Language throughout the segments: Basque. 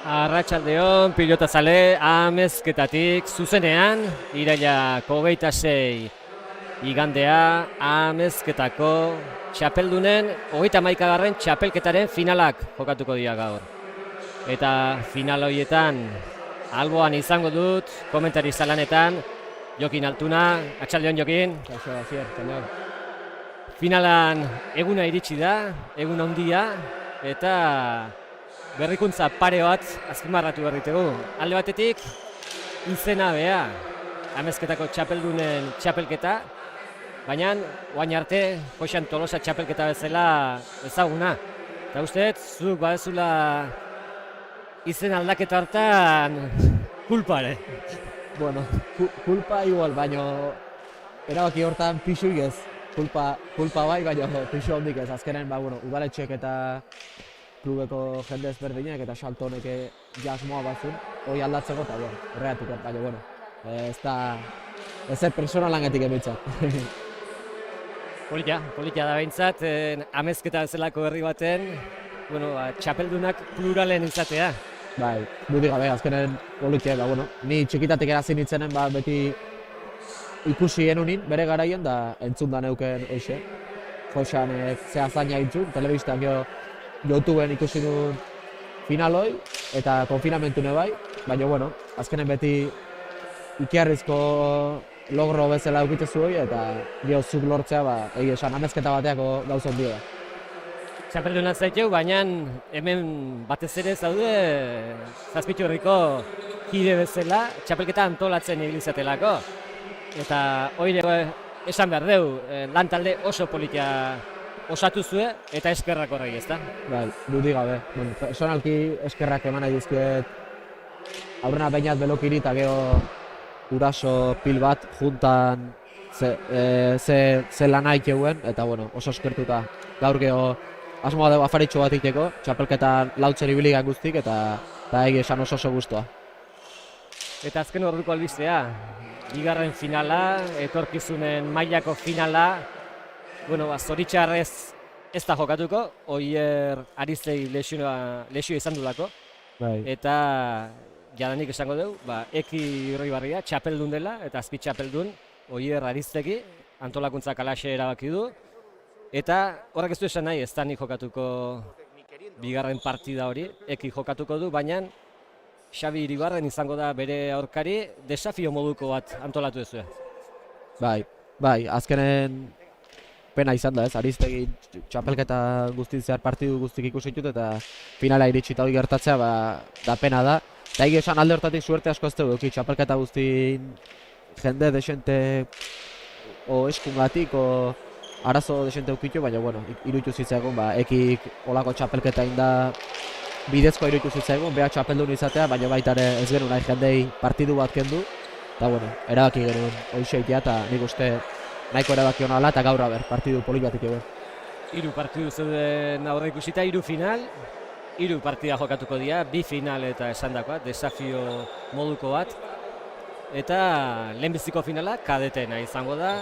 Arratsaldeon, pilotazale Amezketatik zuzenean, irailak 26 igandea Amezketako txapeldunen 31. txapelketaren finalak jokatuko dira gaur. Eta final horietan alboan izango dut, komentari zalanetan, Jokin Altuna, atxaldeon Jokin. Finalan eguna iritsi da, egun handia, eta berrikuntza pare bat azpimarratu berritegu. Alde batetik, izena bea, Amezketako txapeldunen txapelketa, baina oain arte, Joxan Tolosa txapelketa bezala ezaguna. Eta usteet, zuk badezula izen aldaketa hartan kulpare. Bueno, kulpa igual, baina erabaki hortan pixuik ez. Kulpa bai, baina pixu hondik ez. Azkenen, udaletxek eta klubeko jende ezberdinak eta salto honek jasmoa batzun, hori aldatzeko eta horregatik, baina ez zer personalangatik emitzat. Politia da behintzat, Amezketa bezalako herri baten, txapeldunak pluralen izatea. Bai, dudik gabe, azkenen politia, ni txikitatik erazin nitzenen, beti ikusi enunin, bere garaien, da entzun da neuken hoxe. Joxan zehazaina entzun, telebistan YouTubeen ikusi duen finaloi eta konfinamentu bai, baina azkenen beti ikiarrizko logro bezala eukitzezu hori eta zuk lortzea, egia esan, Amezketa bateako gauzon dira. Txapeldunak zaiteu, baina hemen batez ere zaude Zazpitzu herriko kide bezala txapelketa antolatzen ibilizatelako. Eta hori esan behar dugu, lan talde oso politia osatu zue eta eskerrak horrei, ezta? Bai, dudik gabe. Personalki eskerrak eman nahi dizkiet aurrena bainat belokiri eta gero uraso pil bat juntan ze lana iteuen eta oso eskertuta. Gaur geho asmoa dugu afaritxo bat iteko, txapelketan lautzen ibiligan guztik eta egia esan oso guztua. Eta azken orduko albistea, bigarren finala, etorkizunen mailako finala, zoritxarrez ez da jokatuko, Oier Aristei lesio izan dulako. Bai. Eta jadanik esango dugu, Eki Irribarria txapeldun dela, eta azpi txapeldun Oier Aristegi antolakuntza kalaxe erabaki du. Eta horrek ez du esan nahi, ez da nik jokatuko bigarren partida hori, Eki jokatuko du, baina Xabi Iribarren izango da bere aurkari, desafio moduko bat antolatu duzue. Bai, azkenen pena izan da ez, Aristegi txapelketa guztin zehar partidu guztik ikusitut eta finala iritsi eta hori gertatzea da pena da. Eta egia esan alde hortatik suerte asko ez dugu, txapelketa guztin jende desente o eskungatik o arazo desente ukitu, baina iruditu zitzaigun, ekik olako txapelketa inda bidezkoa iruditu zitzaigun, beha txapeldun izatea, baina baita ere ez genuen nahi jendei partidu bat kendu. Eta erabaki genuen hoxeitea eta nik uste nahiko erabaki hona ala eta gaur partidu polit batik egon. 3 partidu zeuden aurre ikusita, 3 final, 3 partida jokatuko dira, 2 final eta esandakoa, desafio moduko bat. Eta lehenbiziko finala kadetena izango da,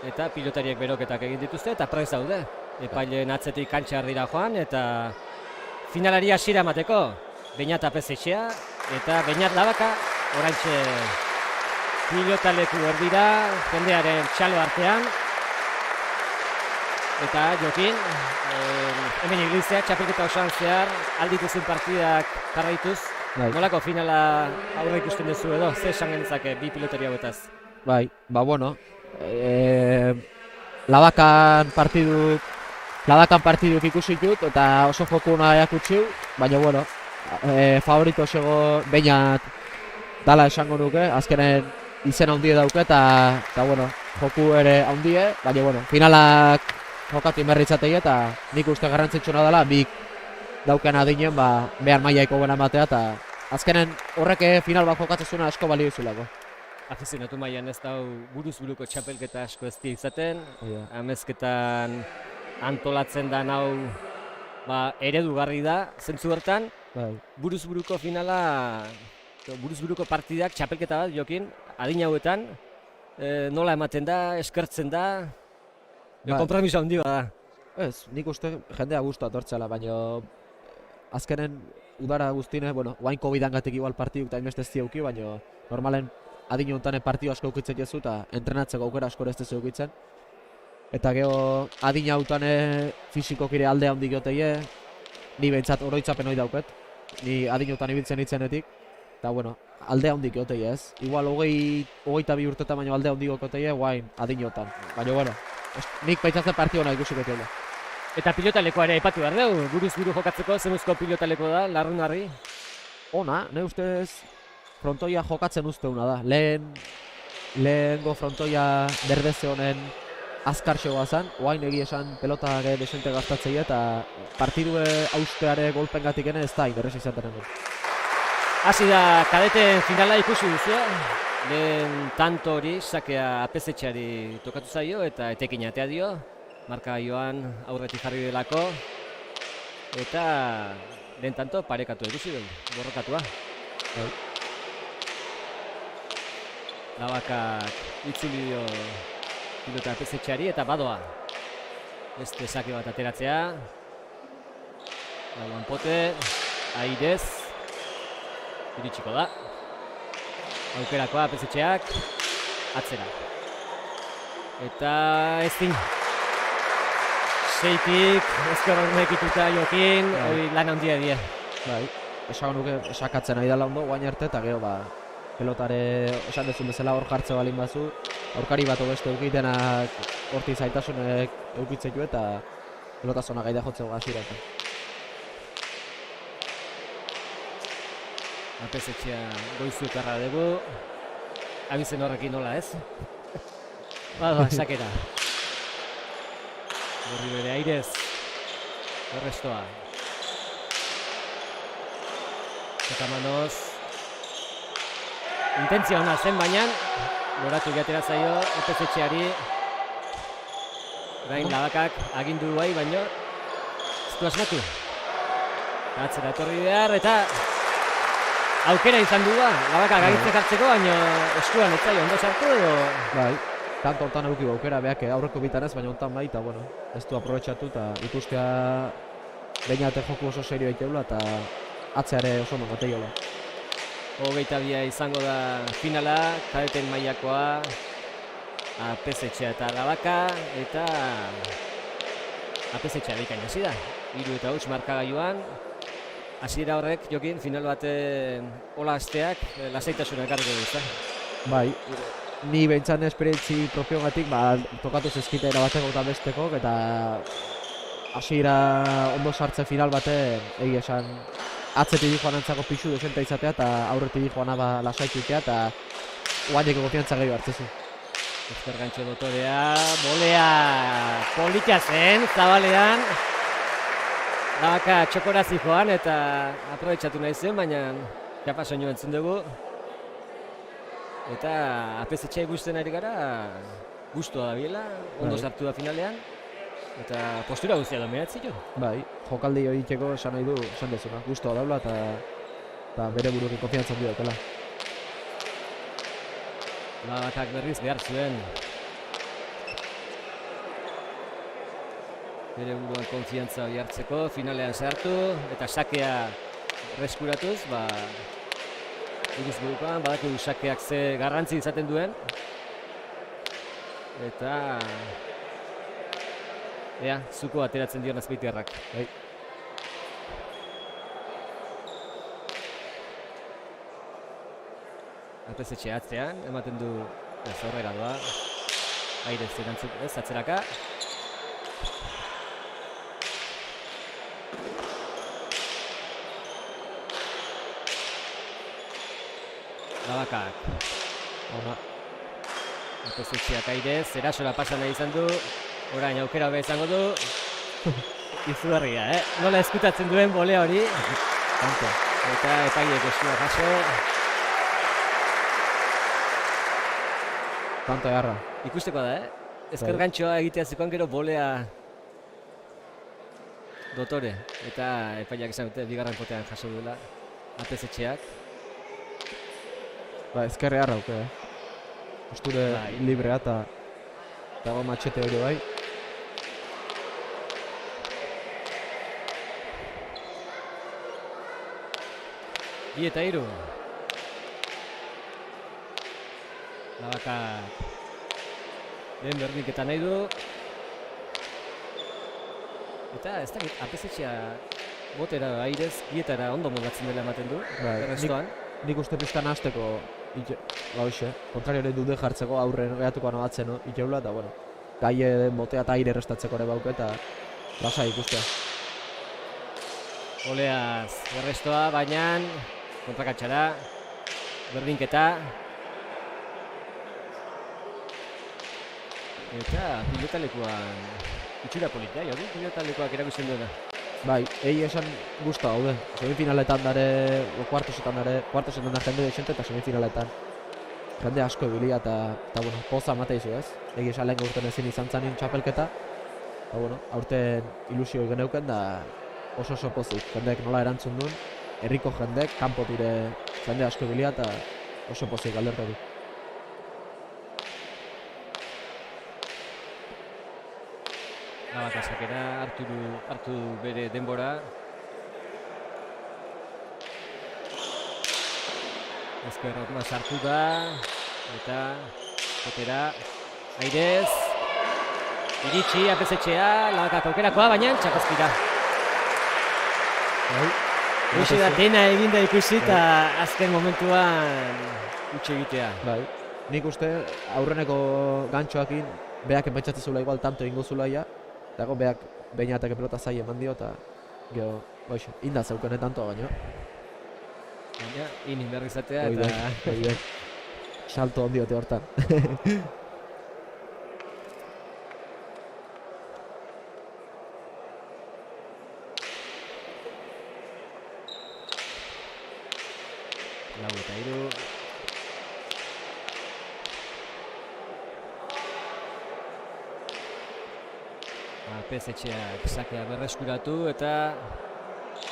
eta pilotariek beroketak egin dituzte eta prest daude. Epaileen atzetik kantxar dira joan eta finalari hasiera emateko Beñat Apezetxea eta Beñat Labaka oraintxe pilotaleku erdira, jendearen txalo artean. Eta Jokin, hemen iglizia, txapelketa osoan zehar, aldituzun partidak jarraituz. Nolako finala aurre ikusten duzu edo, ze esan genezake bi pilotari hauetaz? Bai, Labakan partiduk ikusitut eta oso jokuna eakutxiu, baina favorito sego Beñat dala esango nuke, azkenen izen handie dauke eta joku ere handie, baina finalak jokatu inberritzatei eta nik uste garrantzitsuna dela bik dauken adinen behar maiaiko gana ematea eta azkenen horrek final bat jokatzezuna asko balio izulako. Afizionatu mailan ez dau buruz-buruko txapelketa asko ez izaten, Amezketan antolatzen da hau eredugarri da, zentzu hortan, buruz-buruko finala, buruz-buruko partidak txapelketa bat Jokin, adin hauetan, nola ematen da, eskertzen da, konpromiso handi bada. Ez, nik uste jendea guztua tortzela, baina azkenen udara guztine, bueno, guain COVID-angatik igual partiduk eta inbeste ez ziauki, baina normalen adin hontanen partidu asko eukitzen jezu eta entrenatzeko aukera asko ez tezu eukitzen. Eta geho adin hautane fisikokire alde handik joteie, ni behintzat oroitzapen hori dauket, ni adin hautan ibiltzen itzenetik, eta bueno, alde handik joteie ez. Igual 22 urtetan baino alde handik joteie, guain adin hautan. Baina bueno, nik pentsatzen partidu hona ikusiko teula. Eta pilotaleko ere aipatu behar dugu, buruz buru jokatzeko zenuzko pilotaleko da, larrunarri. Ona, ne ustez frontoia jokatzen usteuna da. Lehengo frontoia berdeze honen azkar xegoa zen, oain egia esan pelota desente gastatzea eta partidue austeare golpengatik ene ez da inerrez izaten egon. Hasi da kadeten finala ikusi duzu, lehen tanto hori sakea apezetxeari tokatu zaio eta etekin atea dio, marka joan aurretik jarri delako, eta lehen tanto parekatu ikusi dugu, borrokatua. Labakak itzuli dio pilota apezetxeari eta badoa. Beste sake bat ateratzea. Lauan pote, airez, iritsiko da. Aukerakoa apezetxeak, atzera. Eta ezin. Seitik, ezker horrenek ituta jokin, hori lan handia die. Bai, esan nuke esakatzen ari dela ondo, guain arte, eta gero pelotare esan dezun bezala hor jartze balin bazu, aurkari bat beste eukitenak horti zaitasunek eukitzeko eta pelota zona gaida jotzeko hasierako. Apezetxea goizuetarra dugu, abizen horrekin nola ez? Badoa, sakera. Gorri bere airez, horreztoa. Zokamanoz. Intentzia hona zen baina, loratu gatera zaio apezetxeari. Orain Labakak agindu bai, baina ez du asmatu. Atzera etorri behar eta aukera izan du da. Labakak agintzen jartzeko, baina eskuan ez zaio ondo sartu edo... Bai, tanto hortan eduki aukera beak aurreko bitan ez, baina hontan bai, eta bueno, ez du aprobetxatu eta ikustea behinate joku oso serio egiteula eta atzeare oso ondo gateiola. 22 izango da finala, kadeten mailakoa, apezetxea eta Labaka, eta apezetxea bikain hasi da. 3 eta 8 markagailuan, hasiera horrek jokin final baten hola hasteak lasaitasuna ekarriko du. Bai, ni behintzan esperientzi propiogatik tokatu zezkite erabateko eta besteko, eta hasiera ondo sartze final baten egia esan atzetik joan entzako pixu desenta izatea eta aurretik joana lasaikitea eta guaineko konfiantza gehiago hartzezu. Ezker Gantxo dotorea, bolea politia zen, zabalean. Labaka txokorazi joan eta aprobetxatu nahi zen, baina japaso nio entzun dugu. Eta apezetxea ikusten ari gara, guztua da biela, ondo sartu da finalean. Eta postura guztia dominatzi jo. Bai, jokaldi hori itxeko esan nahi du, esan dezuna, guztua daula eta bere burukin konfiantza handi dutela. Labakak berriz behar zuen. Bere buruan konfiantza hori hartzeko, finalean sartu eta sakea reskuratuz, ikusburukoan, badakigu sakeak ze garrantzi izaten duen. Eta... Ea, zuko ateratzen dio Azpeitiarrak. Bai. Apezetxe atzean, ematen du horrela doa. Airez erantzuk ez, atzeraka. Labakak. Ona. Apezetxeak Airez, erasola pasan nahi izan du. Orain aukera hobea izango du. Izugarria, nola eskutatzen duen bolea hori. Tanto. Eta epaiek eskua jaso. Tanto egarra. Ikusteko da, Ezker Gantxoa egitea zikoan gero bolea dotore. Eta epaiak izan dute bigarren potean jaso duela. Apezetxeak. Ezker egarra auke, Osture librea eta dago matxete hori bai. 2-3. Labaka lehen berdinketa nahi du. Eta ez dakit, apesetxea botera airez, bietara ondo moldatzen dela ematen du, errestoan. Nik uste pizkan hasteko, kontrarioaren dude jartzeko aurren gehatuko anoatzen, no? Iteula, eta bueno, gai botea eta aire errestatzeko ere bauke, eta lasa ikustea. Oleaz, errestoa, baina kontrakatxara, berdinketa. Eta pilotalekuan itxura politia, jodi, pilotalekuak erakusten duena. Bai, egi esan guzta gaude. Semifinaletan dare, kuartosetan dare jende desente eta semifinaletan jende asko ebilia eta bueno, poza emate izu ez. Egi esan lehen urten ezin izan zanin txapelketa. Eta bueno, aurten ilusio geneuken da oso pozik. Jendeek nola erantzun duen, herriko jendek, kanpo dire jende asko ebilia eta oso pozik galdertari. Labaka sakera, hartu bere denbora. Ezker Rotma sartu da, eta potera, airez, iritsi, apesetxea, Labakak aukerakoa, baina txakozkira. Ikusi da dena eginda ikusi eta azken momentuan utxe egitea. Bai, nik uste aurreneko gantxoakin beak enpentsatzen zula igual tanto ingo zula ja. Dago beak beinatek pelota zai eman dio eta gero, boixo, inda zeuken tanto baino. Baina, inin berri izatea eta... Salto ondiote hortan. Lau eta hiru. Apesetxeak sakea berreskuratu eta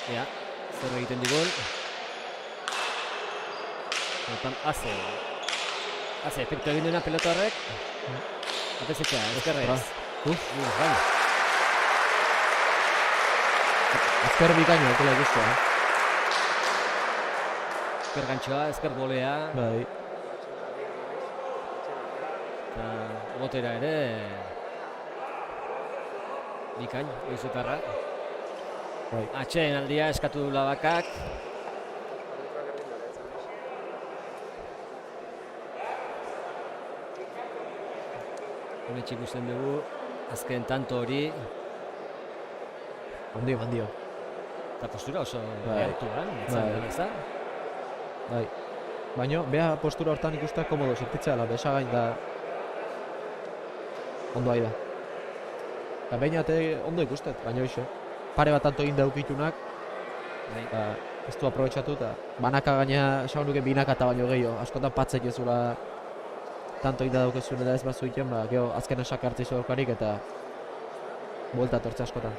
zer egiten digun. Hortan Aze efektu egin duena pelota horrek. Apesetxea, ezkerrez. Azker bikaino, ekela ikustua. Ezker gantxoa, ezker bolea. Bai. Eta botera ere... Bikain, oizutarra. Atxeen aldia eskatu du Labakak. Honetxe ikusten dugu, azken tanto hori. Ondio. Eta postura oso gertu, ez? Bai. Baina, beha postura hortan ikustea komodo sentitzea, besagain da... Ondo ahi da. Eta behinate ondo ikustet, baina hoxe. Pare bat tanto egin daukitunak. Ez du aprobetxatu eta banaka gaina esan nuke binaka eta baino gehiago. Askotan patzek ezula tanto egin daukezun eta ez bat zuiten, gero azken esak hartzei zorkarik eta buelta tortze askotan.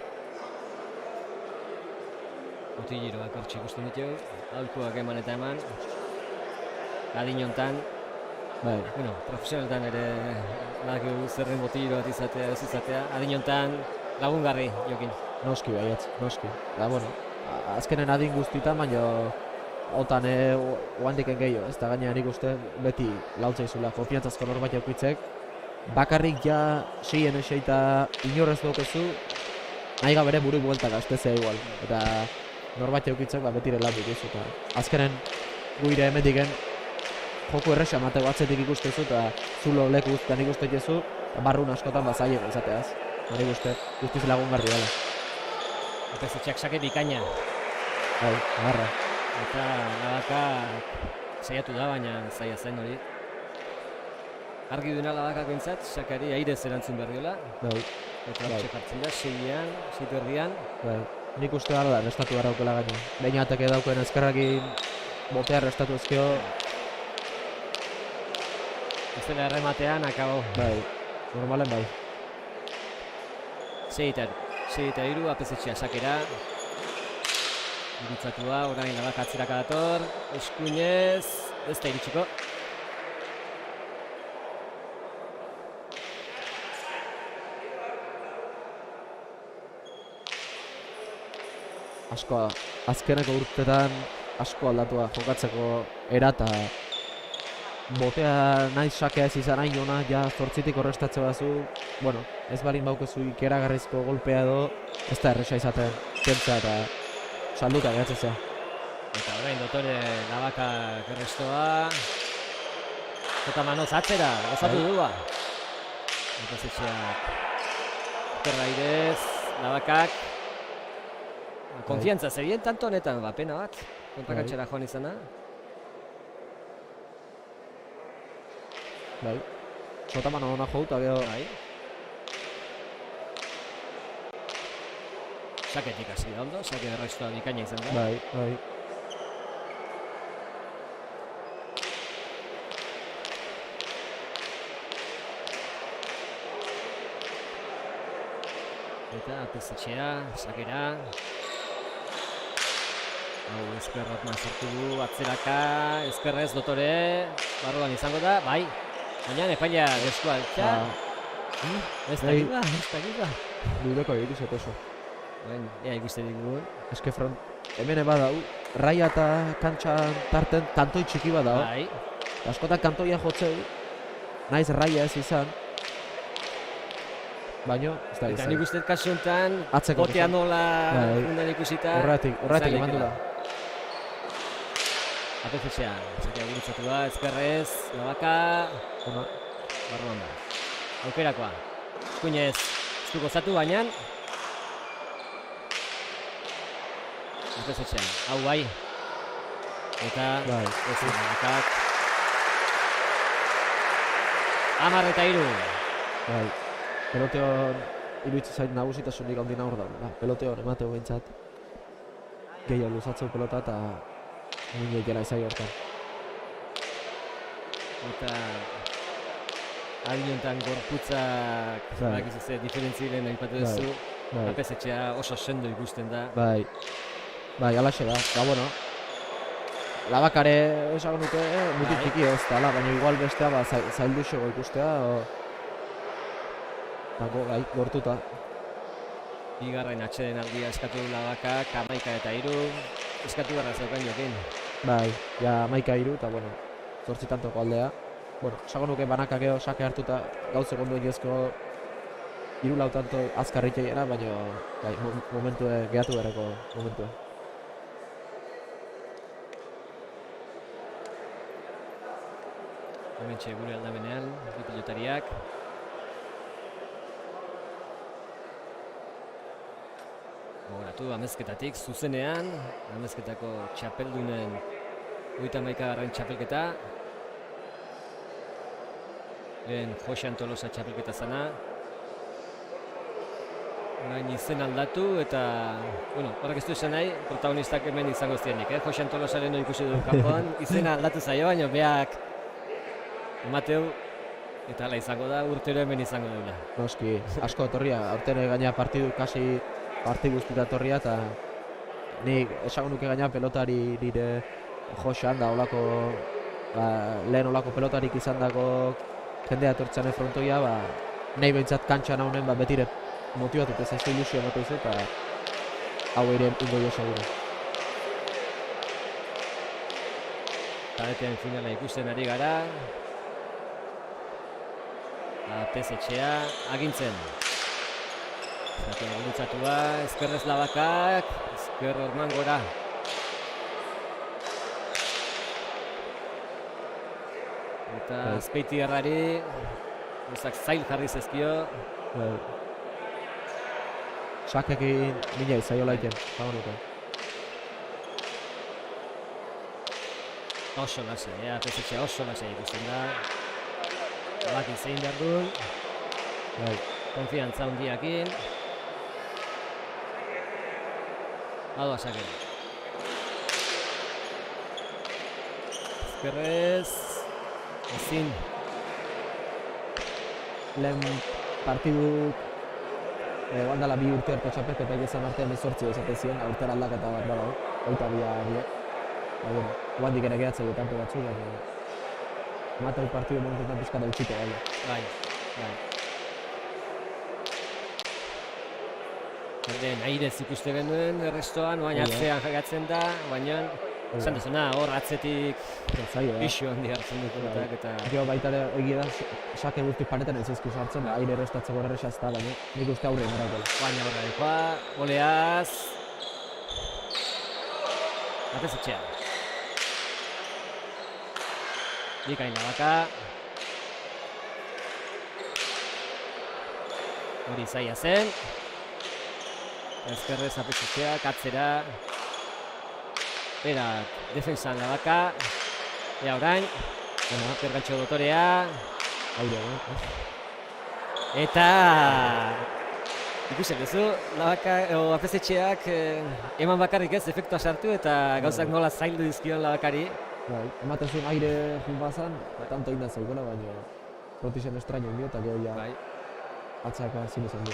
Botigiroak hortxe ikusten ditu, aholkuak eman eta eman. Adin hontan, profesionaletan ere badakigu zerren botigiro bat izatea, ez izatea. Adin hontan lagungarri jokin. Noski baietz, noski. Da, bueno, azkenen adin guztietan, baina otan oandiken gehiago, ez da gaina nik uste beti lautzaizula konfiantzazko norbait eukitzek. Bakarrik ja seien eseita inorrez daukezu, nahi gabere buru bueltaka, estezea igual. Eta norbait eukitzek betire lan dituzu. Azkenen guire emendiken joko erresa mateko atzetik ikustezu eta zulo leku guztian ikustezu, barrun askotan bazaiego izateaz. Nik uste guztiz lagungarri dela. Apesetxeak sake bikaina. Bai, agarra. Eta Labakak saiatu da, baina zaila zen hori. Argi duena Labakak bintzat, sakari airez erantzun berriola. Bai. Eta hortxe jartzen da, 6-an, 7-erdian. Bai. Nik uste gara da, restatu gara daukela gaino. Beinatek edauken ezkerrakin botea restatu ezkio. Ez dela errematean, akabo. Bai, normalen bai. 6-3, apesetxea sakera. Irutzatua, orain Labak atzeraka dator. Eskuinez, ez da iritsiko. Asko, azkeneko urtetan asko aldatua jokatzeko era eta botea nahi sakea ez izan hain ona, ja 8tik horrestatze bazu, bueno, ez balin baukezu ikeragarrizko golpea edo, ez da erresa izaten, kentzea eta salduta gehatzen zea. Eta orain dotore Navaka gerrestoa. Jota Manoz atzera, gozatu dugu. Epesitxeak Perraidez, Navakak. Konfiantza zebien tanto honetan, pena bat. Kontrakatxera joan izana. Bai, Jota Mano hona jo eta gero... Bai. Saketik hasi da ondo, sake gerrestoa bikaina izan da. Bai, bai. Eta Apesitxea, sakera. Hau ezkerrat mazartu du, atzeraka, ezkerrez dotore, barruan izango da, bai. Baina epaila gestua altxa. Ez da gira, ez da gira. Bideko egitu zetezo. Ea ikuste digugun. Eske front, hemen bada, raia eta kantxan tarten kantoi txiki bada. Bai. Askotan kantoia jotzeu, naiz raia ez izan. Baina, ez da Eta izan. nik uste kasu honetan, Atzeko botea izan. nola Bai. fundan ikusita. Horretik eman du da. Apesitxea, zakea gurutzatu da, ezkerrez, Navaka, Ona, barruan da. Aukerakoa. Eskuinez, ez du gozatu baina. Apesitxea, hau bai. Eta, bai. ez Navakak. 10-3. Bai. Peloteon iruditzen zait nagusitasunik handina hor da. Peloteon emateu behintzat. Gehiago luzatzeu pelota eta muñe jela izai hortan. Eta adinontan gorputzak Bai. badakizu ze diferentziren aipatu duzu. Bai, Apesetxea oso sendo ikusten da. bai. Bai, alaxe da. Ba, bueno. Labakare esago nuke, mutik Bai. txiki ez dala, baina igual bestea ba, zaildu xego ikustea. Bai, gortuta. Bigarren atxeden aldia eskatu du Navakak, 11-3. Eskatu garra zeukan jokin. Bai, ja 11-3 eta bueno, 8 tantoko aldea. Bueno, esago nuke banaka gero sake hartuta gauzek ondo egiezko 3-4 tanto azkarrik egera, baina bai, momentue gehatu bereko momentue. Hementxe gure aldamenean, bi pilotariak. Gogoratu, amezketatik, zuzenean, amezketako txapeldunen 31. txapelketa. Lehen Josean Tolosa txapelketa zana. Orain izen aldatu eta, bueno, horrek ez du esan nahi, protagonistak hemen izango zirenik, Josean Tolosaren ikusi du kanpoan, izena aldatu zaio, baina beak emateu, eta hala izango da, urtero hemen izango duela. Noski, asko etorria, aurten gaina partidu guztita etorria eta nik esango nuke gaina pelotari nire Josean da olako, lehen olako pelotarik izan dago jendea etortzen frontoia, nahi behintzat kantxan haunen betire motibatut ez aizko ilusio ematu izu eta hau ere ingo jo seguro. Kadeten finala ikusten ari gara. Apesitxea agintzen. Zaten gurutzatua, ezkerrez Navakak, ezker orman gora. Eta Azpeiti errari, gauzak zail jarri zezkio. Sakekin mina izaiola iten, jago nuke. Oso lasai, Apesitxea oso lasai ikusten da. Baki zein behar duen. Konfiantza hundiakin. Adoa sakera. Ezkerrez. Ezin. Lehen partidu Guandala 2 urte hartu txapelketa egizan artean 18 esaten ziren, aurten aldaketa bat badago, 22 Bueno, guandik ere gehatzen dut tanto batzu, baina emateu partidu momentetan pizkat eutxiko gaila. Bai. Nairez ikuste genuen errestoan, baina atzean jagatzen da, baina Esan duzuna, hor atzetik Zaio, pixu handi hartzen dut eta... Gero baita ere egia da, sake guztik paretan ez ezkiz hartzen, aire errestatzeko erresa ez da, baina nik uste aurrein erakola. Baina horrekoa, goleaz... Atezetxea. Bikain Labaka. Hori zaila zen. Ezkerrez Atezetxea, katzera. Berak, defensan Labaka. Ea orain. Pergantxo dotorea. Aire, Eta... Ikusten duzu, Labaka, Apezetxeak eman bakarrik ez, efektua sartu eta gauzak nola zaildu dizkion Labakari. Bai, ematen zuen aire jun bazan, tanto inda zeukela, baina protixen estraño indio eta gero ja Bai. atzaka zin izan du.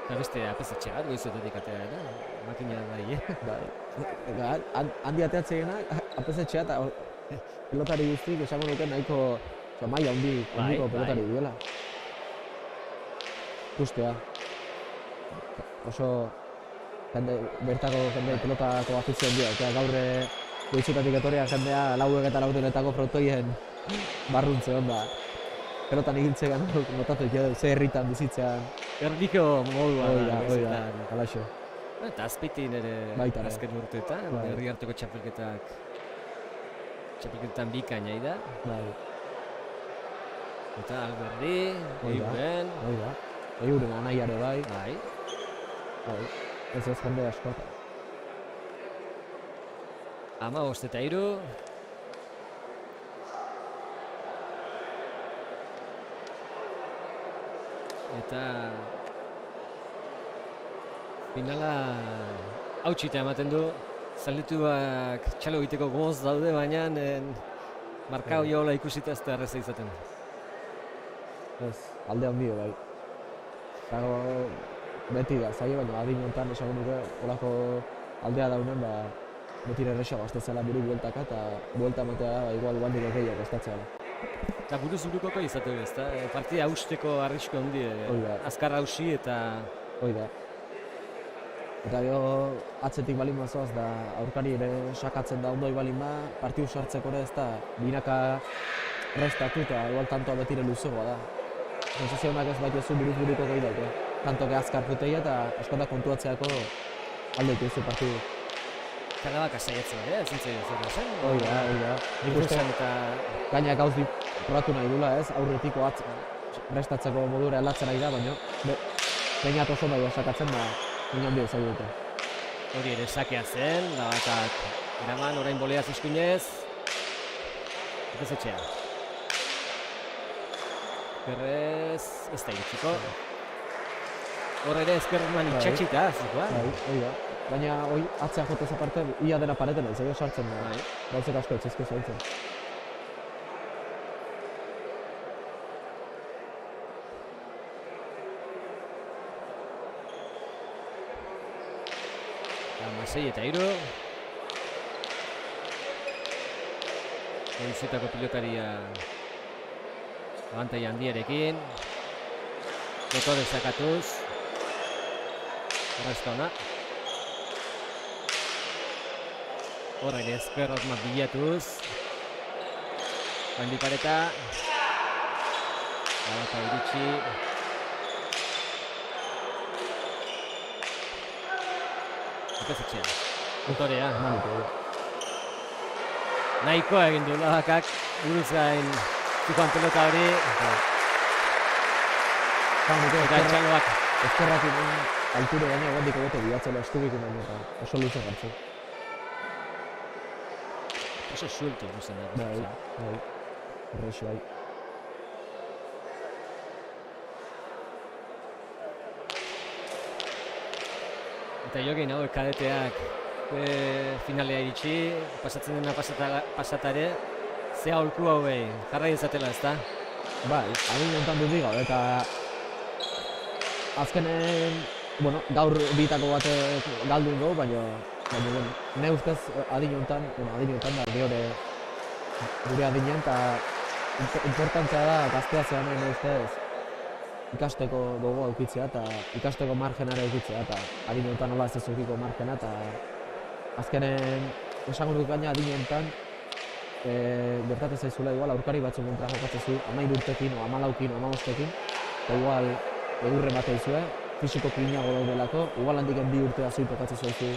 Eta beste Apezetxe bat goizuetetik atera da, makina bai, Bai, handi ateatzegena, Apezetxea eta pelotari guztik esango nuke nahiko maila handiko pelotari duela. Ikustea. Oso bertako jende pelotako afizioan dira, eta gaur goizutatik etorriak jendea lauek eta laudenetako frontoien barruntze hon da. Pelotan egintzegan notatu dut, ze herritan bizitzean. Erdiko modua da. Oida, alaxo. Eta azpitin ere azken urteetan, herri harteko txapelketan bikaina da. Bai. Eta Alberdi, Euren. Oida. Euren anaiare bai. Bai. Ez jende askota. 15-3. Eta finala hautsita ematen du. Zalituak txalo egiteko goz daude, baina marka hola ikusita ez da erreza izaten. Ez, alde handio bai. Zago beti da, zailo, baina adin honetan esango nuke olako aldea daunen, beti erresa gaztetzela buru bueltaka eta buelta ematea da, igual guandik gehiago kostatzea da. Eta buruz burukoko izateu ez da, partida hausteko arrisku handi, azkar hausi eta... Oida. Eta gero atzetik balin mazoaz da aurkari ere sakatzen da ondoi balin ba, partidu sartzeko ere ez da binaka restatu eta igual tantoa betire luzegoa da. Sensazionak ez baita zu buruz buruko gehi daute. Tantoke azkar puteia eta askotak kontuatzeako aldeik ez partidu. Eta Labaka saiatzen ere, zintzei zer zen? Oida. Nik uste gaina gauz probatu nahi dula ez, aurretiko prestatzeko modura aldatzen nahi da, baina bainat oso nahi sakatzen da nina handia izan dute. Hori ere sakea zen, Labakak eraman orain boleaz eskuinez. Apezetxea. Ezkerrez, ez da iritsiko. Hor ere ezkerreman itxatxita, zikoa. Oida. Baina hoi atzean jotez aparte, ia dena pareten ez, sartzen da. Gauzek asko etxezko zaintzen. Amasei eta iru. Goizutako pilotaria abantai handiarekin. Dotore sakatuz. Horrezka ona. Horrein ezker hotmat bilatuz. Bandi pareta. Labaka iritsi. Apezetxea. Dotorea. Nahikoa egin du Labakak. Buruz gain zikoan pelota hori. Eta txaloak. Ezkerrak alture baina egondik egote bilatzela eskubik nahi eta oso luze gartzen. Oso suelto ikusten da. Bai. Horrexo bai. Eta jokin hauek kadeteak finalea iritsi, pasatzen dena pasatare, ze aholku hauei, jarrai ezatela ez da? Bai, adin honetan dut diga, eta azkenen, gaur bitako batek galdu ingo, baina ne ustez adin honetan da, gehore gure adinen, eta importantzia da gaztea zean ne ustez ikasteko gogoa eukitzea eta ikasteko margenara eukitzea eta adinetan nola ez ezukiko margena eta azkenen esango dut gaina adinetan gertatzen zaizula igual aurkari batzuk kontra jokatzen zu 13 urtekin, 14ekin, 15ekin eta igual edurre bat eizue, fisikoki inago daudelako, igual handiken 2 urte azui tokatzen zaizu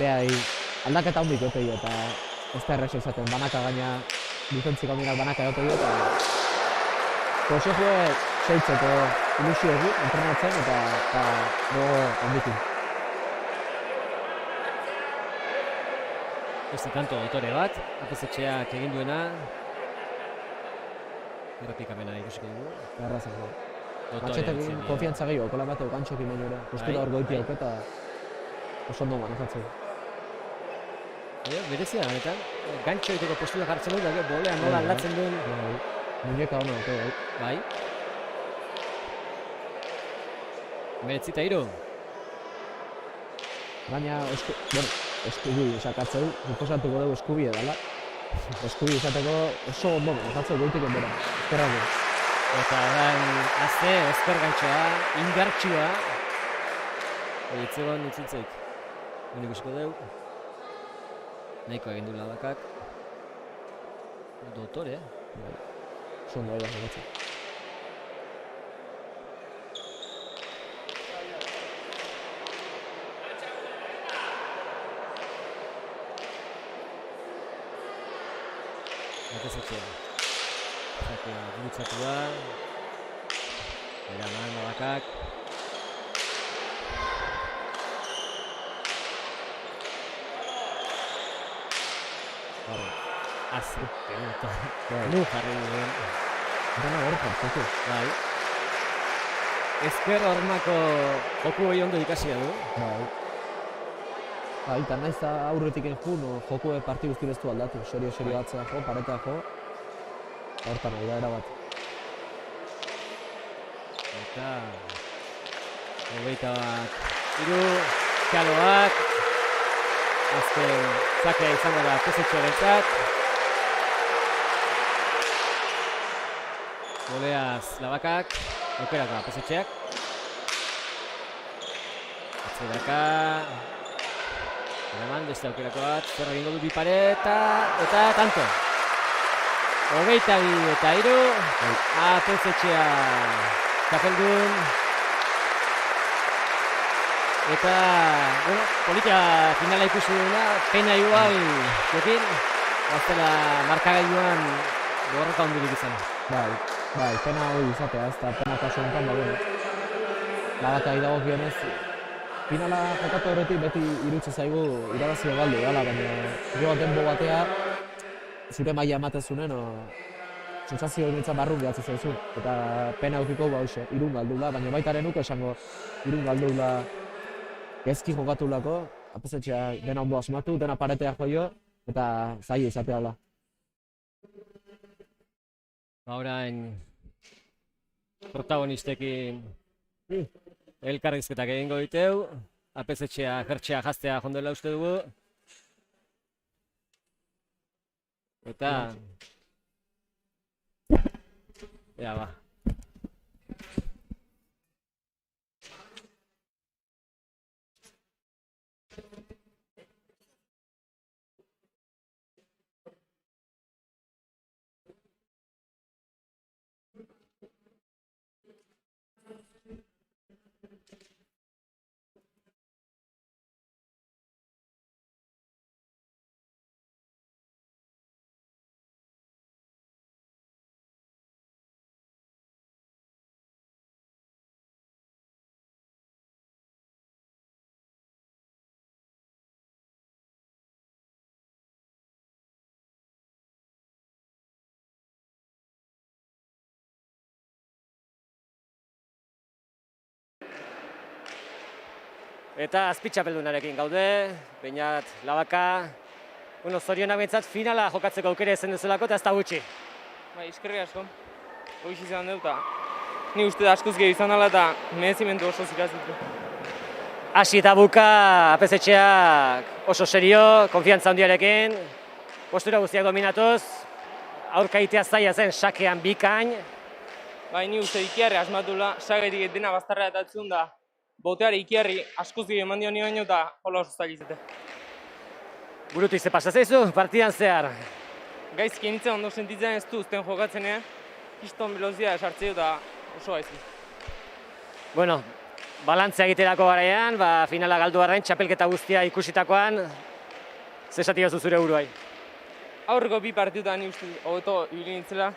behai aldaketa hondik jotei eta ez da errexo izaten, banaka gaina defentzik handinak banaka jotei eta konsejue seitzeko ilusio egin, entrenatzen eta gogo handikin. Beste kanto autore bat, APZ-etxeak egin duena. Errepikamena ikusiko dugu. Errazako. Matxetekin konfiantza gehiago, kola bateu gantxokin baino ere. Postura hor goiti hauk eta oso ondo manejatzeu. Berezia, ganetan, gantxo egiteko postura jartzen dut, da bolea nola aldatzen duen. Muñeka hona, Bai. 9-3. Baina, eskubi esakatzeu, suposatuko dugu eskubi edala. Eskubi esateko oso ondo manejatzeu goitik enbera. Esperako. Eta orain azte, ezker gantxoa, indartxua. Itzegoen itzultzeik. Hone ikusiko dugu. Nahiko egin du Lavakak. Dotore, Oso ondo bai jokatzen. APZ-etxea. Zakea gurutzatu da. Eraman Lavakak. Azte, pelota. Nu jarri duen. Dena hor jartzeko. Bai. Ezker hormako joku hori ondo ikasia du. Bai, eta naiz aurretik jun, joku parti guzti beztu aldatu. Serio atzea jo, paretea jo. Hortan nahi da erabat. Eta 23 kaloak. Azken zakea izango da APZ-etxearentzat. Goleaz Lavakak, aukeraka APZ-etxeak. Atzeraka. Eraman, beste aukerako bat, zer egingo du bi pareta, eta tanto. 22 APZ-etxea txapeldun. Eta, bueno, polita finala ikusi duena, pena igual, jokin, aztela markagailuan borroka hondirik izan. Bai, pena hori izatea, ez da pena kasu honetan, bueno. Lavakai dagokionez, finala jokatu horretik beti irutze zaigu irabazi galdu dela, baina gero denbo batea zure maila ematezunen, sentsazio hori barrun gehatzen zaizu. Eta pena eukiko hoxe, irun galdula, baina baitaren nuke esango irun galdula gezki jokatulako, APZ-etxea dena ondo asmatu, dena paretea joio, eta zaila izatea da. Orain protagonistekin elkarrizketak egingo diteu, APZ-etxea jertxea jaztea jondela uste dugu. Eta... Ea ba. Eta azpitxapeldunarekin gaude, Beñat Lavaka, zorionak behintzat finala jokatzeko aukera ezen duzulako eta ez da gutxi. Bai, eskerrik asko. Hoiz izan dut, ni uste da askoz gehi izan dela eta merezimendu oso zikazitu. Hasi eta buka APZ-etxeak oso serio, konfiantza handiarekin, postura guztiak dominatuz, aurka egitea zaila zen sakean bikain, Bai, ni uste ikiarri asmatula, sagetik dena bazterra eta etzun da, boteari ikiarri askoz gehiago eman dio ni baino eta hola oso zail izate. Burutik ze pasa zaizu, partidan zehar. Gaizki nintzen ondo sentitzen ez du uzten jokatzenean, kiston velozia sartzea eta oso gaizki. Bueno, balantzea egiterako garaian, finala galdu arren, txapelketa guztia ikusitakoan, zesati gozu zure buruai? Aurreko bi partidutan ni uste hobeto ibili nintzela,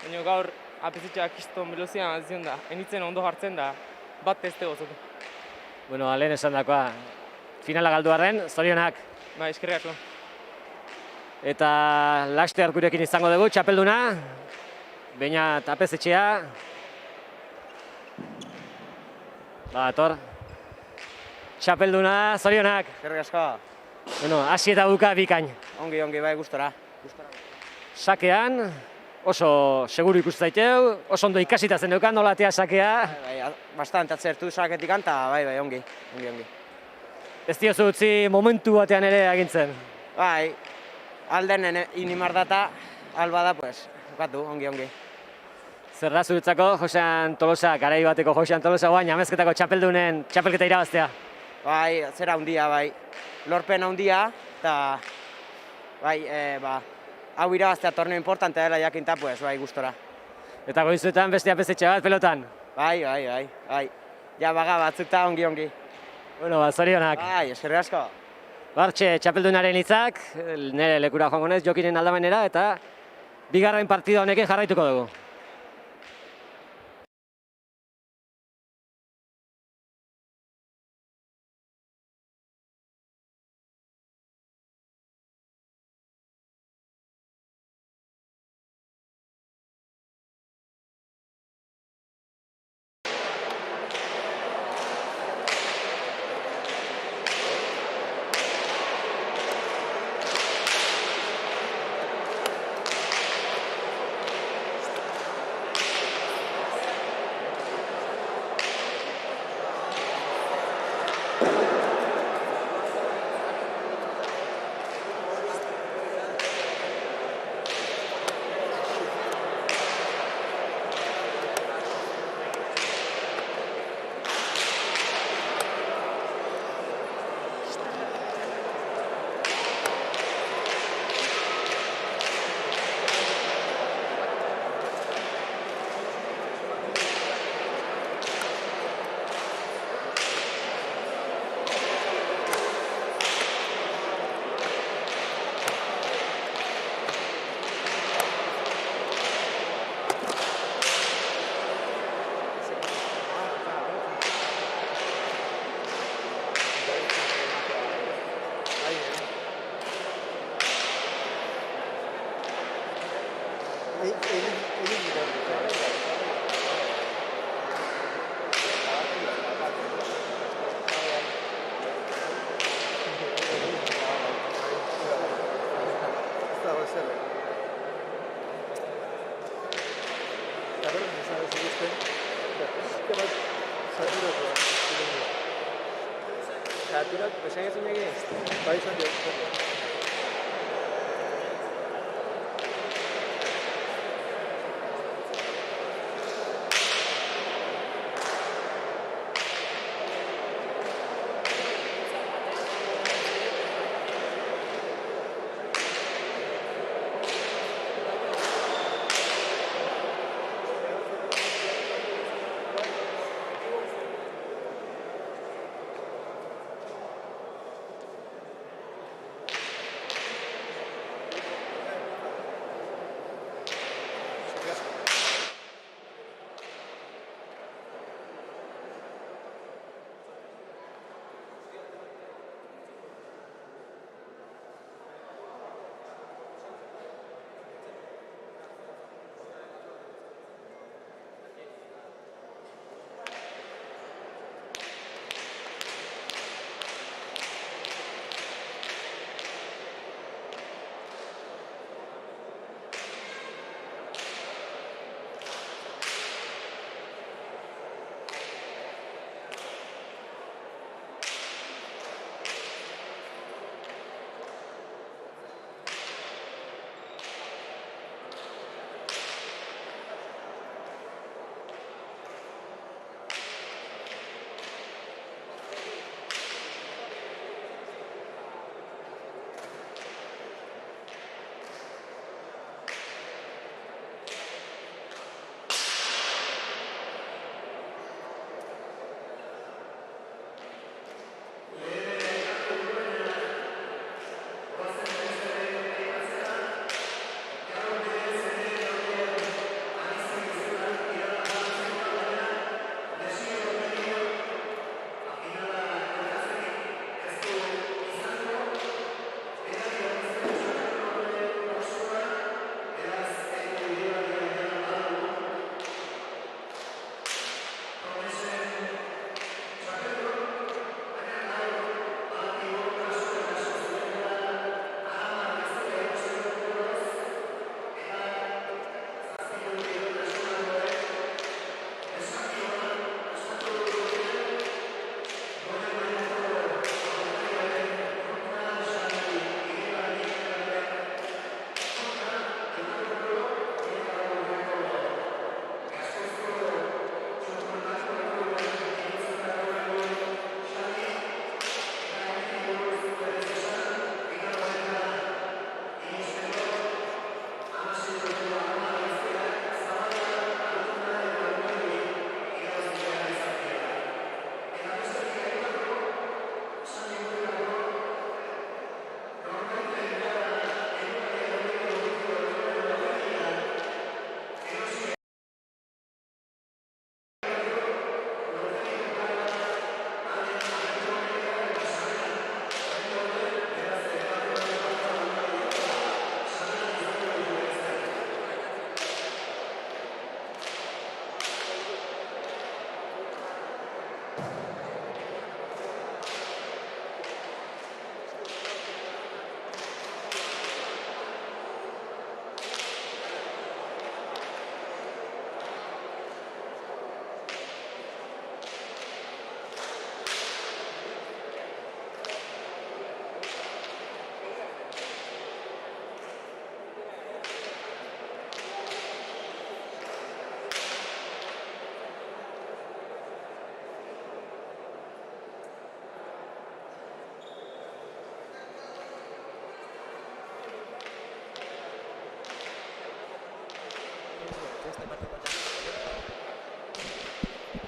baina gaur apezitzea kiston velozia zion da, enitzen ondo jartzen da, bat teste gozatu. Bueno, lehen esan dakoa, finala galdu arren, zorionak. Ba, eskerrik asko. Eta laster gurekin izango dugu, txapelduna, Beñat Apezetxea. Ator. Txapelduna, zorionak. Eskerrik asko. Bueno, hasi eta buka bikain. Ongi, bai, gustora. Sakean, oso seguru ikustu zaiteu, oso ondo ikasita zen neukan, nola atea sakea. Bai, bastante atzertu saketik anta, bai, ongi. Ez diozu utzi momentu batean ere agintzen. Bai, alden inimar data, alba da, pues, bukatu, ongi. Zer da zuretzako, Josean Tolosa, garai bateko Josean Tolosa guain, amezketako txapeldunen txapelketa irabaztea? Bai, zera handia, bai. Lorpen handia, eta, bai, hau irabaztea torneo importante dela jakinta, pues, bai, gustora. Eta goizuetan beste Apezetxe bat pelotan? Bai. Ja, baga batzukta ongi. Bueno, zorionak. Bai, eskerrik asko. Bartxe, txapeldunaren hitzak, nire lekura joango naiz, Jokinen aldamenera, eta bigarren partida honekin jarraituko dugu.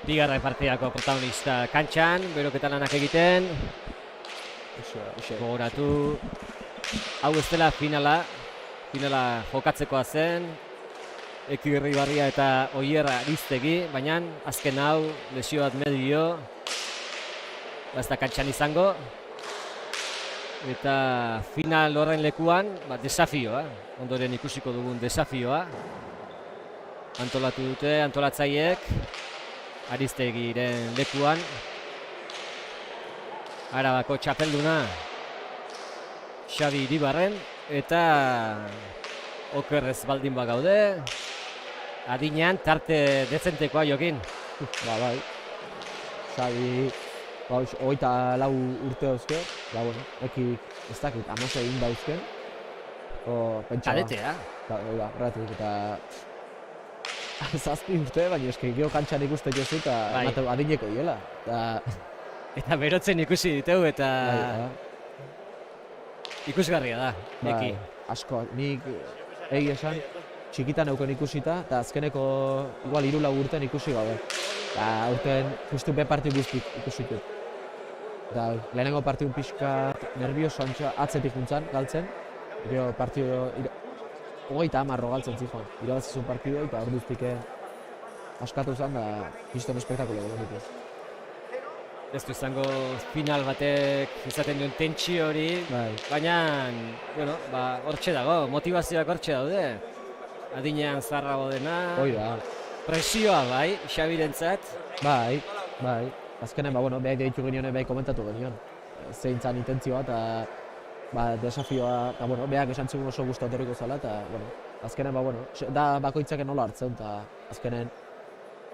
bigarren partidako protagonista kantxan, beroketa lanak egiten. Gogoratu, hau ez dela finala jokatzekoa zen, Ekirri Barria eta Oier Aristegi, baina azken hau lesio bat medio, ez da kantxan izango. Eta final horren lekuan, desafioa, ondoren ikusiko dugun desafioa. Antolatu dute, antolatzaileek, Aristegiren lekuan. Arabako txapelduna, Xabi Iribarren, eta okerrez baldin bagaude, adinean tarte dezentekoa Jokin. Bai. Xabi, 24 urte dauzke, eki ez dakit, 16 egin dauzken. Kadetea. Horretik, eta 7 urte, baina eski geho kantxan ikuste jozu eta adineko diela. Eta berotzen ikusi diteu eta ikusgarria da, eki. Asko, nik egi esan txikitan euken ikusita eta azkeneko igual 3-4 urten ikusi gabe. Eta urten justu be partiu guztik ikusitu. Eta lehenengo partiun pixka nervioso atzetik juntzan, galtzen. Gero partidu 30 galtzen zifan. Irabazizun partidua eta orduztik askatu zen da piston espektakulo gero. Ez du izango final batek izaten duen tentsio hori, baina, hortxe dago, motivazioak hortxe daude. Adinean zaharrago dena, presioa bai, Xabirentzat. Bai. Azkenen, behar deitu genioen behar komentatu genion. Zein zan intentzioa eta desafioa, eta behar esan zuen oso guztu aterriko zala, eta azkenen, da bakoitzak nola hartzen, eta azkenen,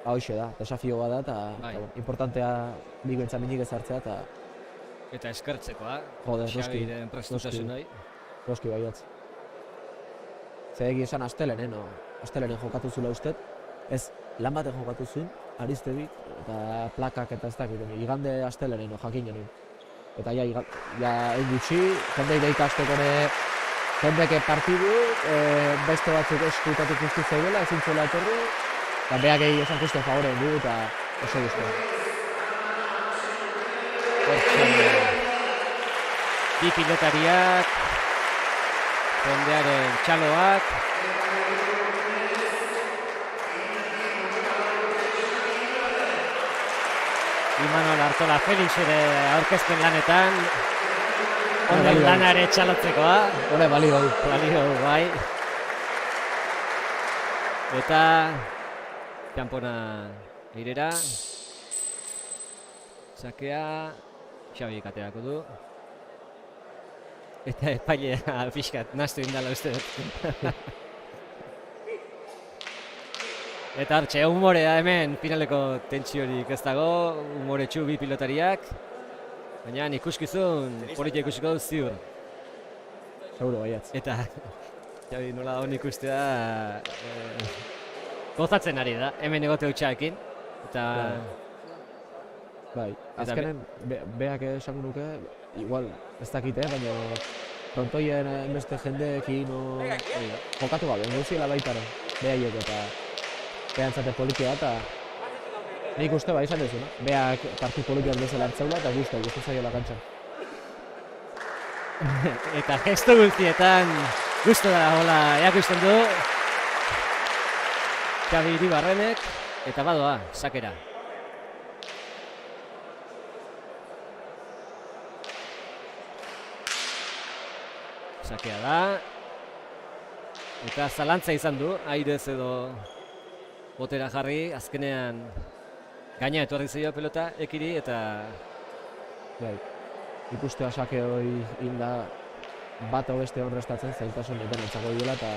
hoxe da, desafio da, eta importantea bigoentza minik ez hartzea, eta eskertzekoa, Xabiren prestutasunoi. Roski baiatz. Zer egi esan astelenen jokatu zula ustet, ez lan baten jokatu zuen, Aristegi, eta plakak eta ez dakit, igande astelenen jakin genuen. Eta egin gutxi, jende ideita azteko jendeke partidu, beste batzuk eskutatik guztu zeudela, ezin zuela etorri, eta behak egin esan justu favoren du eta oso guztu. Bi pilotariak, jendearen txaloak. Imanol Artola Felix ere aurkezpen lanetan. Honen lana ere txalotzekoa. Hore, balio du. Balio du, bai. Eta kanpona irera. Sakea Xabi kateako du. Eta epailea pixkat nastu indala uste dut. Eta hartxe, humorea hemen finaleko tentsiorik ez dago, humoretsu bi pilotariak. Baina ikuskizun politia ikusiko dut ziur. Seguro baiatz. Eta Xabi nola hon ikustea gozatzen ari da, hemen egote hutsaekin. Eta bai, azkenen beak esango nuke, igual ez dakite, baina frontoien beste jendeekin jokatu gabe, gauziela baitaren, behaiek eta behantzate politia eta nik uste izan dezuna. Beak parti politiak bezala hartzeula eta guztu zaiola kantxan. Eta gesto guztietan guztu da hola eakusten du Xabi Iribarrenek eta badoa, sakera. Sakea da. Eta zalantza izan du, airez edo botera jarri, azkenean gaina etorri zeio pelota ekiri eta ikustea sake hori inda bat o beste honrestatzen zailtasun eten entzako duela eta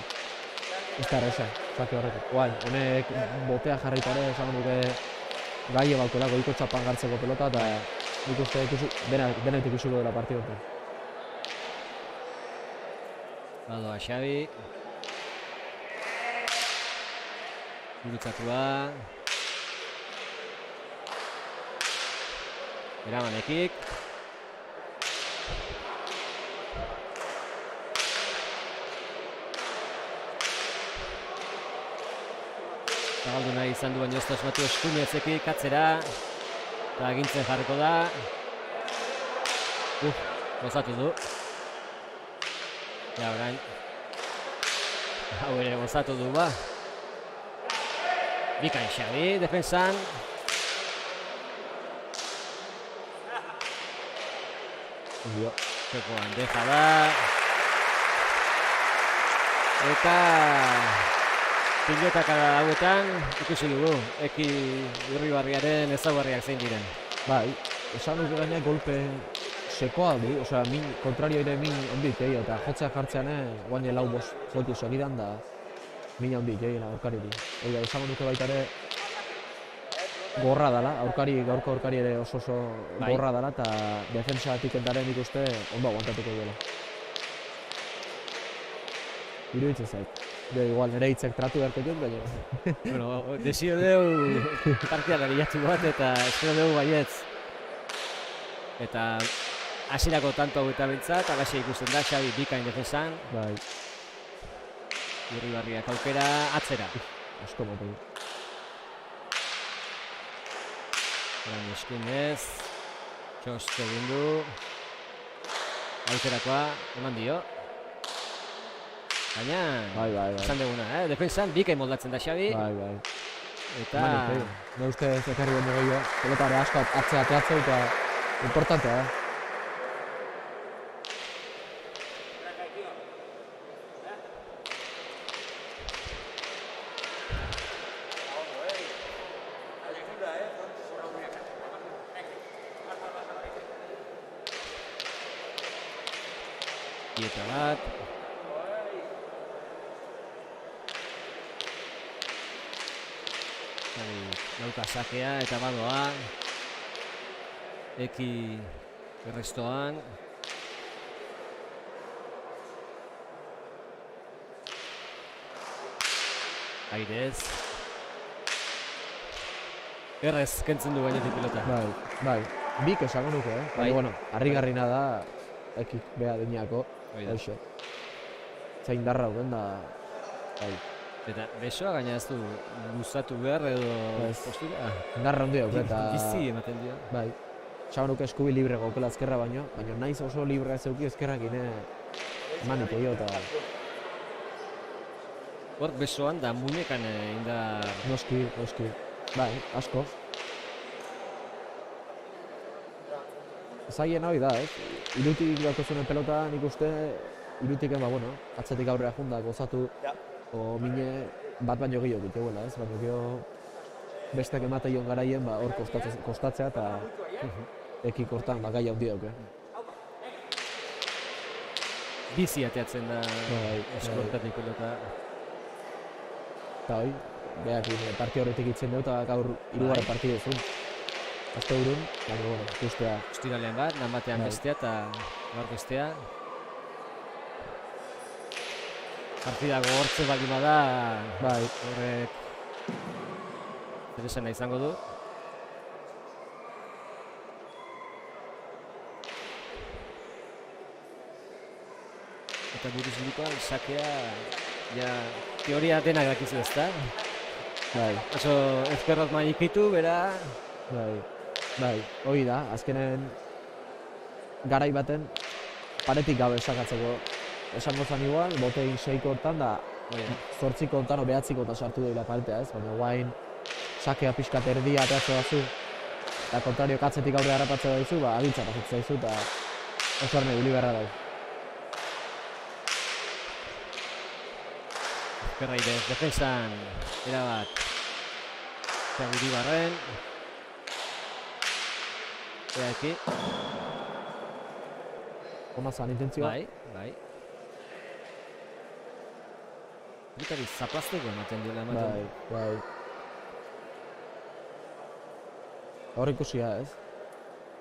ez da erresa, sake horretik. Honek botea jarritare esan duke gai ebalkoela goiko txapan gartzeko pelota eta nik uste denet ikusiko dela partidu enten. Badoa Xabi. Gurutzatua. Eramanekik. Zabaldu nahi izan du baino ez da asmatu eskuinezekik atzera. Eta agintzen jarriko da. Gozatu du. Ja, orain. Hau ere gozatu du ba. Bikain Xabi, defensan. Jokoan deja da. Eta pilotak hauetan ikusi dugu, Eki Irribarriaren ezaugarriak zein diren. Bai, esan dut gaina golpe sekoa du, osea, kontrarioire min ondik egin, eta jotzea jartzean guaine lau bost jotu segidan da min ondik egin aurkariri. Oida, esango duke baita ere gorra dala, gaurko aurkari ere oso gorra dala, eta defensatik entaren ikuste ondo aguantatuko duela. Iruditzen zait. Igual nire hitzek tratu beharko dut, baina. Bueno, desio deu partia lehiatu bat eta espero deu baietz. Eta hasierako tanto hau eta bintzat, alaxe ikusten da, Xabi bikain defensan. Bai. Irribarriak aukera atzera. Asko motu. Orain eskuinez. Txost egin du. Aukerakoa eman dio. Baina, esan duguna, defensan bikain moldatzen da Xabi. Bai. Eta... Ne uste ez ekarri bende gehiago, pelotare asko atzea eta importantea, Dieta bat. Nauka sakea eta badoa. Eki errestoan. Airez. Errez kentzen du gainetik pilota. Bai. Bik esango nuke, Baina, bueno, harrigarrina da Eki beha deniako. Hoxe. Zain darra huen da... Bai. Eta besoa gaina ez du luzatu behar edo postura? Garra handia eta... Bizi ematen dio. Bai. Txabanuk eskubi libre gaukela ezkerra baino, baina naiz oso libre ez euki ezkerrak emanik egio eta... Hor besoan da muñekan indar... Noski. Bai, asko. Zaien hori da, Irutik dauko zuen pelota nik uste, Irutiken, atzetik aurrera junda gozatu, mine bat baino gehiago dituela, baina gehiago besteak emateion garaien hor kostatzea eta ekik hortan gai handi dauke. Bizi ateatzen da eskortatik pelota. Eta hoi, behakin partia horretik itzen dugu eta gaur hirugarren partida zuen. Azte urun, baina ikustea. Ostiralean bat, lan batean bestea eta gaur bestea. Partida gogortze baldin bada, horrek zeresana izango du. Eta buruz indikoan, sakea, teoria denak dakizu ezta? Oso ezkerrot maikitu, bera... Bai, hori da, azkenen garai baten paretik gabe sakatzeko. Esango zan igual, botein 6ko hortan da 8ko hortan o 9ko hortan sartu daila paretea, baina guain sakea pixkat erdia ateatzea zu eta kontrario katzetik aurre harrapatzea daizu, agintza pasatzea daizu eta oso arne ibili beharra dau. Ezkerraide, defensan, erabat Xabi Iribarren. Eta eki. Ona zan intentzioa. Bai. Britari zaplazteko ematen diola ematen. Bai. Hor ikusia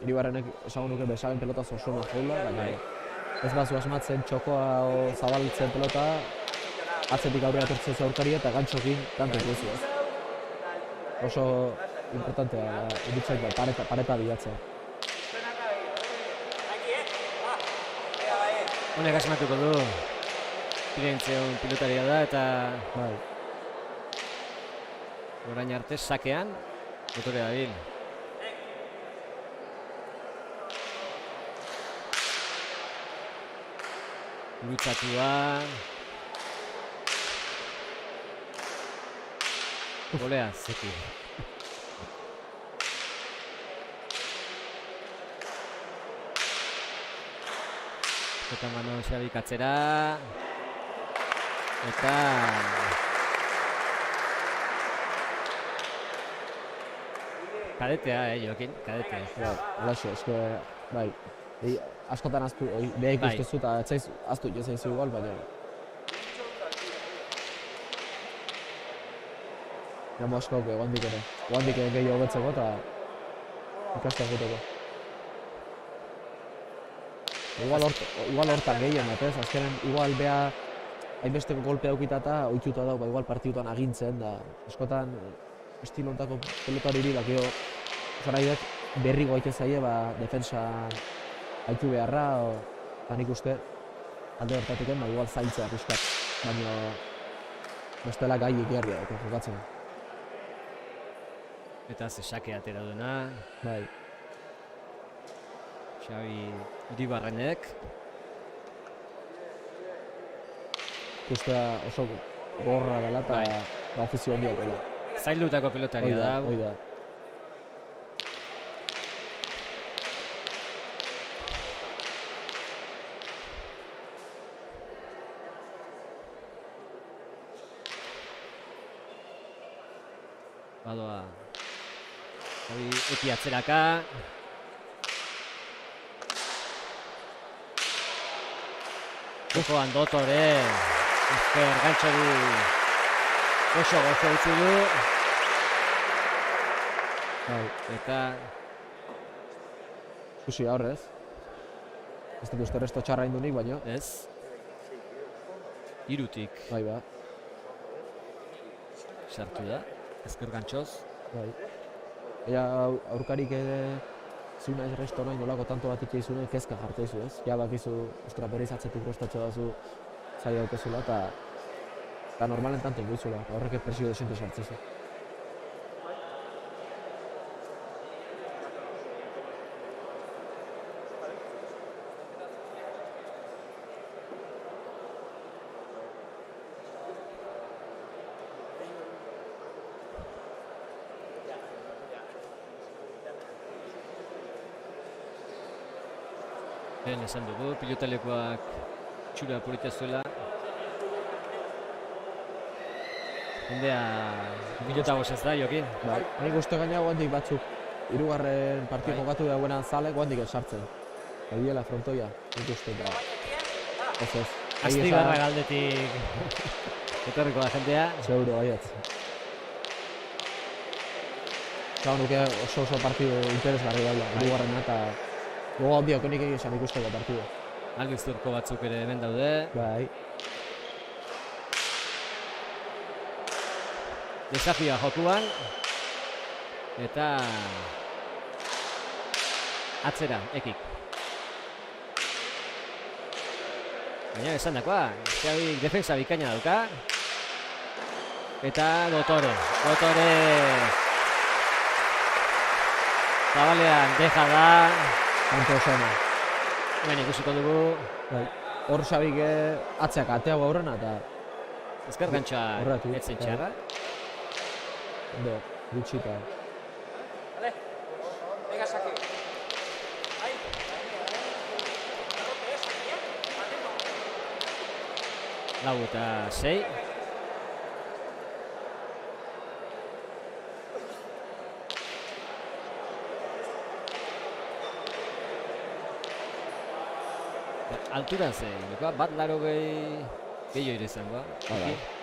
Iribarrenek esango nuke besaben pelota oso jaula, baina ez bazu asmatzen txokoa o zabaltzen pelota, atzetik aurrera atertzen aurkaria eta gantxokin tanto ikusi Oso importantea, iruditzen pareta bilatzea. Honek asmatuko du. Pirentzion pilotaria da eta... Orain arte sakean, Dotore dabil. Gurutzatua. Golea, zeki. Eta Manon Xabik atzera. Eta... Kadetea, Joaquin, kadetea. Alaxo, eske, bai, askotan aztu, beha ikustezu eta etzaiz, aztu jezaizu igual, baina... Namo askok egondik gehiago hobetzeko eta ikasten guteko. Igual hortan gehien, ez? Azkenen, igual beha hainbesteko golpea aukitata, oituta dago, igual partidutan agintzen, da askotan estilo hontako pelotariri bakio nahi dut berrigo aite zaie, defensa haitu beharra, eta nik uste alde hortatiken, igual zailtzea pixkat, baina bestela gai ikerria jokatzen. Eta zesake atera duena. Bai. Xabi Iribarrenek. Ustea oso gorra dela eta ofizio handiak dela. Zaildutako pelotaria da. Hoi da. Badoa. Xabi eki atzeraka. Jokoan Dotore. Ezker gantxori oso gozo utzi du. Eta... Ikusi horrez. Ez dut uste resto txarra indunik, baina... Ez. Irutik. Bai, ba. Sartu da. Ezker gantxoz. Bai. Ea aurkarik zuna ez resto nahi nolako tanto bat itxeizune kezka jarteizu, ez? Ja bakizu, ostra, berriz atzetik prostatxo dazu zaila daukezula, eta normalen tanto ingoizula, horrek presio desente sartzezu. Lehen esan dugu, pilotalekuak txura polita zuela. Jendea pilota gozaz da, Joaquin. Bai, nik uste gaina guandik batzuk hirugarren partidu jokatu dauenan zale guandik esartzen. Egiela frontoia, nik uste da. Ez. Astigarra galdetik etorriko da jendea. Seguro, baietz. Gau nuke oso partidu interesgarri daula, hirugarrena eta gogo handiak honik esan ikusteko partidu. Albizturko batzuk ere hemen daude. Bai. Desafioa jokuan. Eta... atzera, ekik. Baina esan dakoa, Xabi defensa bikaina dauka. Eta Dotore. Zabalean deja da. Kanto osana. Baina ikusiko dugu. Hor Xabik atzeak ateago aurrena eta... Ezker gantxa etzen txarra. Ondo, gutxita. Venga, saque. Lau eta 6. Alturan bat 80 gehiago ere izango.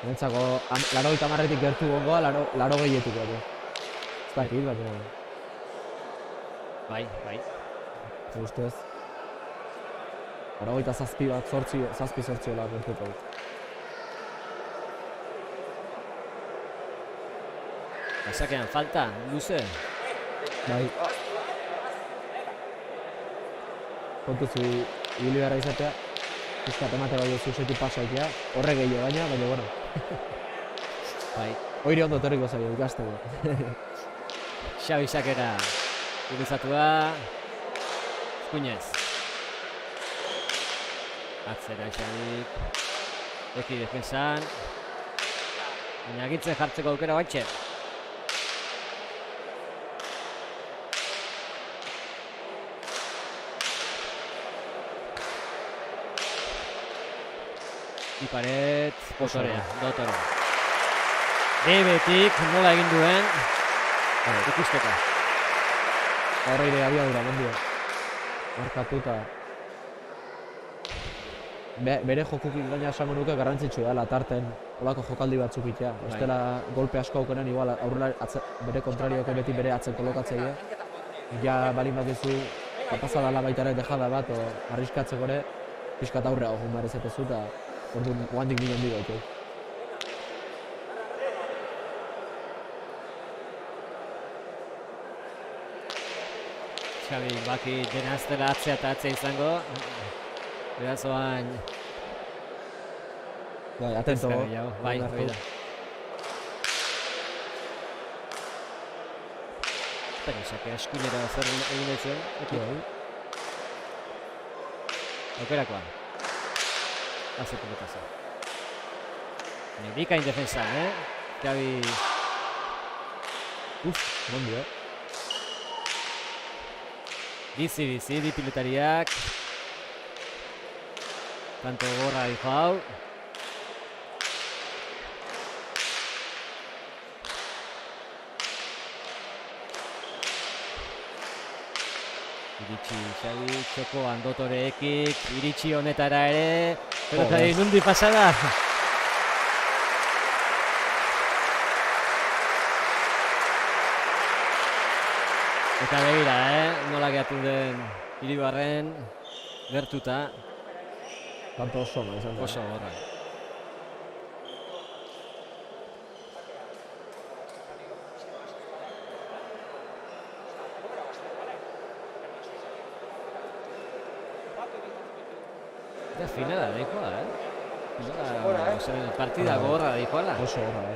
Nentzako 80 gertu gongoa, 80etik ere. Ez dakit, baina... Bai. Ustez. 87 bat, 7-8 hola gertuko. Basakean falta, luze. Bai. Kontuzu ibili beharra izatea, pizkat emate bai zuzetik pasaitea, horre gehiago baina bueno. Bai. Oire ondo etorriko zaio ikasteko. Xabi Sakera iruzatu da. Eskuinez. Atzera Xabik. Eki defensan. Baina agintzen jartzeko aukera bantxe. Iparet, Dotorea. Debetik nola egin duen ikusteko. Horreire abiadura mendia. Markatuta. Bere jokukin gaina esango nuke garrantzitsu dela tarten olako jokaldi batzuk itea. Bestela golpe asko aukeren igual aurrela bere kontrarioak beti bere atzen kolokatzeia. Ja balin bakizu kapasa dela baita ere dejada bat o arriskatzeko ere pixkat aurrea ogun barezetezu eta orduan guandik nire handi gaitu. Xabi baki dena ez dela atzea eta atzea izango. Beraz oain... Bai, atento. Bai, hori da. Perizak eskuinera zer egin zuen. Aukerakoa. Hace pelotazo. Bikain defensan, Xabi... Mondi, Bizi, bi pilotariak. Tanto gorra dijo hau. Iritsi Xabi, txokoan Dotoreekik, iritsi honetara ere. Pelotari nundi pasada. Eta begira, nola gehatu den Iribarren gertuta. Tanto oso, izan da. Oso gorra. Eta finala deikoa, partida gorra deikoala. Oso gorra,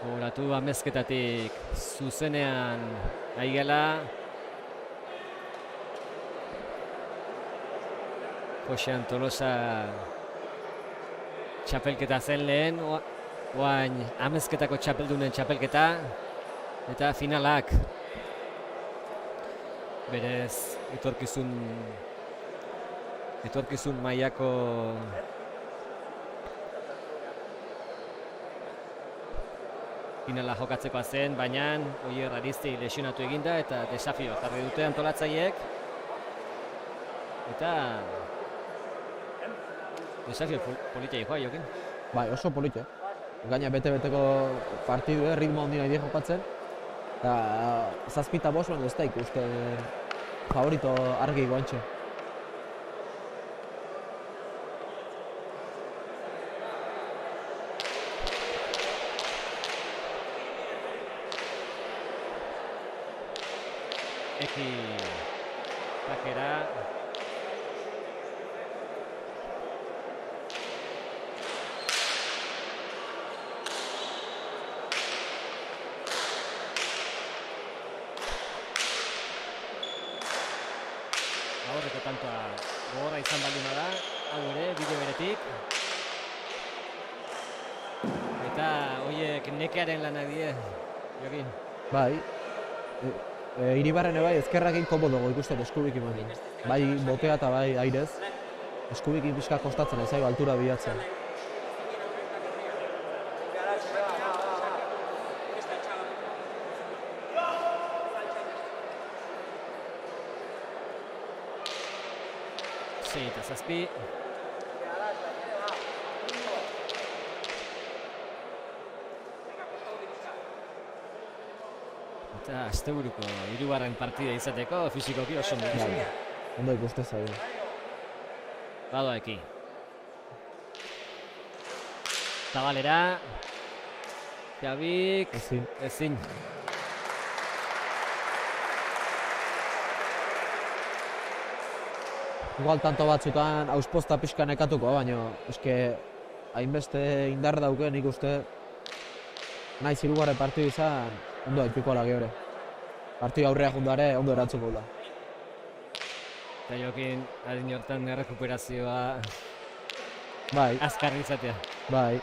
Gogoratu amezketatik zuzenean aigela. Josean Tolosa txapelketa zen lehen, oain amezketako txapeldunen txapelketa eta finalak. Berez etorkizun mailako finala jokatzekoa zen, baina Oier Aristi lesionatu eginda eta desafio jarri dute antolatzaileek. Eta desafio politia joa, Jokin? Bai, oso politia. Gaina bete-beteko partidu, ritmo handi nahi jokatzen. Eta zazpita bosuan ez da ikusten favorito argi guantxe. Eki Takera. Aurreko tantoa gogorra izan baldin da, hau ere, bide beretik. Eta horiek nekearen lanak die, Jokin. Bai, Iribarren bai ezkerrakin komodo ikusten eskubikin mani. Bai botea eta bai airez. Eskubikin pixka kostatzen ez zaio altura bilatzen. Sei eta zazpi. Eta asteburuko hirugarren partida izateko fisikoki oso ondo. Bai, ondo ikuste zaio. Badoeki. Zabalera. Xabik. Ezin. Igual tanto batzutan ausposta pixka nekatuko, baina eske hainbeste indar dauke nik uste naiz hirugarren partidu izan ondo aituko la geure. Partidu aurrea jundare ondo erantzuko da. Eta Jokin adin hortan errekuperazioa Bai, azkar izatea. bai.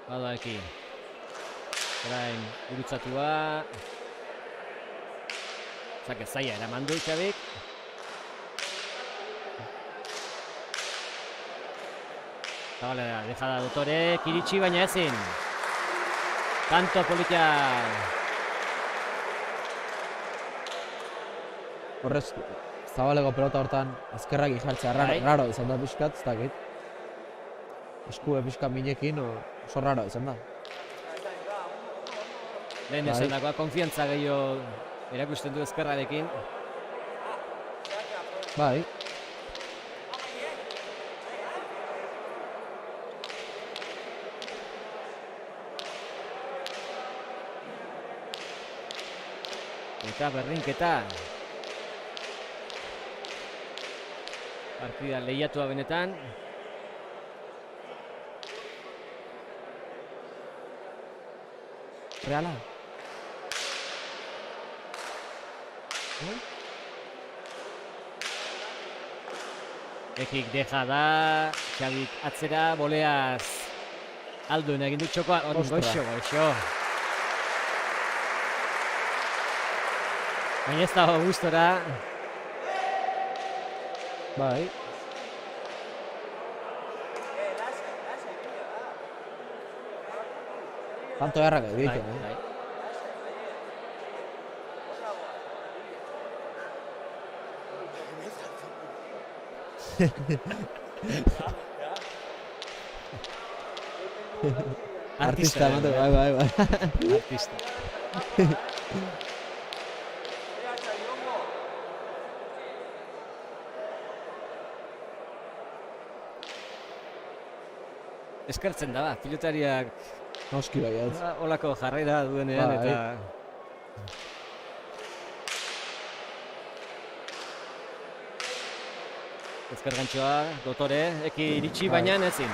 Badoeki. Orain gurutzatua. Zake zaila eraman du Xabik. Zabalera, dejada Dotore, iritsi baina ezin. Tanto polita. Horrez, Zabalego pelota hortan ezkerrak jartzea raro izan da pixkat, ez dakit. Eskue pixkat minekin oso raro izan da. Lehen esan dagoa, konfiantza gehiago erakusten du ezkerrarekin. Bai. Eta berdinketa. Partida lehiatua benetan. Reala. Ekik deja da, Xabik atzera, boleaz Alduen egin du txokoa, goixo. Baina ez dago gustora. Bai. Tanto errak egiten, Bai. Artista, bai. Artista. Eskertzen da, pilotariak Noski bai ez. olako jarrera duenean Bai. eta ezker gantxoa, Dotore, eki iritsi baina ezin.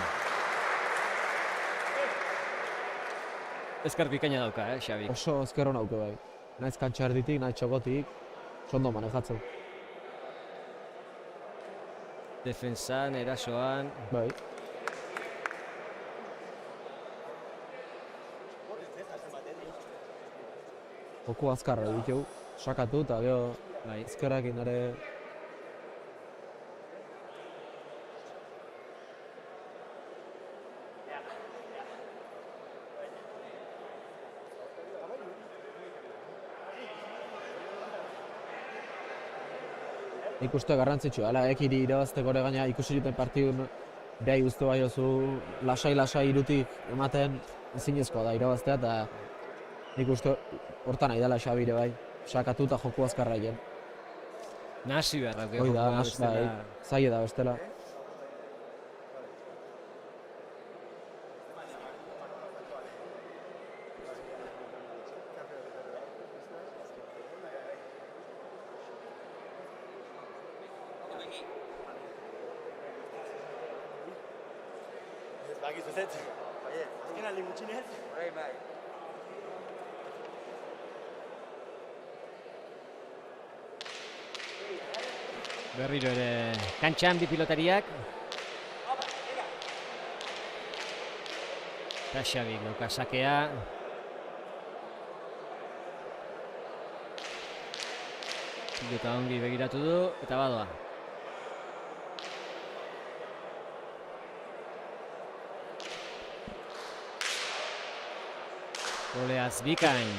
Ezker bikaina dauka, Xabik. Oso ezker hona dauke bai. Naiz kantxa erditik, naiz txokotik, ondo manejatzen. Defensan, erasoan, Bai. Joko azkarra ditugu, sakatu eta gero bai. ezkerrakin ere nik uste garrantzitsua, hala ekiri irabazteko ere gaina ikusi duten partidun behai guztu bai oso lasai irutik ematen ezinezkoa da irabaztea eta nik uste hortan nahi dela Xabire bai, sakatu eta joku azkarra egin. Nasi behar da. Hoi da, bai, zaila da bestela. Berriro ere kantxan bi pilotariak. Eta Xabik dauka sakea. Pilota ongi begiratu du eta badoa. Goleaz bikain.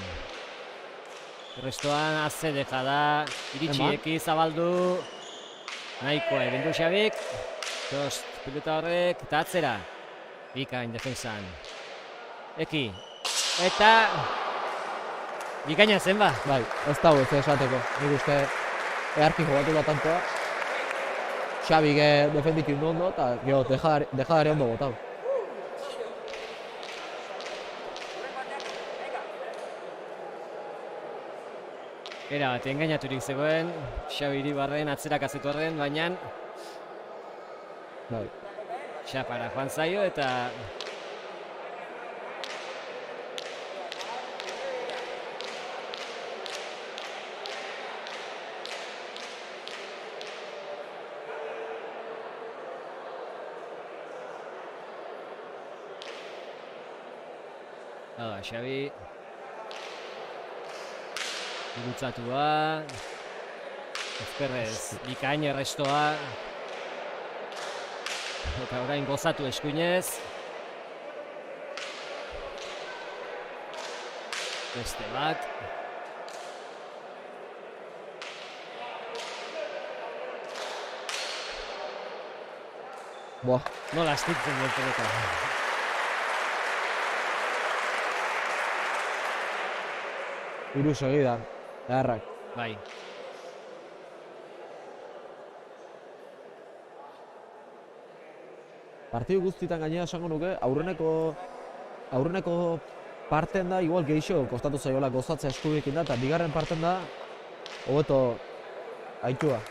Restoan azze deja da, iritsieki zabaldu. Nahikoa egin du Xabik. Pilota horrek eta atzera. Bikain defensan. Eki. Eta... Bikaina zen ba. Bai, ez dago ez esateko. Nik uste eharki jogatu bat tantoa. Xabi defenditu ondo eta gero dejadare ondo botau. Era bat, engainaturik zegoen, Xabi Iribarren atzerak azetu arren, baina Bai. xapara joan zaio eta Xabi gurutzatua, ezkerrez bikain errestoa, eta orain gozatu eskuinez. Beste bat. Boa. Nola astitzen duen pelota. Hiru segidan, eharrak. Bai. Partidu guztietan gainera esango nuke, aurreneko parten da igual geixo kostatu zaiola gozatzea eskubikin da, eta bigarren parten da hobeto aitua.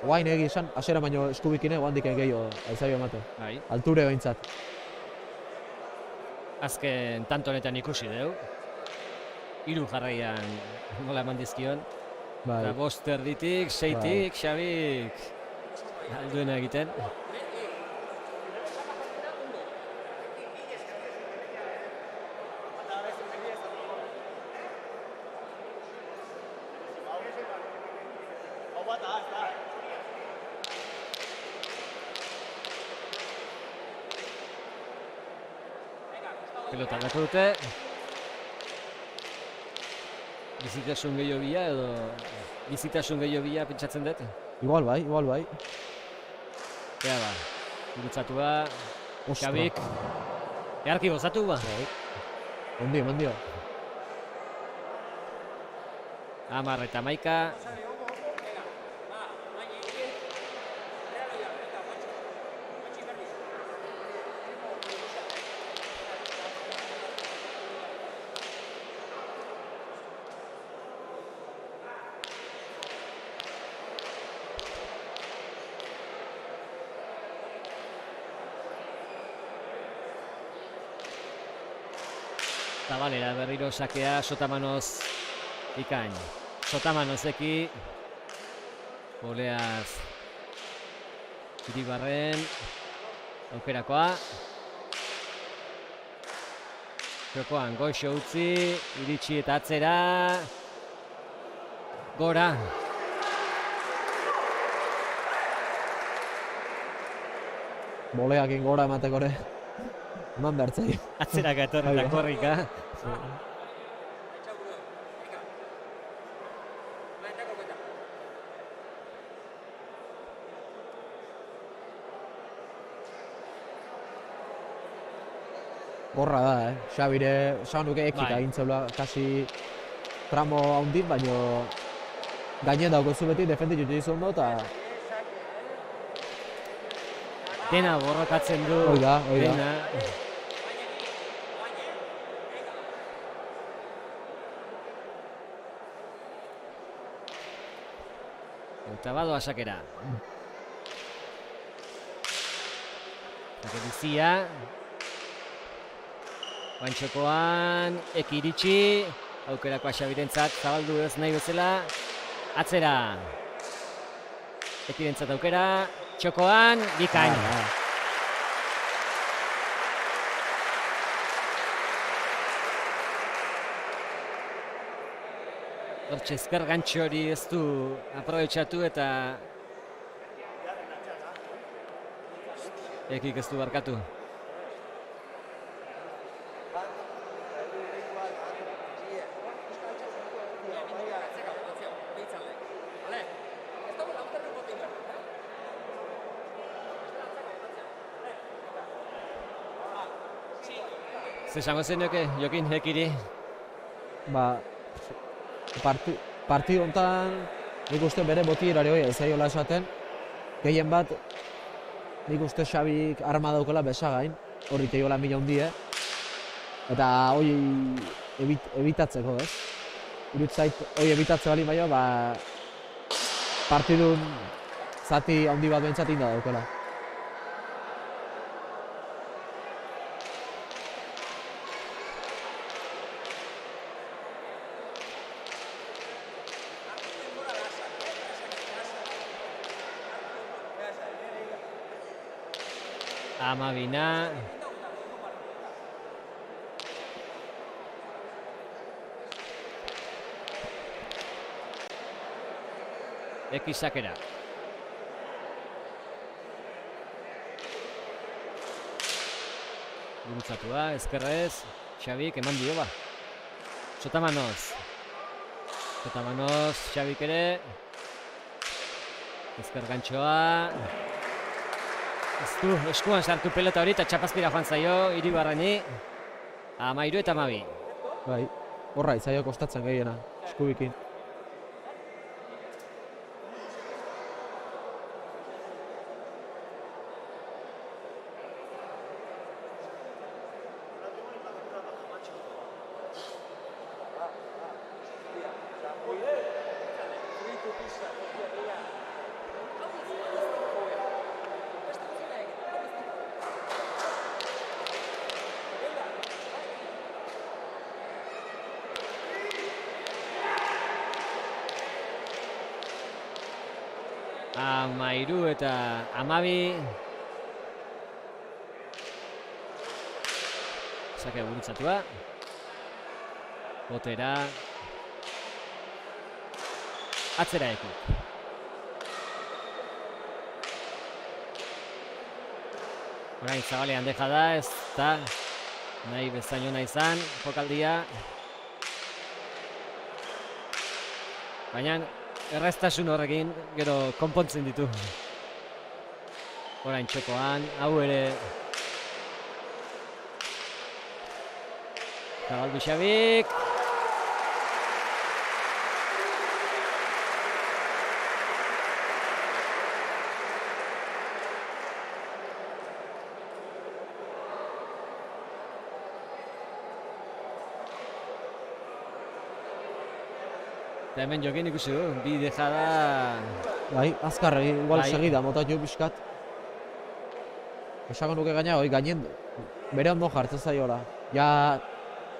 Oain egi esan, hasiera baino eskubikine, oandiken gehiago aizaio emate. Bai. Alture behintzat. Azken tanto honetan ikusi deu. 3 jarraian nola eman dizkion. Bai. Eta 5 erditik, 6tik, Xabik alduena egiten. Pelota dako dute. Bizitasun gehiago bila edo bizitasun gehiago bila pentsatzen dut. Igual bai. Ea ba, gurutzatua, Ostra. Xabik. Eharki gozatu ba. Ondio. 10 eta 11. Zabalera berriro sakea, Sotamanoz Bikain. Sotamanozeki, Oleaz Iribarren, aukerakoa. Jokoan goixo utzi, iritsi eta atzera. Gora. Boleakin gora emateko ere. Eman behartzei. Atzera gatorren da korrika. Gorra da, Xabire, esan nuke ekik Bai. agintzeula kasi tramo handin, baino gainen daukozu beti defenditu dizu ondo, eta Dena borrokatzen du. Hoi da. Dena. Eta badoa sakera. Bizia. Bantxokoan, Eki iritsi. Aukerakoa Xabirentzat, zabaldu ez nahi bezala. Atzera. Ekirentzat aukera. Txokoan, Bikain. Hortxe ezker gantxo hori ez du aprobetxatu eta Ekik ez du barkatu. Zesango zenioke, Jokin Ekiri? Ba, partidu honetan nik uste bere botirari hori ez zaiola esaten. Gehien bat, nik uste Xabik arma daukela besagain, hori teiola mila hundie. Eta hori ebitatzeko, ez? Irutzait hori ebitatze bali baino, ba, partidun zati handi bat behintzat inda daukela. Amabina. Ekizakera. Gurutzatua, ezkerrez, Xabik eman dio ba. Sotamanoz. Sotamanoz, Xabik ere. Ezker gantxoa. Ez du, eskuan sartu pelota hori eta txapazpira joan zaio, Iribarreni. 13 eta 12. Bai, horra izaio kostatzen gehiena, eskubikin. Amairu eta 12. Sake gurutzatua. Botera. Atzera ekut. Orain Zabalean deja da, ez da nahi bezain ona izan, jokaldia. Baina erraztasun horrekin gero konpontzen ditu. Orain txokoan, hau ere Zabaldu Xabik. Eta hemen Jokin ikusi du, bi dejada. Bai, azkar, igual Bai. segida, motatu pixkat. Esango nuke gaina, gainen bere ondo jartzen zaiola. Ja,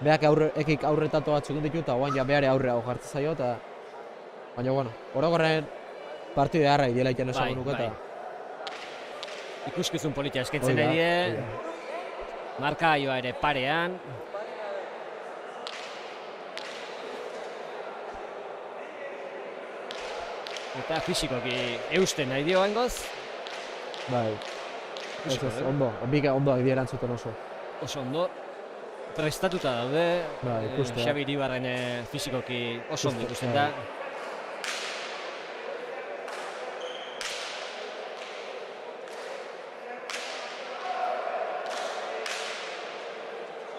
beak ekik aurretatu batzuk ditu eta guain ja beare aurre hau jartzen zaio eta... Baina, bueno, orokorren partidu beharra idela iten esango nuke eta... Ikuskizun politia eskaintzen Hoi da, nahi die. hoi da. Markaioa ere parean. Eta fisikoki eusten nahi dio hangoz. Bai, ez, ondo, ondo erantzuten oso. Oso ondo. Prestatuta daude. Bai, ikustea. Xabi Iribarren fisikoki oso ondo ikusten Bai. da.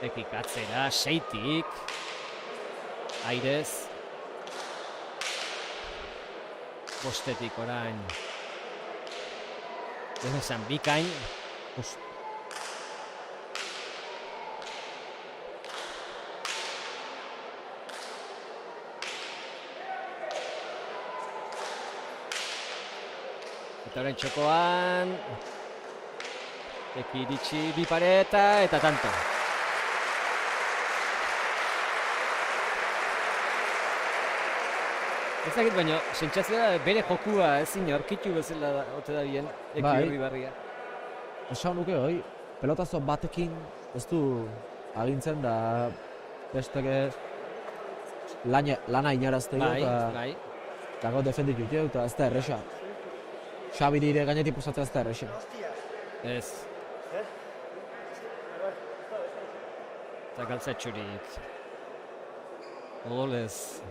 Ekik atzera, seitik. Airez. Bostetik orain. Ez esan bikain. Eta orain txokoan. Eki iritsi bi pareta eta tanto. Ez dakit baino, sentsazioa bere jokua ezin aurkitu bezala ote da bien Eki Bai. Iribarria. Esan nuke hoi, pelotazo batekin ez du agintzen da besteke lana inarazte Bai, eta bai. dago defenditu jo eta ez da erresa. Xabiri ere gainetik pasatzea ez da erresa. Ez. Eta galtzatxurik. Odolez.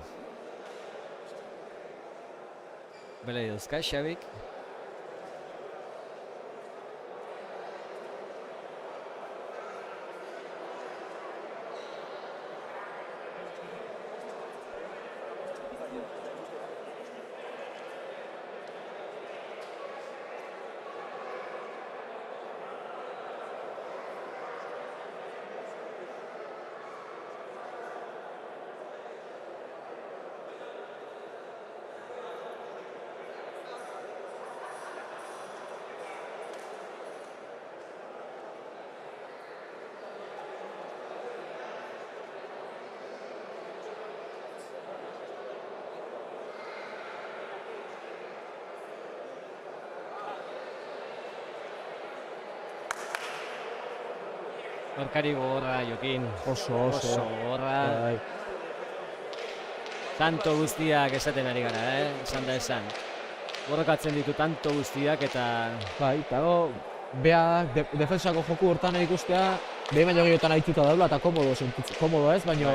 Bele dauzka, Xabik. Erkari gogorra, Jokin. Oso. Gogorra. Bai. Tanto guztiak esaten ari gara, esan da esan. Borrokatzen ditu tanto guztiak eta... Bai, eta beak defensako joku hortan ikustea, behin baino gehiotan aituta daula eta komodo ez, baina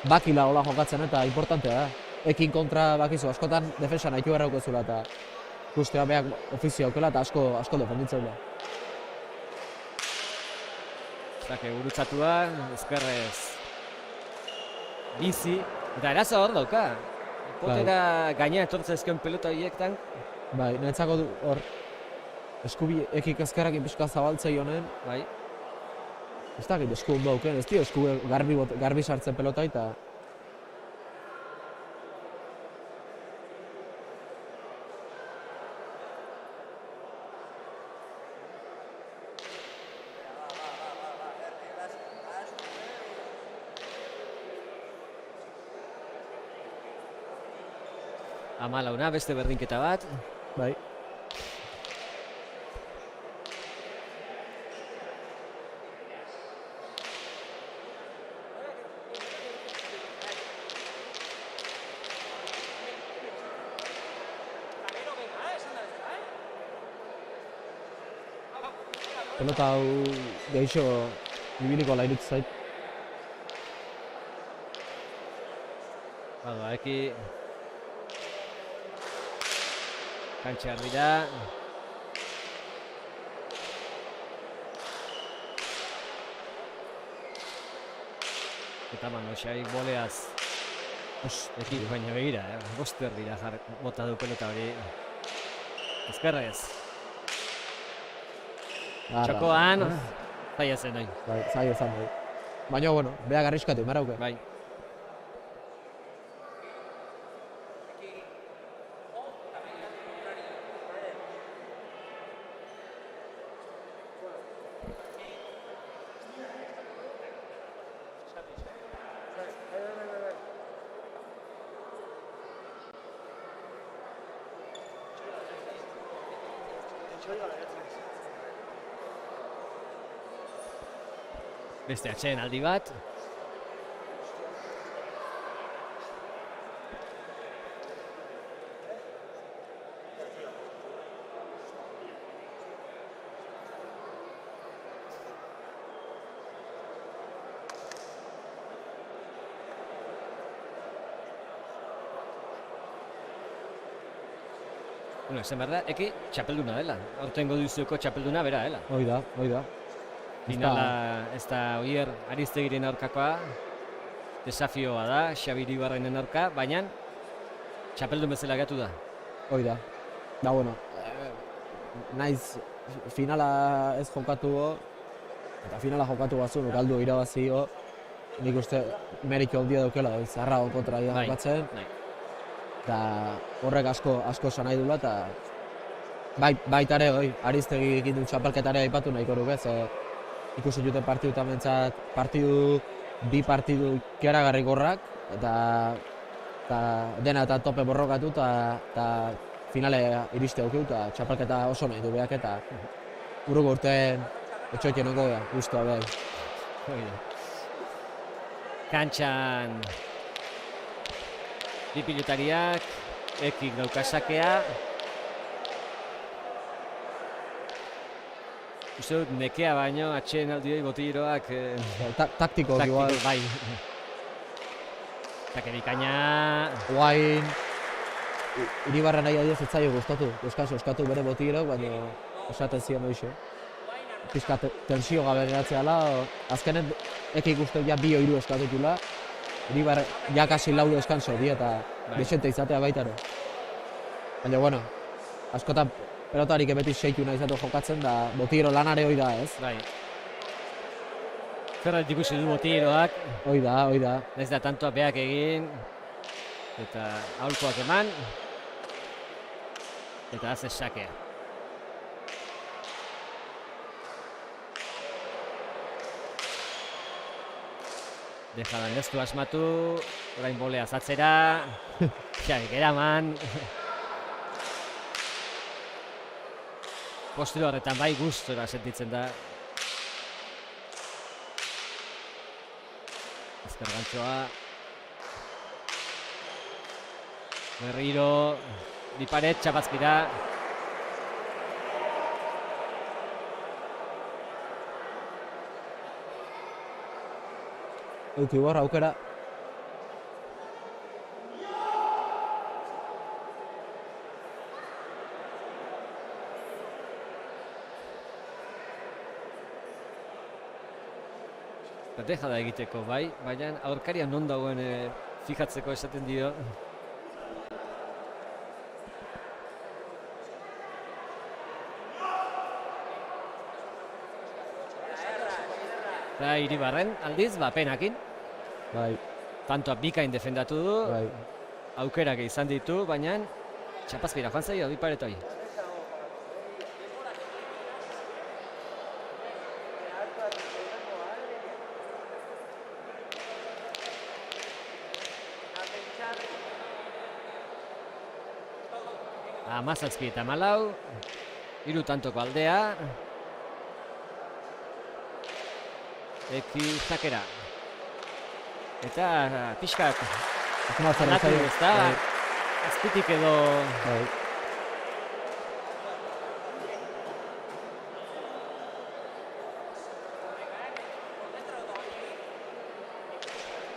bakila hola jokatzen eta importantea da. Ekin kontra bakizu, askotan defensa nahitu beharrauko zula eta ikustea beak ofizio aukela eta asko defenditzen da. Zake gurutzatua, ezkerrez bizi, eta eraza hor dauka. Potera gaina etortzen ezken pelota horiektan. Bai, niretzako hor eskubi ekik ezkerrakin pixka zabaltzei honen. Bai. Ez dakit esku ondo auken, ez dio esku garbi sartzen pelota eta... Amalauna, beste berdinketa bat. Bai. Pelota hau gehixo ibiliko lairut zait. Bada, eki... Kantxa erdira. Eta Manoxai boleaz. Eki, baina begira, bost erdira bota du pelota hori. Ezkerrez. Txokoan, zaila zen nahi. Bai, zaila zen nahi. Baina, bueno, beak arriskatu, marauke. Bai. Beste atxeen aldi bat. Bueno, esan behar da, eki txapelduna dela. Aurtengo duzueko txapelduna bera dela. Hoi da. Finala ez da Oier Aristegiren aurkakoa, desafioa da, Xabi Iribarrenen aurka, baina txapeldun bezala gatu da. Hoi da. Da, bueno, naiz finala ez jokatu eta finala jokatu bazun, galdu irabazio, nik uste meriko handia daukela, zarra kontra jokatzen. Eta horrek asko esan nahi dula, eta baitare, Aristegi egin du txapelketarea aipatu nahiko nuke, ikusi duten partidutan bentsat, bi partidu ikeragarri gorrak, eta dena eta tope borrokatu, eta finale iriste aukeu, eta txapelketa oso nahi du behak, eta urruko urtean etxoitien ongo da, guztua behar. Kantxan bi pilotariak, ekik dauka sakea. Uste dut nekea baino, atxeen aldioi botiroak... Taktiko igual. Bai. Zake bikaina... Guain... Iribarra nahi adioz ez zaio gustatu, eskatu bere botirok, baina esaten zion hoxe. Pizka tensio gabe geratzea la, azkenen ekik uste ja bi oiru eskatukula. Iribar jakasi laudo eskanso di eta desente izatea baitaro. Baina, bueno, askotan pelotarik beti seitu nahi izatu jokatzen da botiro lanare hoi da, ez? Bai. Zerrat ikusi du botiroak. Hoi da. Ez da tantoa beak egin. Eta aholkoak eman. Eta haze sakea. Dejadan ez du asmatu, orain bolea zatzera, Xabik eraman. Postiro horretan bai gustora sentitzen da. ezker gantzoa. Berriro, Biparet, txapazkira. Euki borra aukera. Deja da egiteko, bai, baina aurkaria non dagoen fijatzeko esaten dio. Eta Iribarren aldiz, penakin. Bai, Tantoa bikain defendatu du, bai. aukerak izan ditu, baina txapazkira joan zaio Biparetoi. Amazazpi eta 14, 3 tantoko aldea. Eki zakera. Eta pixkat Asumatzen aldatu zaio. ez da, azpitik edo Bai.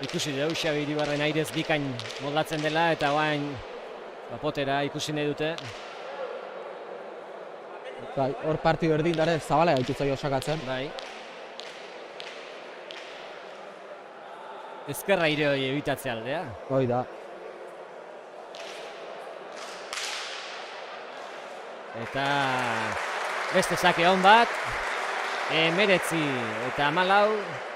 ikusi dugu Xabi Iribarren airez bikain moldatzen dela eta oain potera ikusi nahi dute. Bai, hor partidu erdin dara zabala gaitu zaio osakatzen. Bai. Ezkerra aire hori ebitatze aldea. Hoi da. Eta beste sake on bat. 19 eta 14.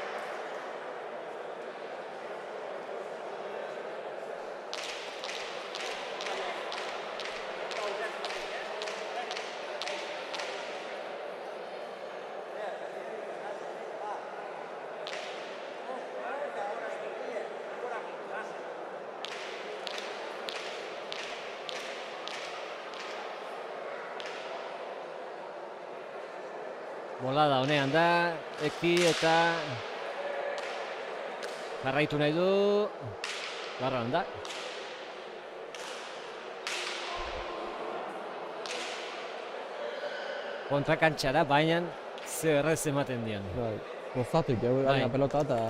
Bolada honean da, Eki eta jarraitu nahi du, barran da. Kontrakantxara, baina ze errez ematen dion. Bai. Gozatik, gaina pelota eta...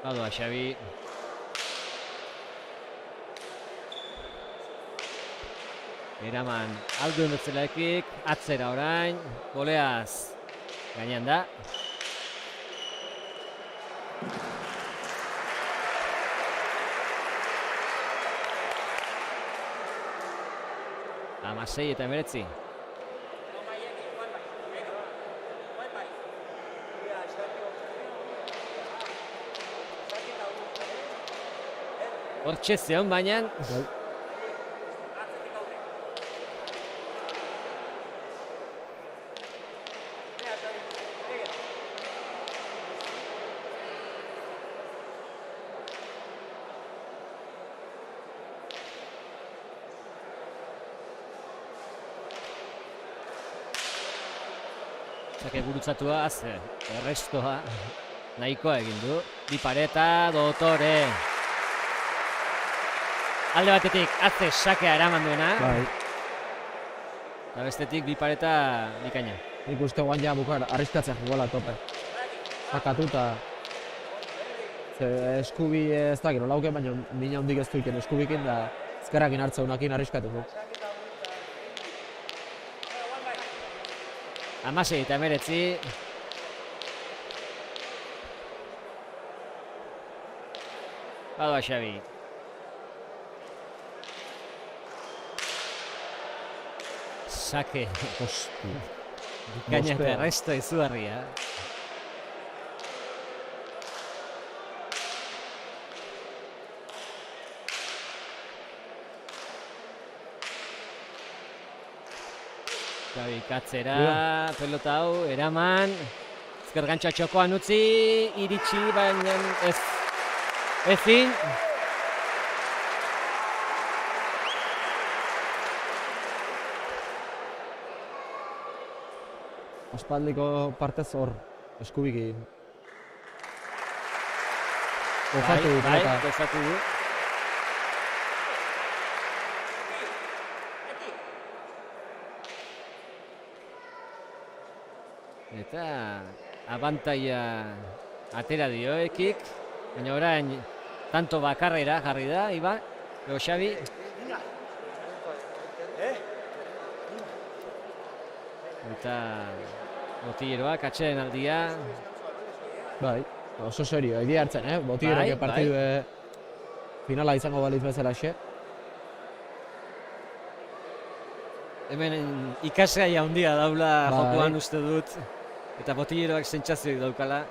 Badoa Xabi. Eraman alduen betzelaekik, atzera orain, goleaz gainean da. Amasei eta 19. Hortxe zeon baina. Bai. Zake gurutzatuaz, errestoa nahikoa egin du. Bipareta, Dotore. Alde batetik atze sakea eraman duena. Bai. Eta bestetik Bipareta bikaina. Nik uste guan ja bukar arriskatzea jugola tope. Sakatu eta... Eskubi ez dakit, lauken baina mina hundik ez duiken eskubikin da ezkerrakin hartza unakin arriskatuko. 16 eta 19. Badoa Xabi. Sake. Osti. Bikaina eta resto izugarria. Xabi katzera, pelota hau, eraman. Ezker gantxa txokoan utzi, iritsi, baina ez. Ezin. Aspaldiko partez hor, eskubiki. Gozatu du, pelota. Gozatu du. Eta abantaia atera dio ekik, baina orain tanto bakarrera jarri da, Iba, edo Xabi. Eta Botilleroak atxeden aldia. Bai, oso serio, egia hartzen, Botilleroak partidu finala izango baliz bezala xe. Hemen ikasgai handia daula jokoan uste dut. Eta Botilleroak sentsazioik daukala.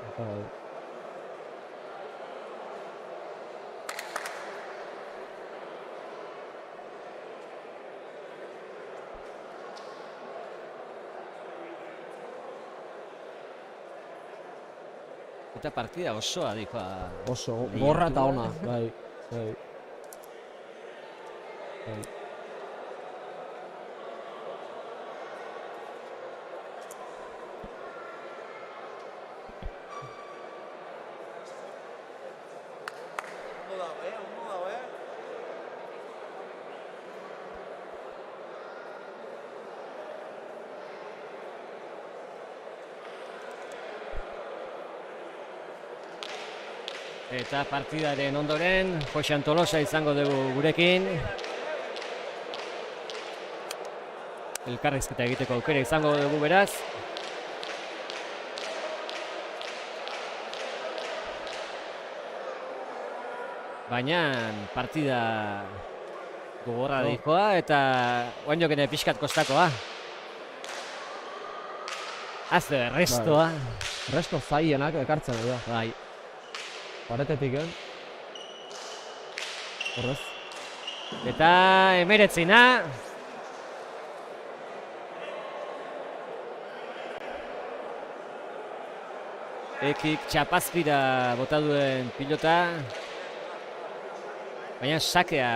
Eta partida osoa dikoa. Oso, gorra eta ona, bai. Eta partidaren ondoren, Joxan Tolosa izango dugu gurekin. Elkarrizketa egiteko aukera izango dugu beraz. Baina partida gogorra dikoa eta oain jokene pixkat kostakoa. Azte, restoa. Resto zaienak ekartzen da. Bai. Paretetik, Horrez. Eta emeretzina. Ekik txapazpira bota duen pilota. Baina sakea,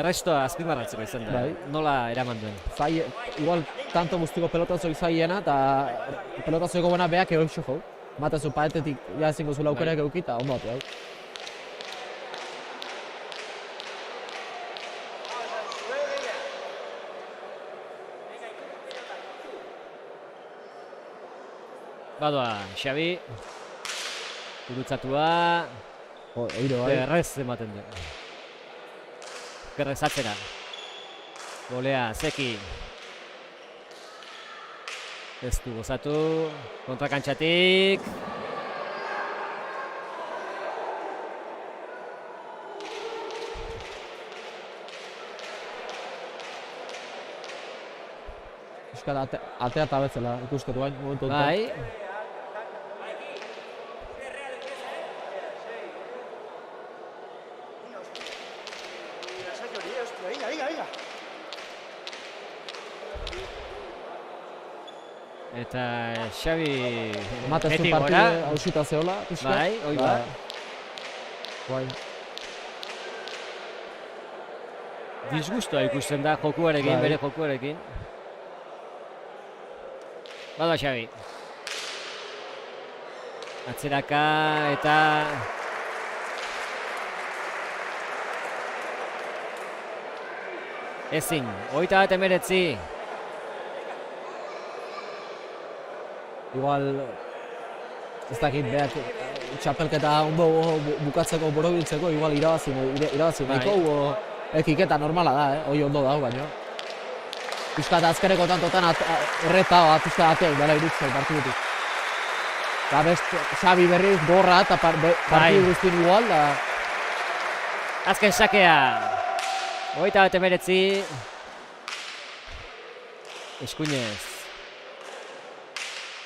errestoa azpimarratzeko izan da. Nola eraman duen. Igual tanto guztiko pelotazok zaiena eta pelotazoko buena beak egin xo. Matezu paetetik jazingo zula aukerak eukita, ondo batu, Badoa, Xabi. Gurutzatua. Eiro, bai. Errez ematen du. Gerrez atzera. Golea, Zeki. Ez du gozatu, kontrakantxatik. Euskal atea eta betzela ikusketu bain, momentu honetan. Bai. Eta Xabi Matezu partide hausita zehola, pixka. Bai, hoi ba. Bai. Disgustoa ikusten da jokuarekin, bere jokuarekin. Bada Xabi. Atzeraka eta... Ezin, 29. Igual, ez dakit behar txapelketa ondo bukatzeko borobiltzeko, igual irabazi nahiko, ekiketa normala da, hoi ondo dago baino. Piskat azkereko tantotan erreta, pizka ateak dela irutzen partidutik. Eta best, Xabi berriz gorra eta partidu guztien igual, da... Azken sakea, 29. Eskuinez.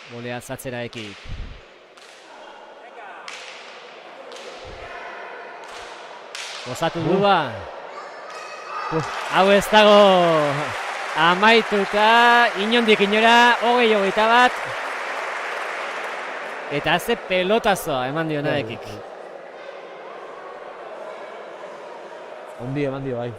Golea zatzera ekik. Gozatu du ba. Hau ez dago Amaituta, inondik inora, 20-21. Eta ze pelotazoa eman dio Nadekik. Ondi eman dio, bai.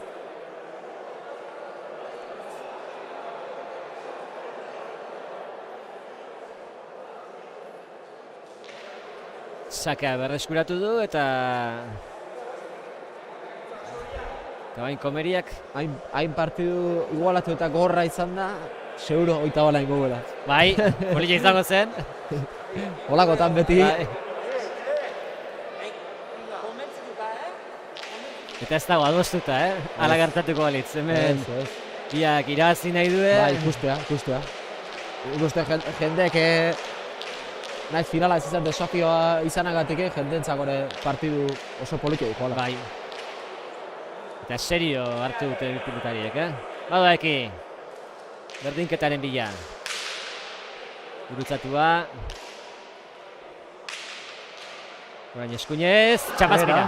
Sakea berreskuratu du eta bain komeriak Hain partidu igualatu eta gorra izan da, seguro oita bala ingo gela. bai, polilla izango zen. Olakotan beti. Bai. Eta ez dago adostuta, Hala gertatuko balitz, hemen biak irabazi nahi duen. Bai, ikustea. Ikuste jendeek naiz finala ez izan desafioa izanagatik jendentzako ere partidu oso politio dikoala. Bai. Eta serio hartu dute pilotariek, Bada eki, berdinketaren bila. Gurutzatua. Orain eskuinez, txapazkira.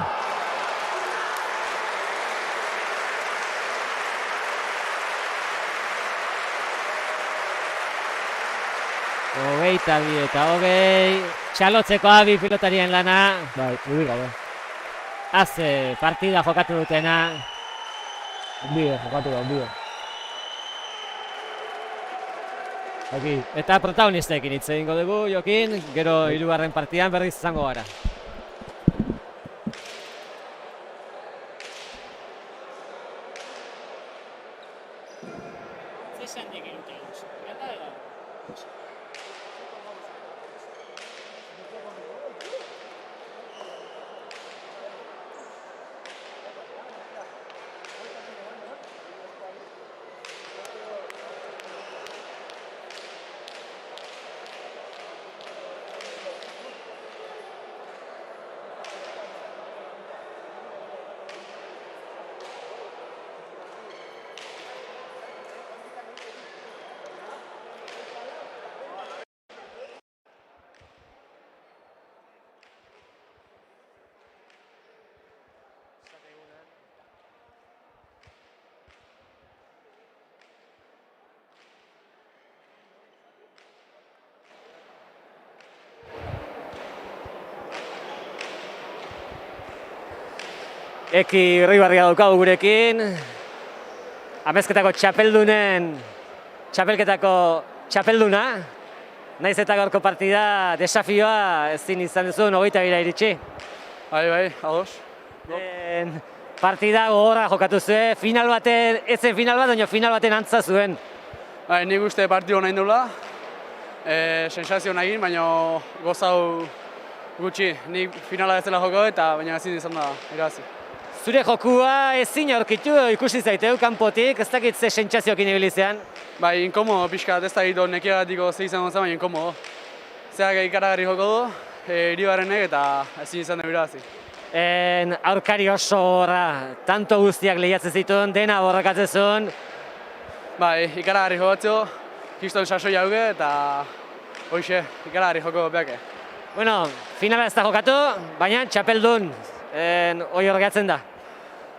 Hogeita bi eta hogei, txalotzeko abi pilotarien lana. Bai, uri gabe. Haze partida jokatu dutena. Onbide, jokatu da, onbide. Aki, Eta protagonistekin hitz egingo dugu, Jokin, gero hirugarren partidan berriz izango gara. Eki Irribarria daukagu gurekin. Amezketako txapelketako txapelduna. Naiz eta gaurko partida desafioa ezin izan duzun 22 iritsi. Bai, ados. Partida gogorra jokatu zuen, final baten, ez zen final bat, baina final baten antza zuen. Bai, nik uste partidu nahi dula. Sensazio nahi, baina gozau gutxi. Nik finala ez dela joko eta baina ezin izan da irabazi. Zure jokua ezin aurkitu ikusi zaiteu kanpotik, ez dakit ze sentsazioekin ibili zean. Bai, inkomodo pixka, ez da egitu nekiagatiko ze izango zen, baina inkomodo. Zerak ikaragarri joko du, Iribarrenek eta ezin izan da irabazi. Aurkari oso horra, tanto guztiak lehiatzen zituen, dena borrakatzen zuen. Bai, ikaragarri jokatzu, kiston sasoi hauge eta hoxe, ikaragarri joko beake. Bueno, finala ez da jokatu, baina txapeldun hori horregatzen da.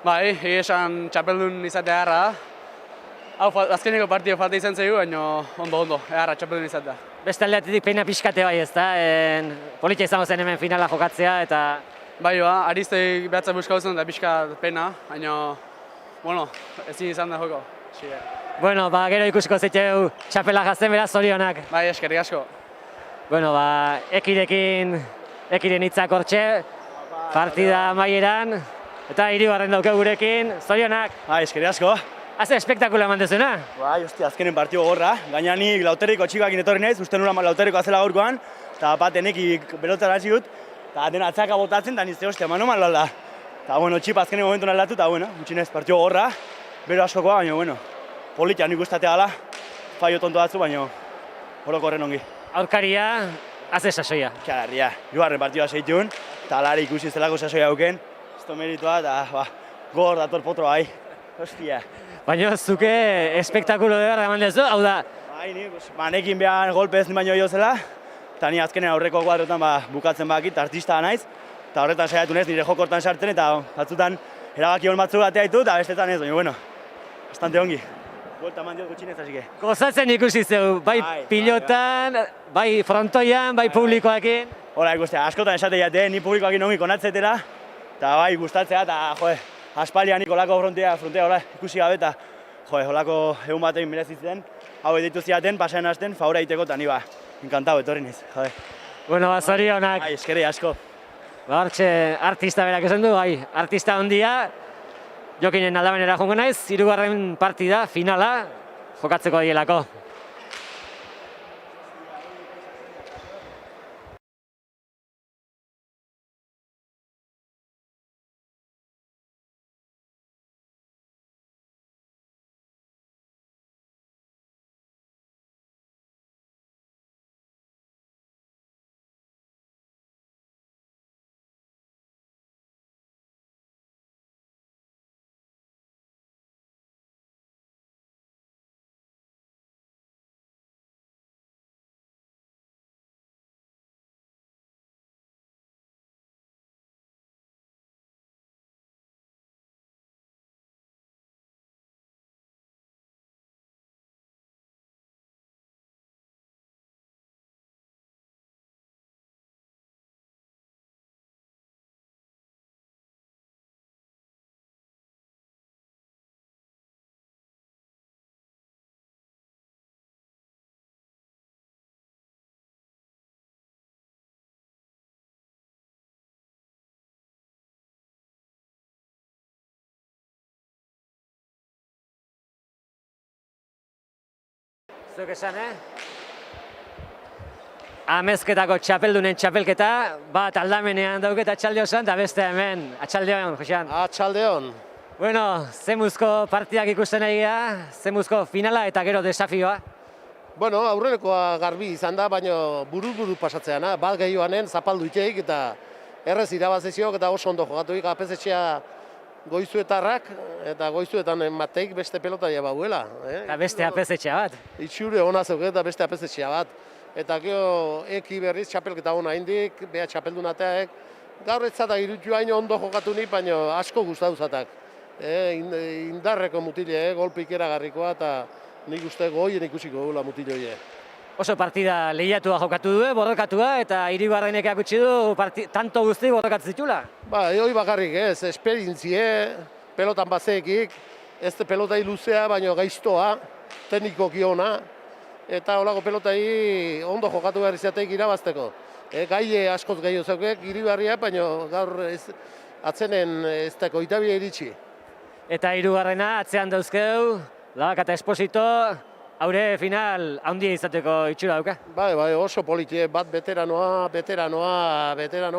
Bai, esan txapeldun izatea erra da. Hau azkeneko partio falta izan zaigu, baina ondo, erra txapeldun izatea. Beste aldeatik peina pixkate bai ez da, politia izango zen hemen finala jokatzea eta... Bai, Aristei behatzen buskau zen eta pixka pena, baina, bueno, ezin izan da joko. Bueno, gero ikusiko zaiteu txapela jazten beraz zorionak. Bai, eskerrik asko. Bueno, Ekiren hitzak hortxe, partida amaieran, eta Iribarren dauke gurekin, zorionak. Bai, eskerrik asko. Haze espektakula eman dezuna? Bai, hosti, azkenen partio gorra. Gaina nik Lauterriko txikakin etorri naiz, uste nula Lauterriko azela gaurkoan, eta batenekik belotzara hasi dut, eta dena atzaka botatzen, eta nizte, hostia, mano malala. Eta, bueno, txipa azkenen momentu aldatu, eta, bueno, gutxinez partio gorra, bero askokoa, baina, bueno, politia nik usteatea gala, faio tonto datzu, baina, horoko horren ongi. Aurkaria, haze sasoia. Txagarria, joarren partioa seitun, eta alare ikusi zelako sasoia auken, ez to meritua, eta, gor dator potro bai, hostia. Baina zuke espektakulo de berra eman dezu, hau da? Bai, nekin behar golpez ni baino jo zela, eta ni azkenen aurreko kuadrotan bukatzen bakit, artista naiz, eta horretan saiatu nez nire jokortan sartzen, eta batzutan erabaki hon batzu batea ditu, eta bestetan ez, baina, bueno, bastante ongi. Buelta eman diot gutxinez, así que. Gozatzen ikusi zeu, bai Bai, pilotan, bai frontoian, bai publikoekin. Hola, ikustea, askotan esate jate, ni publikoak inongi konatzetela, eta bai, gustatzea, eta joe, aspaldian nik olako frontea hola, ikusi gabe, eta joe, olako egun batein merezitzen, hau editu ziaten, pasean hasten, favora egiteko, eta ni ba, enkantau, etorri niz, joe. Bueno, zorionak. Bai, eskeri asko. Hortxe, artista berak esan du, bai, artista handia, Jokinen aldabenera jongo naiz, 3. partida, finala, jokatzeko dielako. Zuk esan, Amezketako txapeldunen txapelketa, bat aldamenean dauket atxalde osan, eta beste hemen, atxaldeon, Josean. Atxaldeon. Bueno, zemuzko partidak ikusten egia, zemuzko finala eta gero desafioa. Bueno, aurrenekoa garbi izan da, baina buru pasatzeana, bat gehioanen zapaldu iteik eta errez irabazeziok eta oso ondo jogatuik apezetxea goizuetarrak eta goizuetan mateik beste pelotaia bauela. Eta beste apezetxea bat. Itxure hona zeuke eta beste apezetxea bat. Eta gero eki berriz txapelketa hona indik, beha txapeldunateak. Gaur ez zata irutu hain ondo jokatu ni, baina asko gustatu zatak. Indarreko mutile, golpik eragarrikoa eta nik uste goien ikusiko gula mutiloie. Oso partida lehiatua jokatu du, borrokatua, eta 3. akutsi du tanto guzti borrokatu zitula. Ba, hoi bakarrik ez, esperientzie, pelotan bazeekik, ez de pelotai luzea, baina gaiztoa, teknikoki ona, eta holako pelotai ondo jokatu behar izateik irabazteko. Gaie askoz gehiago zeukek, Iribarria, baina gaur atzenen ez deko itabia iritsi. Eta 3. atzean dauzkeu, Labak eta Esposito, haure final handia izateko itxura dauka. Bai, oso politie, bat veteranoa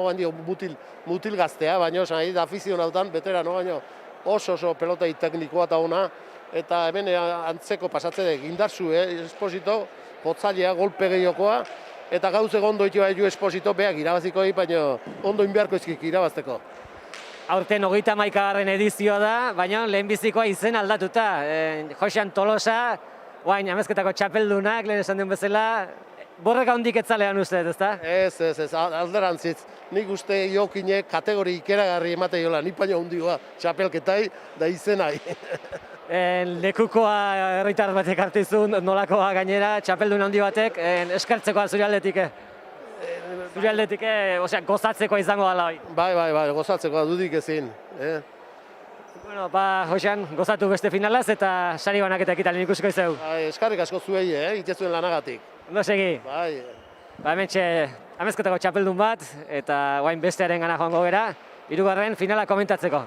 handio mutil gaztea, baina osan da afizionautan veteranoa, baina oso pelotei teknikoa eta ona, eta hemen antzeko pasatzedek indarzu, Esposito, potzailea, golpe gehiokoa, eta gauze ondo ito du Esposito, beak irabaziko baina ondo inbeharko izkik irabazteko. Aurten 31. edizioa da, baina lehenbizikoa izen aldatuta. Josean Tolosa, oain Amezketako txapeldunak, lehen esan den bezala, borreka hondik etzalean uste, ezta? Ez, alderantziz. Nik uste jokinek kategori ikeragarri emate jola, nik baina hundioa txapelketai da izenai. Lekukoa herritar batek hartizun, nolakoa gainera, txapeldun handi batek, eskertzekoa zure aldetik. Zure aldetik, gozatzeko izango dela hoi. Bai, gozatzeko dudik ezin. Bueno, Josean, gozatu beste finalaz eta sari banaketa ekitalen ikusiko izau. Eskarrik asko zuei, itezuen lanagatik. Ondo segi. Bai. Hementxe Amezketako txapeldun bat, eta guain bestearen gana joango gera, 3. finala komentatzeko.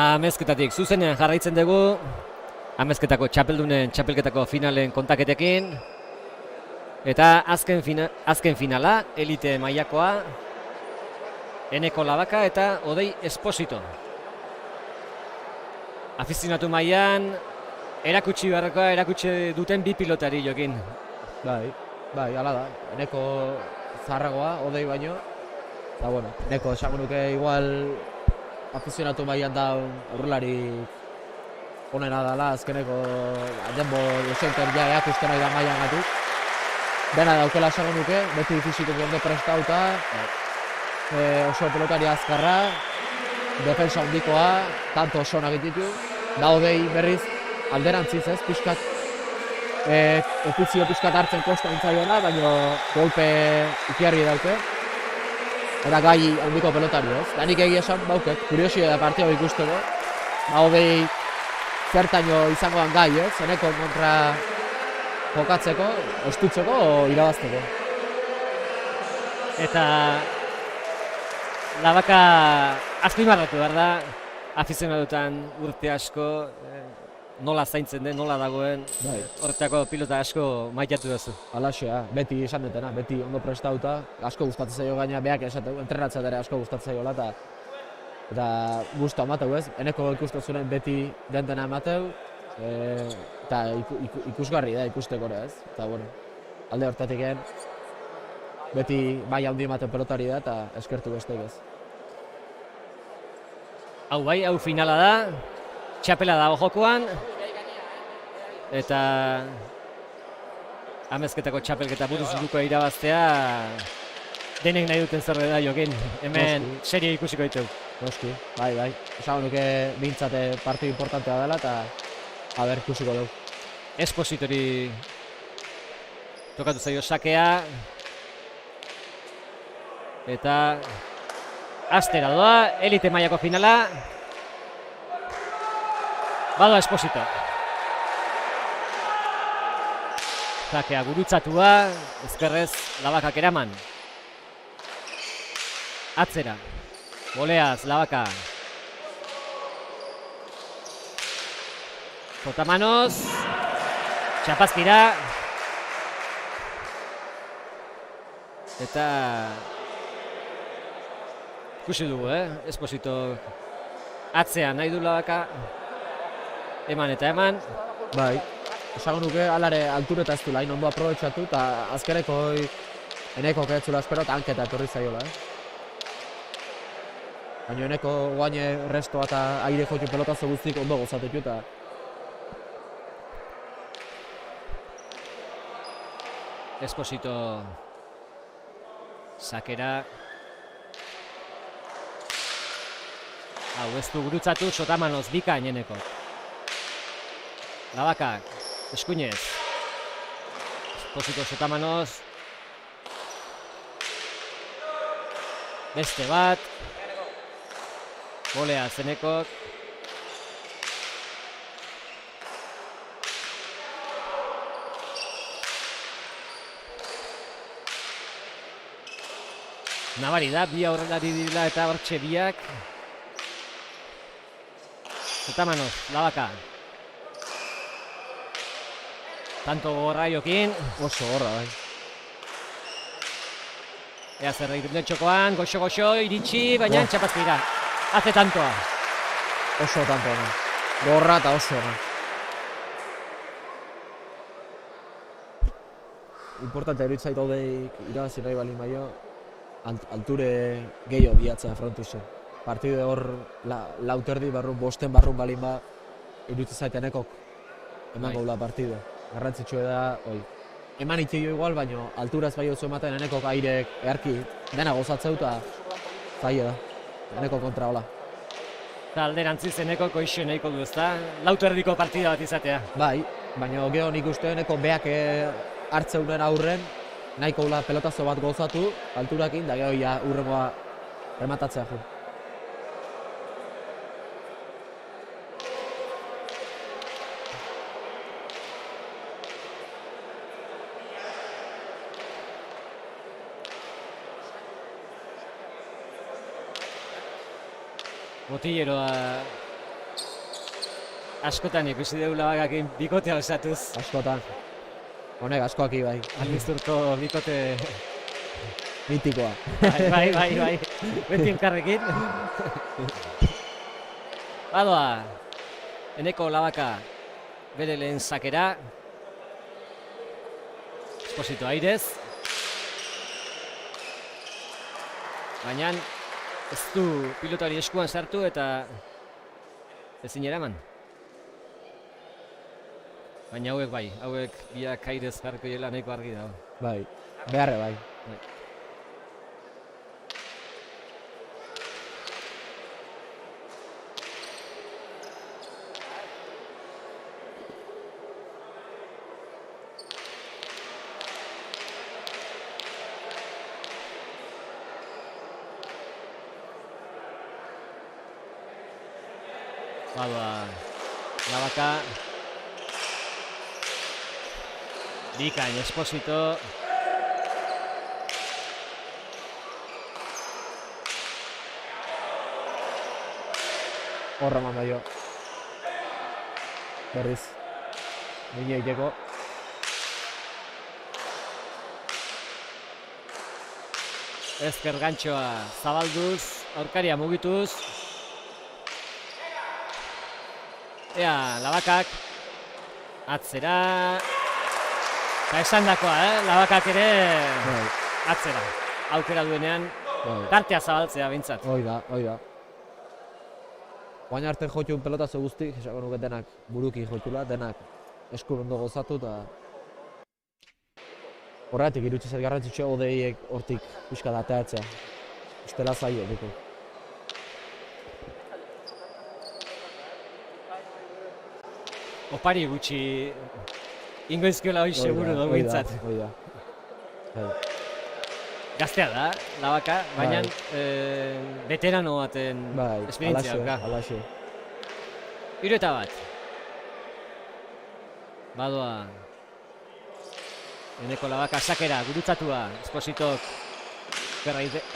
Amezketatik zuzenean jarraitzen dugu, amezketako txapeldunen txapelketako finalen kontaketekin. Eta azken finala, elite mailakoa, Eneko Labaka eta Odei Esposito. Afizionatu mailan erakutsi beharrekoa erakutsi duten bi pilotari jokin. Bai, hala da. Eneko zaharragoa, Odei baino. Eta bueno, Eneko esango nuke igual afizionatu mailan da aurrelari onena dela, azkeneko denbo dosenter ja eakusten nahi da mailan gatik. Dena daukela esango nuke, beti fizikoki ondo prestauta, oso pelotari azkarra, defensa handikoa, tanto oso nagititu. Da Odei berriz alderantziz ez, pixkat, ofizio pixkat hartzen kosta intzaiona, baina golpe ikiarri dauke. Eta gai handiko pelotari ez. Da nik egia esan bauket, kuriosia da partida ikusteko. Ba Odei zertaino izangoan gai ez, Eneko kontra jokatzeko, ostutzeko o irabazteko. Eta Labaka azpimarratu behar da, afizionatutan urte asko, nola zaintzen den, nola dagoen, horretako pilota asko maitatu duzu. Alaxea, beti esan dutena, beti ondo prestauta, asko gustatzen zaio gaina beak esateu, entrenatzea ere asko gustatzen zaiola eta gustu amateu ez, Eneko ikusten beti dentena amateu, eta ikusgarri da ikusteko ere ez, eta bueno, alde hortatik beti maila handi ematen pelotari da eta eskertu besteik ez. Hau bai, hau finala da, txapela dago jokoan, eta amezketako txapelketa buruzuko irabaztea denek nahi duten zerbait da jokin, hemen serie ikusiko ditu. Noski, bai, esango nuke bintzate partidu importantea dela eta haber ikusiko dugu. Espositori tokatu zaio sakea, eta astera doa, elite mailako finala, badoa Esposito. Sakea gurutzatua, ezkerrez Labakak eraman. Atzera, Boleaz, Labaka. Jotamanos, txapazkira. Eta ikusi dugu, Esposito atzean nahi du Labaka. Eman eta eman. Bai, esango nuke alare altureta ez du lain ondo aprobetxatu eta azkereko Eneko ketzula espero eta hanketa etorri zaiola. Baina Eneko guaine restoa eta aire joki pelotazo guztik ondo gozatetu eta Esposito sakera. Hau ez du gurutzatu, Sotamanoz bikain Eneko. Labakak, eskuinez. Esposito Sotamanoz. Beste bat. Boleaz Enekok. Nabari da, bi aurrelari direla eta hortxe biak. Sotamanoz, Labaka. Tanto gorra jokin. oso gorra bai. Ea zer egiten den txokoan, goxo, iritsi, baina txapazkira. Hace tantoa. Oso tanto ona. Gorra eta oso ona. Importante eruditzait Odeik irabazi nahi balin baino, alture gehiago bilatzea frontuzen. Partide hor lauterdi barrun, bosten barrun balin ba, iruditzait Enekok eman gaula partidua. Garrantzitsua da, eman itxio igual, baina alturaz bai oso ematen Enekok airek earki dena gozatzeu eta zaila da. Eneko kontra hola. Eta alderantziz eneko koixo nahiko du, ezta? Lautu erdiko partida bat izatea. Bai, baina gero nik uste eneko beak hartzeunen aurren, nahiko ula pelotazo bat gozatu, alturakin, da gero ja urrengoa rematatzea jo. Botilleroa askotan ikusi dugu Labakakin bikotea osatuz. Askotan. Honek askoaki bai. Albizturko bikote Mitikoa. bai. Beti elkarrekin. Badoa, eneko Labaka bere lehen sakera. Esposito airez. Baina ez du pilotari eskuan sartu eta ezin eraman. Baina hauek bai, hauek biak airez jarriko dela nahiko argi dago. Bai, beharre bai. Badoa, Labaka. Bikain, Esposito. Horra eman baio. Berriz. Bine egiteko. Ezker gantxoa zabalduz, aurkaria mugituz. Ea, Labakak atzera. Eta esandakoa, Labakak ere atzera. Aukera duenean, tartea zabaltzea bintzat. Hoi da. Guain arte jotxun pelotazo guztik, esako nuke denak buruki jotxula, denak eskur ondo gozatu eta horretik irutsi zer garrantzitsua odeiek hortik pixka dateatzea. Ustela zaio, duko. Opari gutxi ingoizkiola hori seguru dugu bintzat. Hoi da. Gaztea da, Labaka, baina veterano baten esperientzia dauka. Alaxe. 3-1. Badoa. Eneko Labaka sakera, gurutzatua, Espositok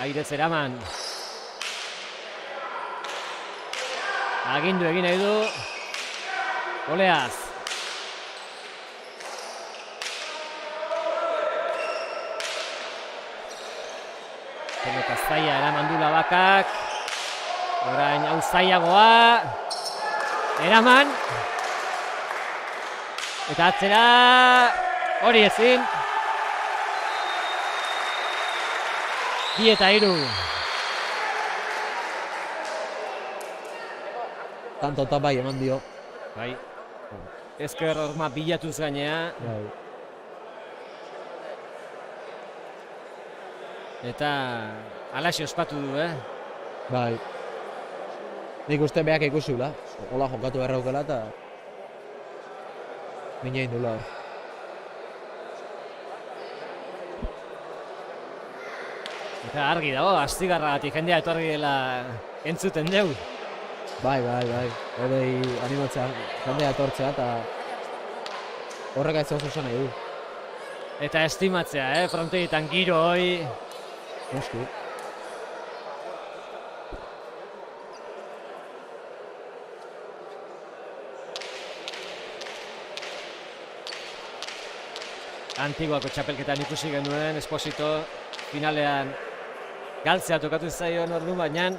airez eraman. Agindu egin nahi du. Oleaz. Pelota zaila eraman du Labakak. Orain hau zailagoa. Eraman. Eta atzera. Hori ezin. 2-3. Tanto eta bai eman dio. Bai. Ezker horma bilatuz gainea. Bai. Eta alaxe ospatu du, Bai. Nik uste beak ikusula. Hola jokatu berraukela eta minein dula. Eta argi dago, astigarragatik jendea etorri dela entzuten dugu. Bai. Horei animatzea, jendea etortzea eta horrek ez oso nahi du. Eta estimatzea, frontegietan giro hoi. Noski. Antiguako txapelketan ikusi genuen, Esposito finalean galtzea tokatu zaioan ordu, baina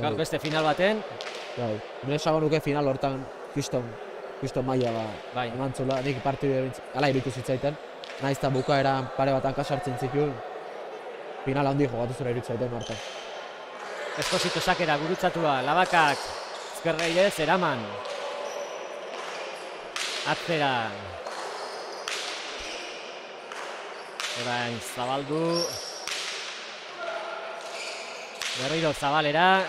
gaur beste final baten. Bai, nire esango nuke final hortan kriston maila emantzula, nik partidu ala irutu zitzaiten. Naiz eta bukaeran pare batan kasartzen zituen, final handi jogatu zura irutu zaiten martan. Esposito sakera gurutzatua, Labakak ezkerreilez eraman. Atzera. Orain zabaldu. Berriro zabalera.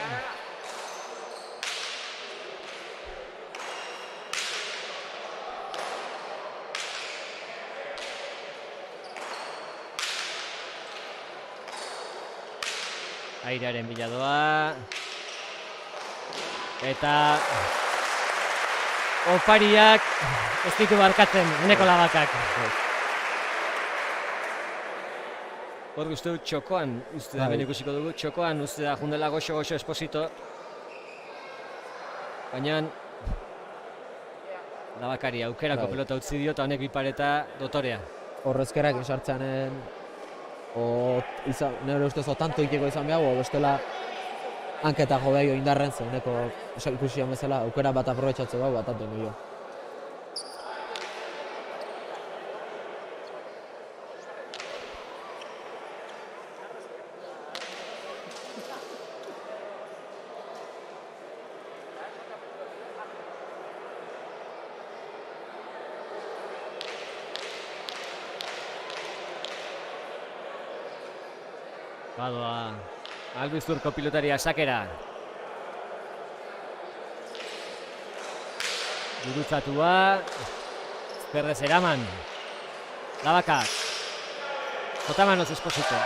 Airearen bila doa. Eta opariak ez ditu barkatzen, Eneko Labakak. Hor uste dut txokoan, uste da, ikusiko dugu, txokoan uste da jundela goxo-goxo Esposito. Baina Labakari aukerako pelota utzi dio eta honek bipareta Dotorea. Horrezkerak esartzeanen nire ustez tanto ikiko izan behar, bestela hanketa jo behar indarren zen, Eneko ikusian bezala aukera bat aprobetxatze behar bat anten jo. Badoa Albizurko pilotaria sakera. Gurutzatua. Ezkerrez eraman. Labakak. Jotamanoz Esposito.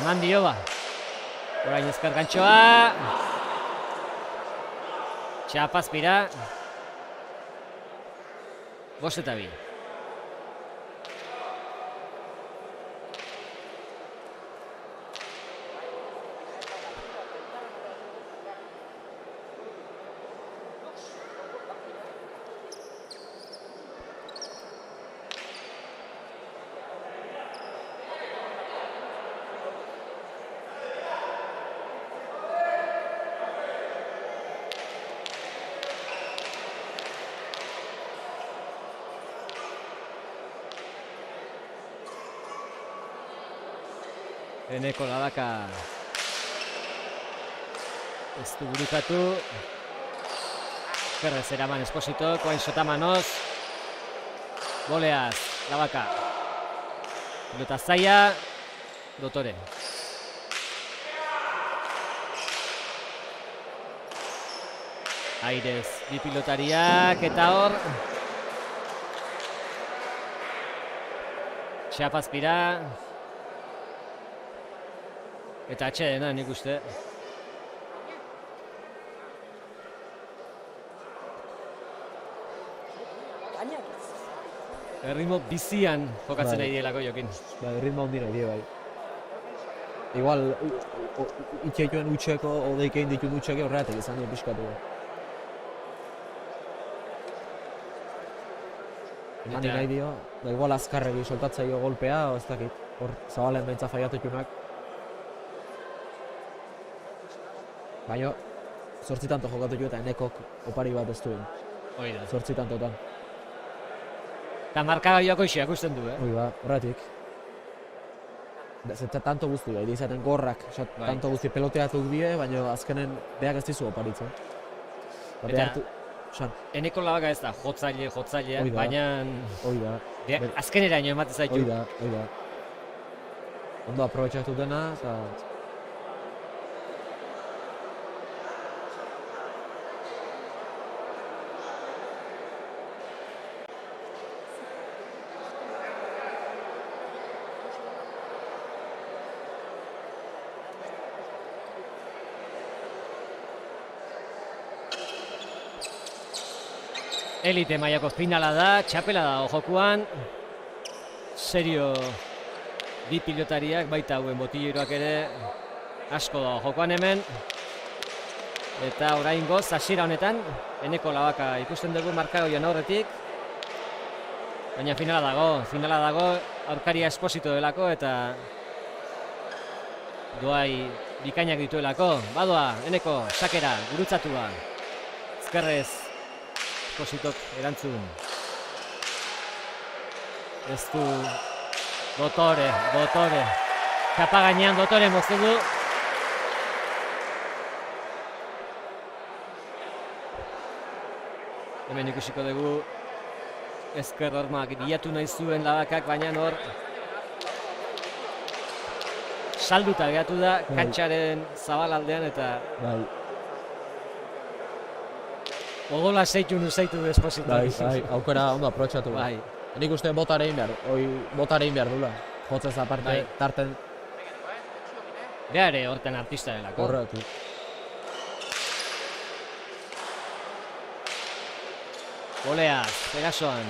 Eman dio ba. Orain ezker gantxoa. Txapazpira. 5-2. Eneko Labaka ez du gurutzatu. Ezkerrez eraman Esposito, koain Sotamanoz. Boleaz, Labaka. Pilota zaila, Dotore. Airez, bi pilotariak eta hor. Txapazpira. Eta atxedena nik uste. Erritmo bizian jokatzen nahi dielako Jokin. Erritmo handi nahi die, bai. Igual, itxeituen utxeko, odeikein dituen utxeko horreatek izan duen pixkatu. Eman nahi dio, da igual azkarregi soltatzaio golpea, ez dakit, hor zabalen bentsa faiatutunak. Baina, 8 tanto jokatu jo eta Enekok opari bat ez duen. Oida. 8 tantotan. Eta markagailuako isiak usten du, Hoi ba, horretik. Zeta tanto guzti bai, izaten gorrak, tanto guzti peloteatuk die, baina azkenen beak ez dizu oparitzen. Eta Eneko Labaka ez da jotzailea, baina azkeneraino ematen zaitu. Hoi da. Ondo aprobetxatu dena, eta... Elite mailako finala da, txapela da jokuan. Serio bi pilotariak, baita hauen botilleroak ere asko da jokuan hemen. Eta oraingoz hasiera honetan, Eneko Labaka ikusten dugu markagoian aurretik. Baina finala dago, aurkaria Esposito delako eta doai bikainak dituelako. Badoa, Eneko, sakera, gurutzatua, ezkerrez. Espositok erantzun. Ez du Dotore. Kapa gainean Dotore moztu du. Hemen ikusiko dugu ezker hormak bilatu nahi zuen Labakak, baina hor salduta geratu da kantxaren zabalaldean eta odola zeitu Esposito. Bai, aukera ondo aprobetxatu. Bai. Nik uste botare egin behar dula. Jotzez aparte, tarten Behare horten artista delako. Horretu. Goleaz, erasoan.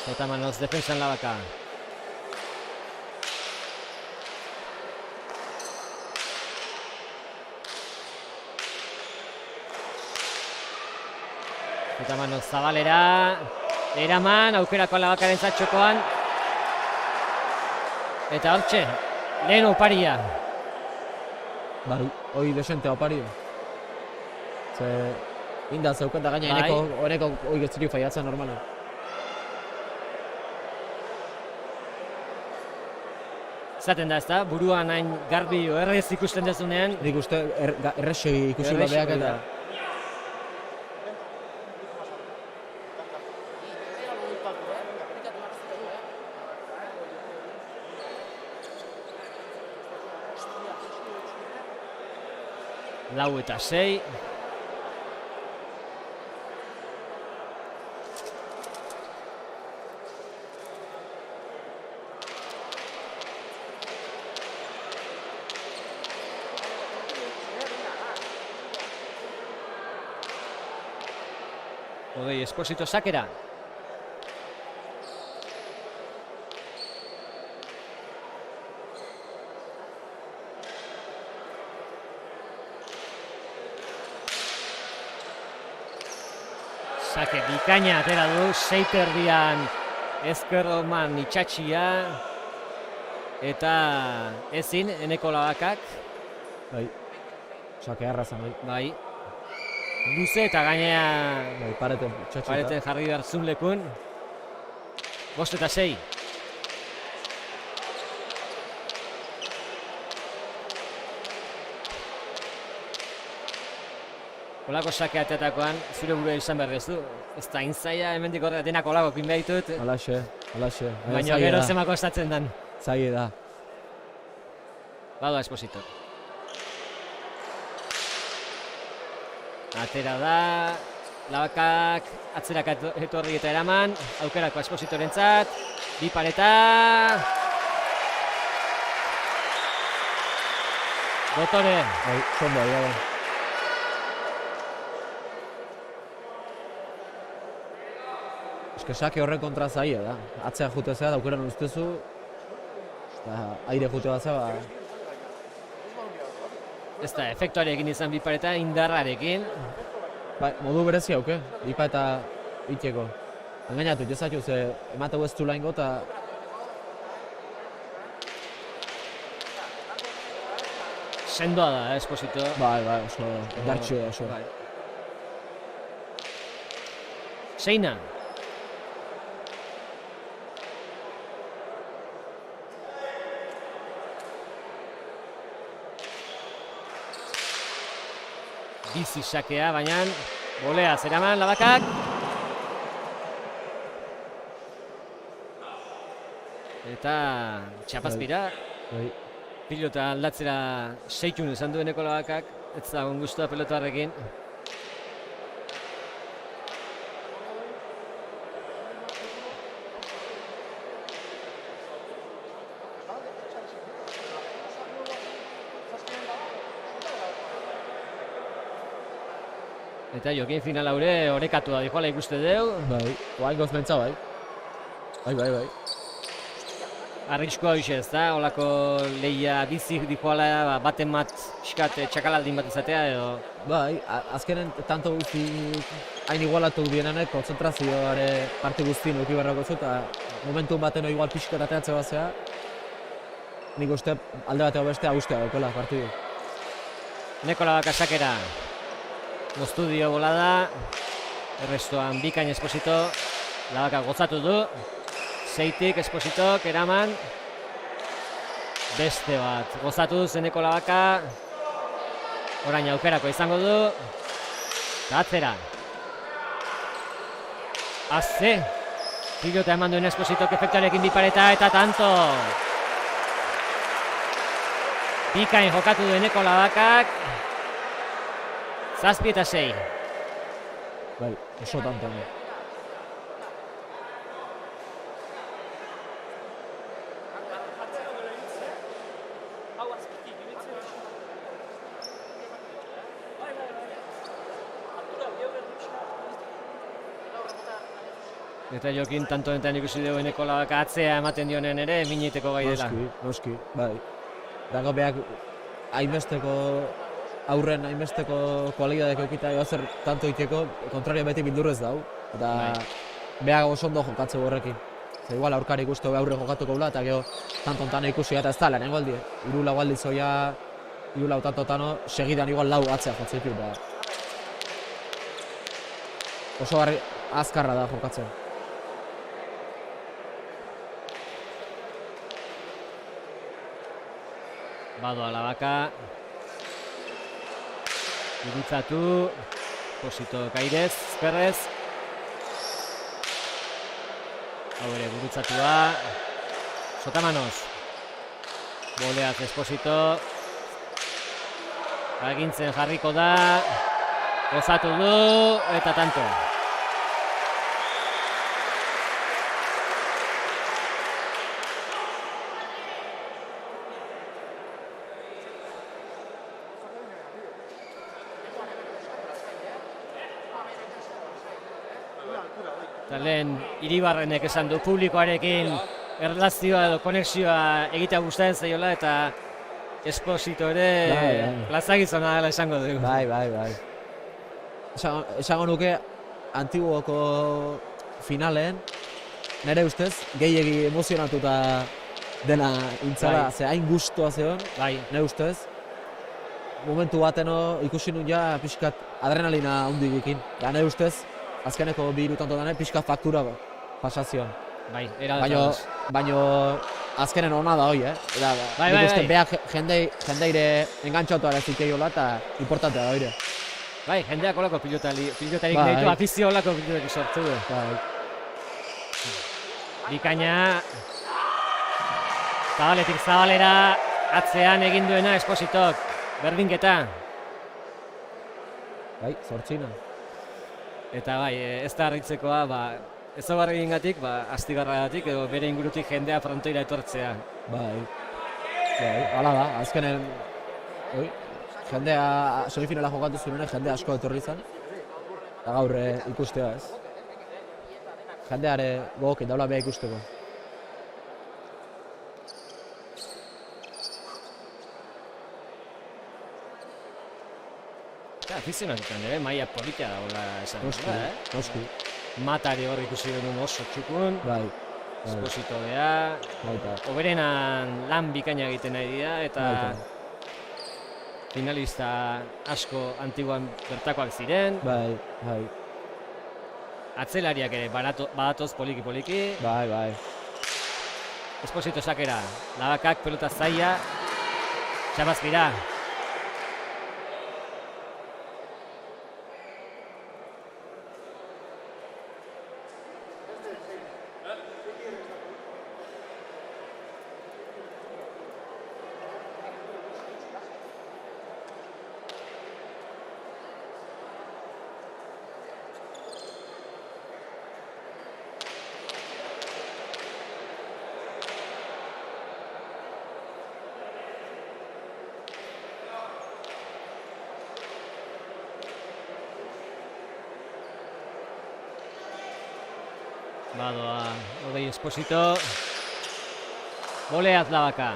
Zotamanoz defensan Labaka. Zotamanoz zabalera. Eraman, aukerako Labakaren zatxokoan. Eta hortxe, lehen oparia. Bai, hoi desente opari. Ze inda zeuken da gaina Bai. eneko hoi getziri faiatzen normalen. Zaten da ezta, buruan hain garbi errez ikusten dezunean. Nik uste errexegi ikusi Errexegi gabeak eta... da. Lau eta 6. Odei Esposito sakera. Sake bikaina atera du, seiterdian ezkerroman itxatxia. Eta ezin, Eneko Labakak. Bai, sake arrazan bai. Bai. Luze eta gainea Bai, pareten txatxita. pareten jarri behar zun lekun. 5 eta 6. Olako sake atetakoan, zure burua izan behar duzu. Ez da inzaia, hemendik horrela denak olako pin behar ditut. Alaxe. Baina gero zema kostatzen dan. Zaila da. Badoa Esposito. Atera da, Labakak atzerak etorri eta eraman, aukerako Espositorentzat, bi pareta. Dotore. Bai, zondo, bai. Eske sake horren kontra zaila da. Atzea jute zea, daukeran ustezu, eta aire jute bat zea, Ez da, efektuarekin izan bi pareta, indarrarekin. bai, modu berezi hauke, ipa eta itxeko. Engainatu, jezatu, ze emateu ez du laingo eta... Sendoa da, Esposito. Bai, oso, dartxue oso. Bai. Seina. Bizi sakea, baina bolea zeraman Labakak. Eta txapazpira, Bai, pilota aldatzera seitun esan dueneko Labakak, ez da gustua pelotarrekin. Eta jokin final haure orekatu da dijoala ikuste deu. bai, oain gozmentza bai. Bai. Arriskoa hoxe ez da, olako lehia bizi dijoala baten bat pixkat txakalaldin bat izatea edo... Bai, azkenen tanto guzti hain igualatu bienanek, konzentrazioare parte guztien euki beharrako zu, eta momentu baten igual pixkat ateatze bat zea, nik uste alde bateko bestea guztia daukela partidu. Eneko Labaka sakera. Moztu dio bolada, errestoan bikain Esposito, Labaka gozatu du, Seitik Espositok eraman, beste bat gozatu Eneko Labaka, orain aukerako izango du, eta atzera. Azze, pilota eman duen Espositok efektuarekin bi pareta eta tanto. Bikain jokatu du Eneko Labakak, 7 eta 6. Bai, oso tanto. Eta Jokin tanto enten ikusi dugu eneko Lavaka atzea ematen dionen ere, miniteko gai dela. Noski, bai. Dago beak hainbesteko aurren hainbesteko kualidadek eukita zer tanto iteko, kontrario beti bildurrez dau. Eta beak oso ondo jokatzeu horrekin. Igual aurkari ikustu aurre jokatuko gula, eta gero tantontan ikusi eta ez da, lehenengo aldi. 3-4 aldiz oia, 3-4 tantotano, segidan igual 4 atzea jotzeitu. Oso azkarra da jokatzen. Badoa Lavaka. Gurutzatu. Posito Kairez, ezkerrez. Hau ere gurutzatua. Sotamanos. Boleaz Esposito. Agintzen jarriko da. Gozatu du eta tanto. Lehen Iribarrenek esan du publikoarekin erlazioa edo konexioa egitea gustatzen zaiola eta Esposito ere plazagizona dela esango dugu. Bai. Esango nuke Antiguoko finalen nire ustez gehiegi emozionatuta dena intzala, ze hain gustua zeon, nire ustez. Momentu bateno ikusi nun ja pixkat adrenalina handigikin. Ja nire ustez azkeneko 2 tantotan pixka faktura pasazion. Bai, baino azkenen ona da hoi, Nik uste beak jendeire engantxautu ara zikeiola eta importantea da hoire. Bai, jendeak olako pilotarik nahitu, afizio olako pilotarik sortu du. Bikaina, Zabaletik Zabalera, atzean egin duena Espositok, berdinketa. Bai, 8. Eta bai, ez da harritzekoa, ezaugarriengatik, astigarragatik edo bere ingurutik jendea frontoira etortzea. Bai, hala da, azkenen jendea semifinala jokatu zuen, jende asko etorri zen. Eta gaur ikustea ez. Jendeare gogokin daula beha ikusteko. Afizionatutan ere, maia politia dagoela esan. Noski. Matari hor ikusi genuen oso txukun. Bai. Esposito geha. Oberenan lan bikaina egiten nahi dira eta finalista asko antiguan bertakoak ziren. Bai. Atzelariak ere badatoz poliki-poliki. Bai. Esposito sakera. Lavakak pelota zaila. Txamazpira. Badoa, Odei Esposito. Boleaz Lavaka.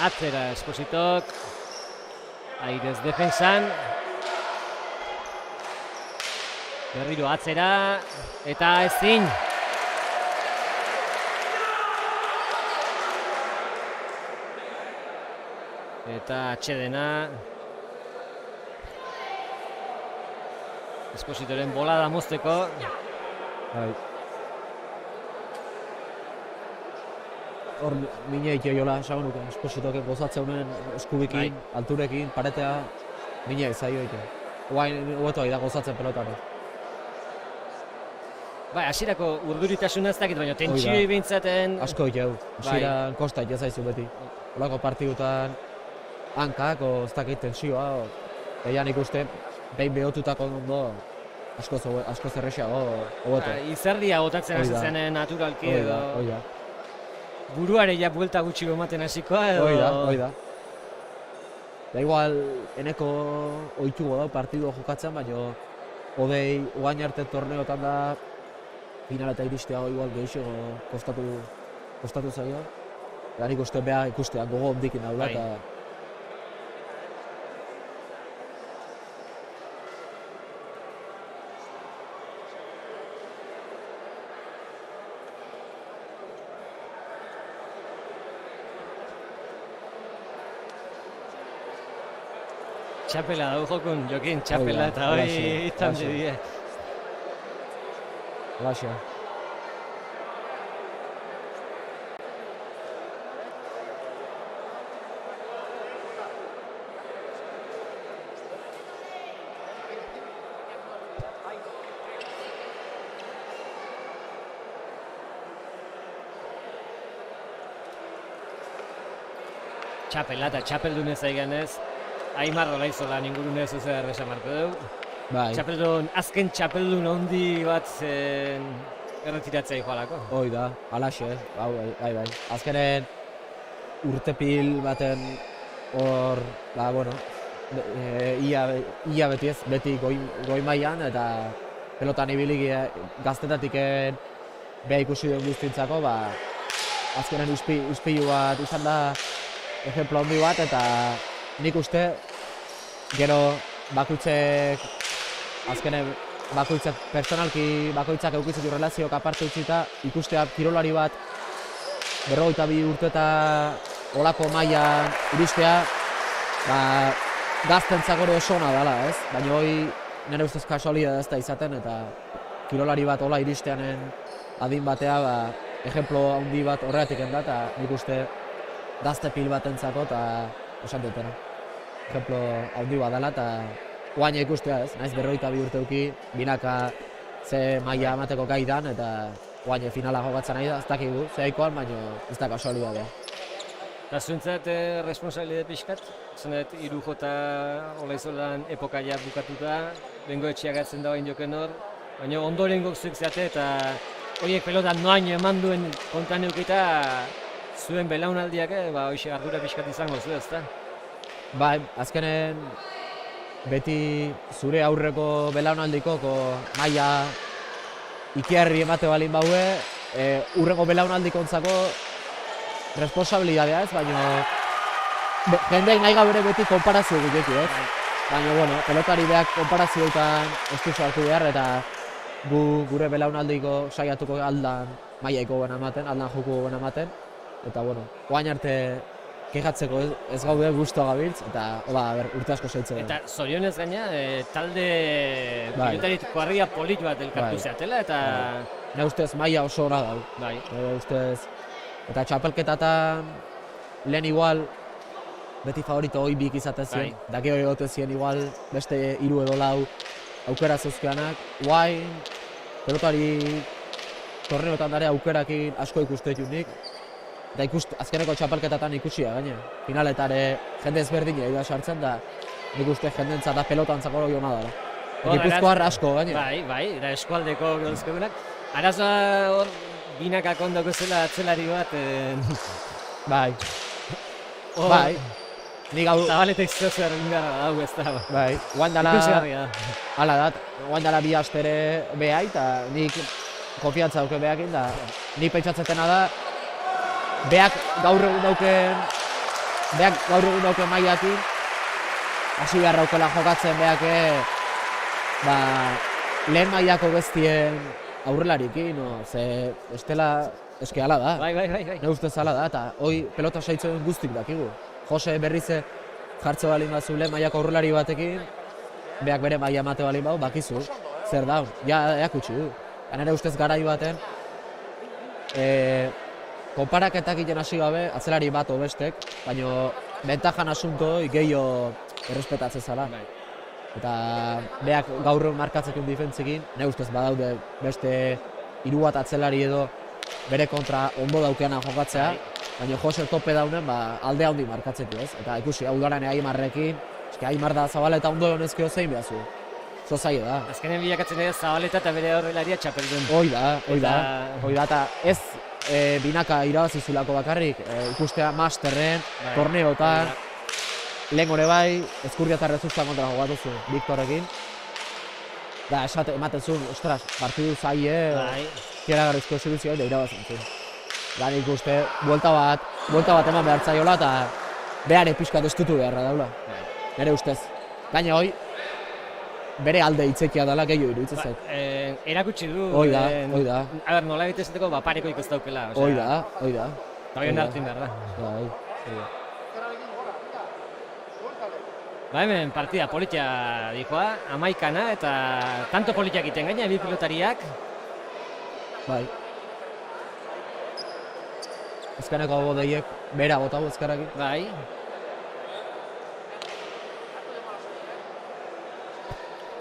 Atzera Espositok. Airez defensan. Berriro atzera. Eta ezin. Eta atxedena. Espositoren bolada mozteko. Hor mine jola, esango nuke, Espositoke gozatzen honen eskubikin, alturekin, paretea, mine zaio egiten. Hobeto da gozatzen pelotako. Bai, hasierako urduritasuna ez dakit, baina tentsioi behintzaten... Asko egeu, hasieran kosta egin zaizu beti. Olako partidutan, hankak, ez dakit tentsioa, behian ikuste, behin behotutako ondo, asko zerrexeago, hobeto. Izerdia botatzen hasi zenen naturalki edo... Buruare ja buelta gutxi ematen hasikoa edo... Hoi da. Da igual, eneko ohituko da partidu jokatzen, baina Odei oain arte torneotan da final eta iristea igual gehiago kostatu zaio. Eta nik uste beha ikustea gogo ondikin daula Bai. eta Txapela dau jokun, Jokin, txapela Hoi da, eta hori holaxe, izan holaxe. die. Laxa. Txapela eta txapeldunez aiganez, Aimar Olaizola ingurunez zuzer esan marko dugu. Bai, Txapeldun, azken txapeldun handi bat erretiratzea joalako. hoi da, alaxe, bai. Azkenen urtepil baten hor, bueno, ia beti ez, beti goi mailan eta pelotan ibili gaztetatik beha ikusi duen guztintzako, azkenen uspilu bat izan da ejemplo handi bat eta nik uste gero bakoitzek azkenen bakoitzak personalki bakoitzak eukitzeko relazioak aparte utzita ikustea kirolari bat 42 urte eta olako mailan iristea gaztentzako ere oso ona dela, ez? Baina hori nire ustez kasualidadea ez da izaten eta kirolari bat hola iristeanen adin batea ejemplo handi bat horregatik da eta nik uste gazte pil batentzako eta esan dutena. Ejemplo handi bat dela eta oaina ikustea ez, naiz 42 urte eduki, binaka ze maila emateko gai dan eta oaina finala jokatzen nahi da, ez dakigu, zehaikoan, baina ez da kasualidadea. Eta zuentzat responsabilitate pixkat? Zenet, hiru jota Olaizolan epokaia bukatuta, bengo etxeak atzen da bain joken hor, baina ondorengo zuek zeate eta horiek pelotan noaino eman duen kontan eukita zuen belaunaldiak, hoxe ardura pixkat izango zu, ezta? Bai, azkenen beti zure aurreko belaunaldiko maila ikiarri emate balin baue, urrengo belaunaldiko ontzako responsabilidadea ez, baina jendeak nahi gabe beti konparazio gutxetu, ez? Baina, bueno, pelotari beak konparazioetan ez duzu hartu behar eta gure belaunaldiko saiatuko aldan mailaiko gana ematen, aldan joko gana ematen. Eta, bueno, oain arte kejatzeko ez gaude guztua gabiltz, eta, urte asko zeitzen. Eta zorionez gaina, talde Bai. pilotarik kuarria polit bat elkartu Bai. zeatela, eta... Nire ustez maila oso ona dau. Bai. Nire ustez, eta txapelketatan lehen igual beti favorito hoi bik izaten zien. Bai. Daki hori gote zien igual beste 3 edo 4 aukera zeuzkeanak. Guain, pelotari torneotan dare aukerakin asko ikuste nik. Eta azkeneko txapelketatan ikusia gaine. Finaletare jende ezberdina da sartzen da nik uste jendentzat da pelotantzako hori hona dara. Gipuzkoar asko gaine. Bai, eta eskualdeko gauzkegunak. Arazoa hor binakak ondoko zela atzelari bat... Bai. hor Bai. Nik hau... Zabaletek zozer ingarra dago ez da. Bai. Guain dala... Ikusgarria da. Hala da, guain dala 2 astere behai eta nik konfiantza dauke behakin da nik pentsatzetena da beak gaur egun dauken mailakin hasi behar daukela jokatzen beake lehen mailako bestien aurrelarikin, ze estela eske hala da. Bai. Ne ustez hala da, eta hoi pelota saitzen duen guztik dakigu. Jose berrize jartze balin bazu lehen mailako aurrelari batekin, beak bere maila emate balin bau, bakizu, zer daun, jakutsi du. Nire ustez garai baten, konparaketak egiten hasi gabe, atzelari bat bestek, baina bentajan asunto gehiago errespetatzen zala. Eta beak gaur markatzeko difentzikin, nire ustez badaude beste 3 bat atzelari edo bere kontra ondo daukeana jokatzea, baina Jose tope daunen alde handi markatzeko ez. Eta ikusi, hau daren Aimarrekin, Aimar da Zabaleta ondo honezkio zein behazu. Zozaio da. Azkenen bilakatzen dira Zabaleta eta bere aurrelaria txapeldun. Hoi da, eta ez binaka irabazizulako bakarrik, ikustea masterren, torneotan, lehen gore bai, Ezkurdia eta Rezuzta kontra jogatu zu, Viktorrekin. Da, ematen zuen, ostras, partidu zaie, Bai. kieragarrizko exhibizioa eta irabazten zuen. Da nik uste, buelta bat eman behar zaiola eta behar pixkat estutu beharra daula. Nere ustez. Gaina hoi, bere alde hitzekia dela gehiago iruditzen zait. Erakutsi du. Hoi da. A ber, nola egitezateko, parekoik ez daukela. Hoi da. Eta hori hartzen behar da. Bai. Ba hemen partida politia dikoa, 11 eta tanto politiak iten gaina, bi pilotariak. Bai. Azkeneko bodeiek bera bota ezkarakin. Bai.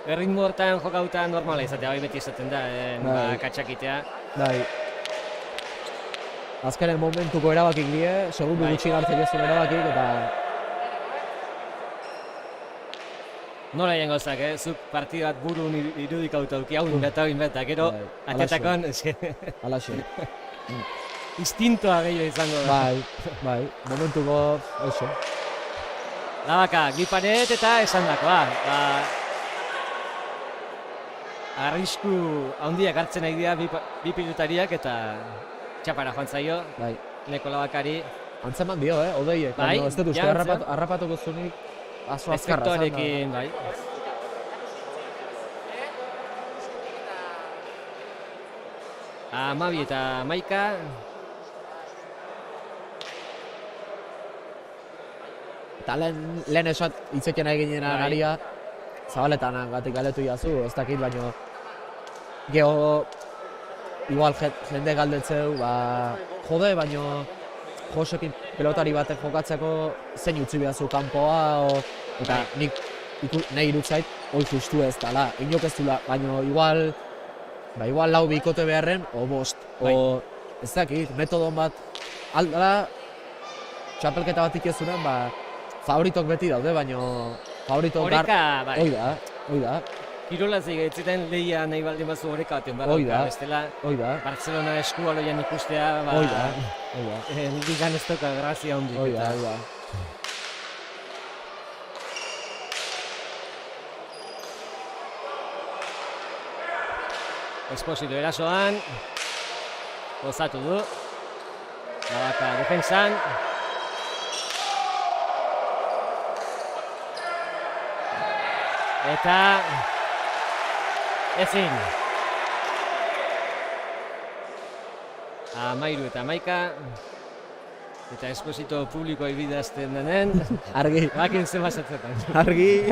Erritmo hortan jokauta normala izatea, bai beti izaten da, katxakitea. Bai. Azkenen momentuko erabakik die, segundu gutxi hartzen jazun erabakik eta... Nola egin gauzak, zuk partida bat burun irudikauta duki, hau inbeta, gero atetakon... Alaxe. Instintoa gehiago izango da. Bai, momentuko oso. Labaka, Gliparet eta esandakoa. Arrisku handiak hartzen nahi dira bi pilotariak eta txapara joan zaio. Bai. Neko Labakari. Antzeman dio, odeiek. Bai, ez dut uste harrapatuko zunik azo azkarra zan. Efektuarekin, bai. Amabi eta Maika. Eta lehen esat hitzekin eginen aria, zabaletan gatik galetu jazu, ez dakit, baino geho, igual jende galdetzeu, jode, baino Josekin pelotari batek jokatzeko zein utzi behazu kanpoa, eta nahi irutzait, hoi justu ez dala, inok ez dula, baino igual lau bikote beharren, o bost, o ez dakit, metodon bat aldala, txapelketa bat ikezunen, favoritok beti daude, baino favoritok Oreka, bai. Hoi da. Kirolaz egitzen lehia nahi baldin bazu oreka baten behar. Bestela, Barcelona eskualoian ikustea, Hoi da. Ligan ez dauka grazia hondik. Hoi da. Esposito erasoan, gozatu du. Labaka defensan. Eta ezin. 13 eta 11. Eta Esposito publikoa ibidazten denen. Argi. Bakin zen basatzetan. Argi.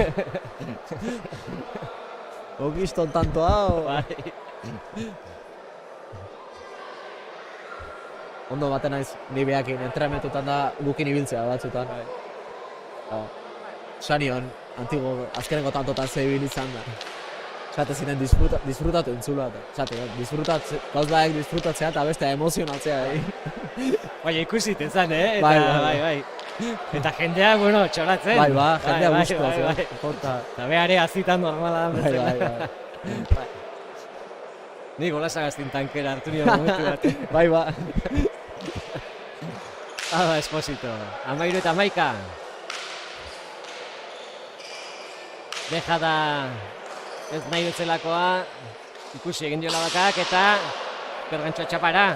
Ogiston tanto hau. Ondo baten naiz, ni behakin entremetutan da gukin ibiltzea batzutan. Sanion, antigo, azkenengo tantotan zebil izan da. Zate ziren disfrutatu entzula. Zate, disfrutatzea eta beste emozionatzea. Baina ikusiten zan, Bai. Eta jendea, txoratzen. Jendea guzko. Eta behare azitan normala. Bai. Ni golasagaztin tankera hartu nio momentu bat. Bai. Hala, Esposito. 13 eta 11. Deja da ez nahi betzelakoa. Ikusi egin dio Labakak eta pergantxoa txapara.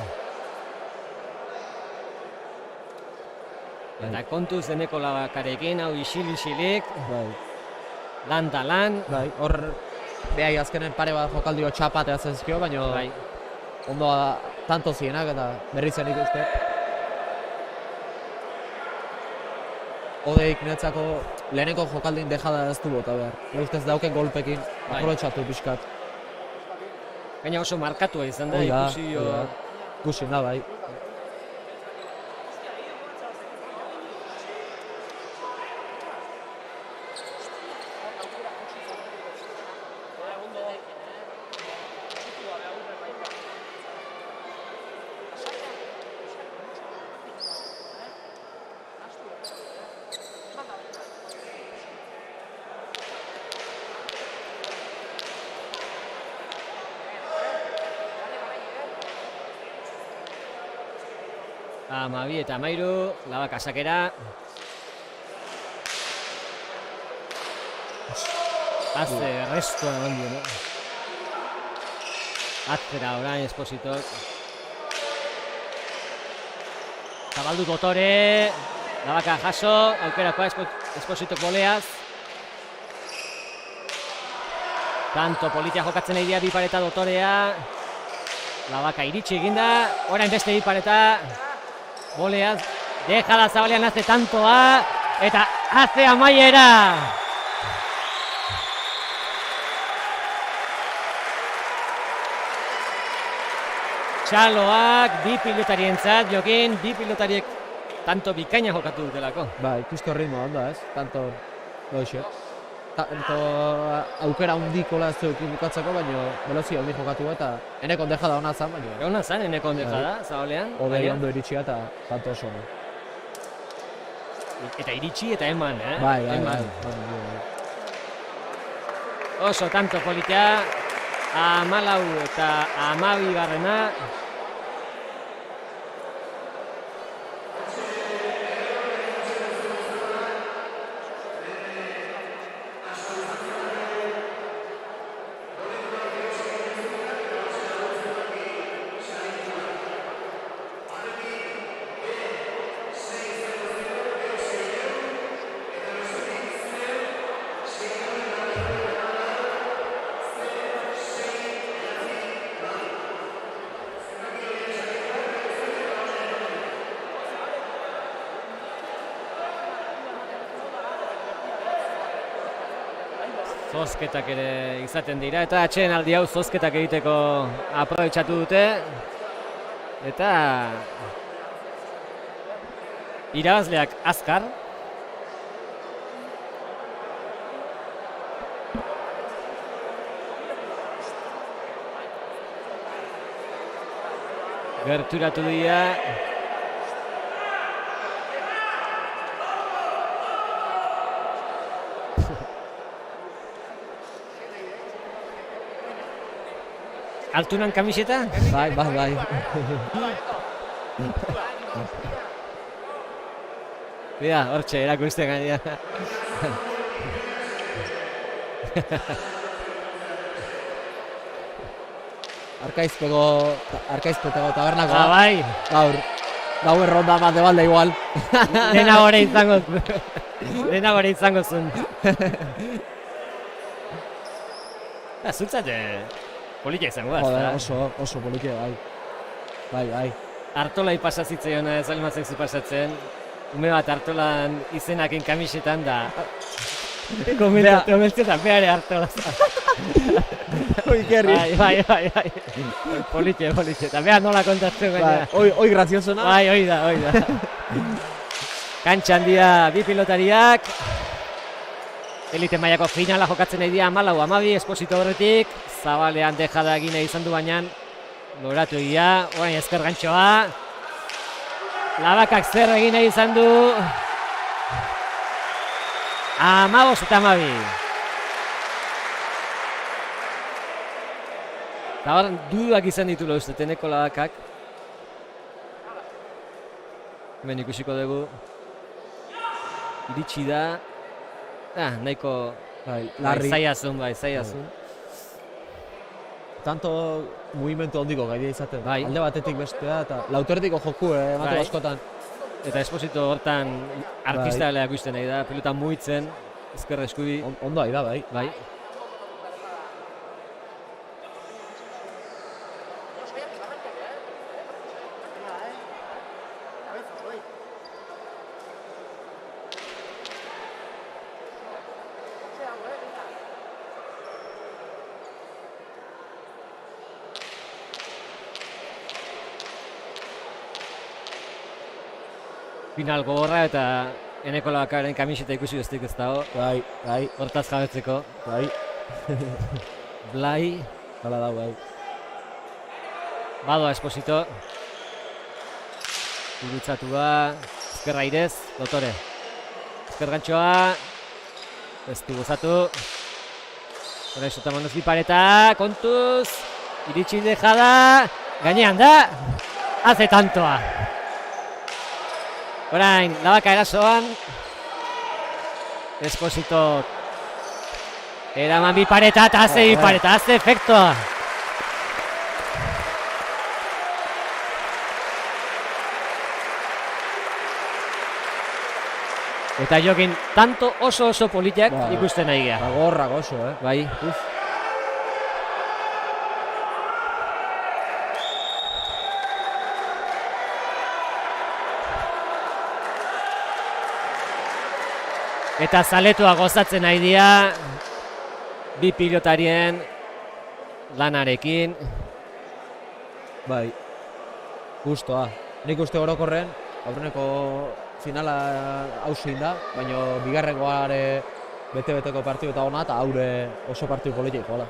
Eta kontuz deneko Labakarekin, hau isil-isilik. Lan da lan. Hor, behai azkenen pare bat jokaldio txapatea zezkio, baina ondo tanto zienak eta berri zen ikuste. Odeik netzako leheneko jokaldin dejada ez du bota behar. Ustez dauken golpekin aprobetxatu pixkat. Gaina oso markatua izan da, ikusi. Ikusi da, bai. Amabi eta 13, Labaka sakera. Azte, restoa eman dio, no? Atzera orain Espositok. Zabaldu Dotore. Labaka jaso, aukerakoa Espositok boleaz. Kanto politia jokatzen egia bi pareta Dotorea. Labaka iritsi eginda, orain beste bi pareta. Boleaz, dejada Zabalean hace tantoa, eta hace amaiera. Txaloak, bi pilotarientzat, Jokin, bi pilotariek tanto bikaina jokatu dutelako. Ba, ikustu ritmoa ondo, ez? Tanto, tanto aukera hundikola ez duekin bukatzeko, baina velozia hundi jokatu eta eneko dejada hona zan, baina... Hona zan, eneko dejada, Zabalean. Odei ondo iritsia eta tanto oso ondo. Eta iritsi eta eman, Bai. Oso tanto politia, 14 eta 12 garrena. Zozketak ere izaten dira, eta atxeen aldi hau zozketak egiteko aprobetxatu dute. Eta irabazleak azkar. Gerturatu dira. Altunan kamiseta? Bai. Bida, hortxe, erakusten gaina. Arkaizpetako tabernakoa. Bai. Gaur erronda bat de balde igual. Dena gore izango zuen. Zuntzate, politia izango da. Joder, oso politia, bai. Artolai pasazitzeiona ez almatzen zu pasatzen. Ume bat Artolan izenakin kamisetan da. Komentatu omentzietan, behare Artola. Ikerri. Bai. Politia. Eta behar nola kontatzen gaina. Hoi graziosona. Bai, hoi da. Kantxan dira bi pilotariak. Elite mailako finala jokatzen nahi dira 14-12 Esposito horretik. Zabalean dejada egin nahi izan du baina loratu egia, orain ezker gantxoa. Labakak zer egin nahi izan du. 15 eta 12. Eta hor, dudak izan ditu uste, teneko Labakak. Hemen ikusiko dugu. Iritsi da. Nahiko zaiazun. Tanto mugimendu handiko gaidea izaten. Bai. Alde batetik bestea eta lautertiko joku ematu askotan. Eta Esposito hortan artistaleak ikusten nahi da, pelota mugitzen, ezker eskubi. Ondo ari da, bai. Final gogorra eta eneko Labakaren kamiseta ikusi besteik ez dago. Bai. Hortaz jabetzeko. Bai. Blai. Hala da, bai. Badoa Esposito. Irutzatua. Ezkerra irez, Dotore. Ezker gantxoa. Ez du gozatu. Hora iso tamanuz bi pareta. Kontuz. Iritsi dejada. Gainean da. Hace tantoa. Orain, Labaka erasoan. Esposito eraman bi pareta eta haze bi pareta, haze efektua. Eta Jokin tanto oso politak Bai. ikusten nahi gea. Gorrak oso, Bai. Eta zaletua gozatzen nahi dira bi pilotarien lanarekin. Bai. Gustoa. Nik uste orokorren, aurreneko finala hausin da, baina bigarrengoa ere bete-beteko partidu eta ona, eta haure oso partidu politikoa da.